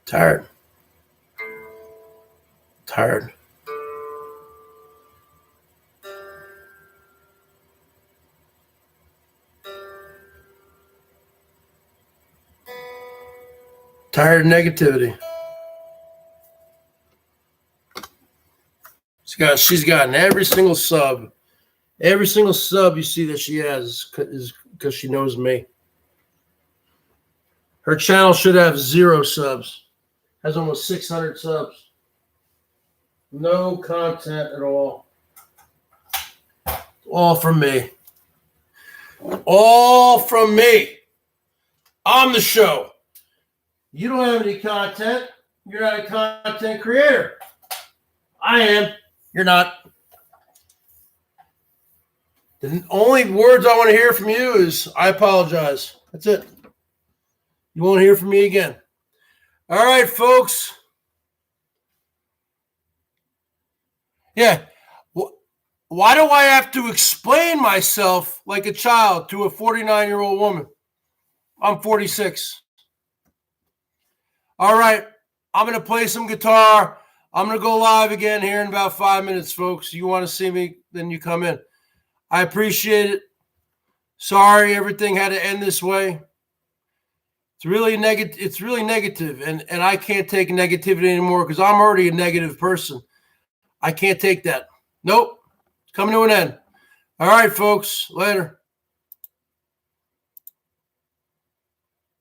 Tired. Tired. Tired of negativity. She's gotten every single sub. Every single sub you see that she has is because she knows me. Her channel should have 0 subs. Has almost 600 subs. No content at all. All from me. All from me. I'm the show. You don't have any content. You're not a content creator. I am. You're not. The only words I want to hear from you is, I apologize. That's it. You won't hear from me again. All right, folks. Yeah. Why do I have to explain myself like a child to a 49-year-old woman? I'm 46. All right. I'm going to play some guitar. I'm going to go live again here in about 5 minutes, folks. You want to see me, then you come in. I appreciate it. Sorry everything had to end this way. It's really negative, and I can't take negativity anymore because I'm already a negative person. I can't take that. Nope. It's coming to an end. All right, folks. Later.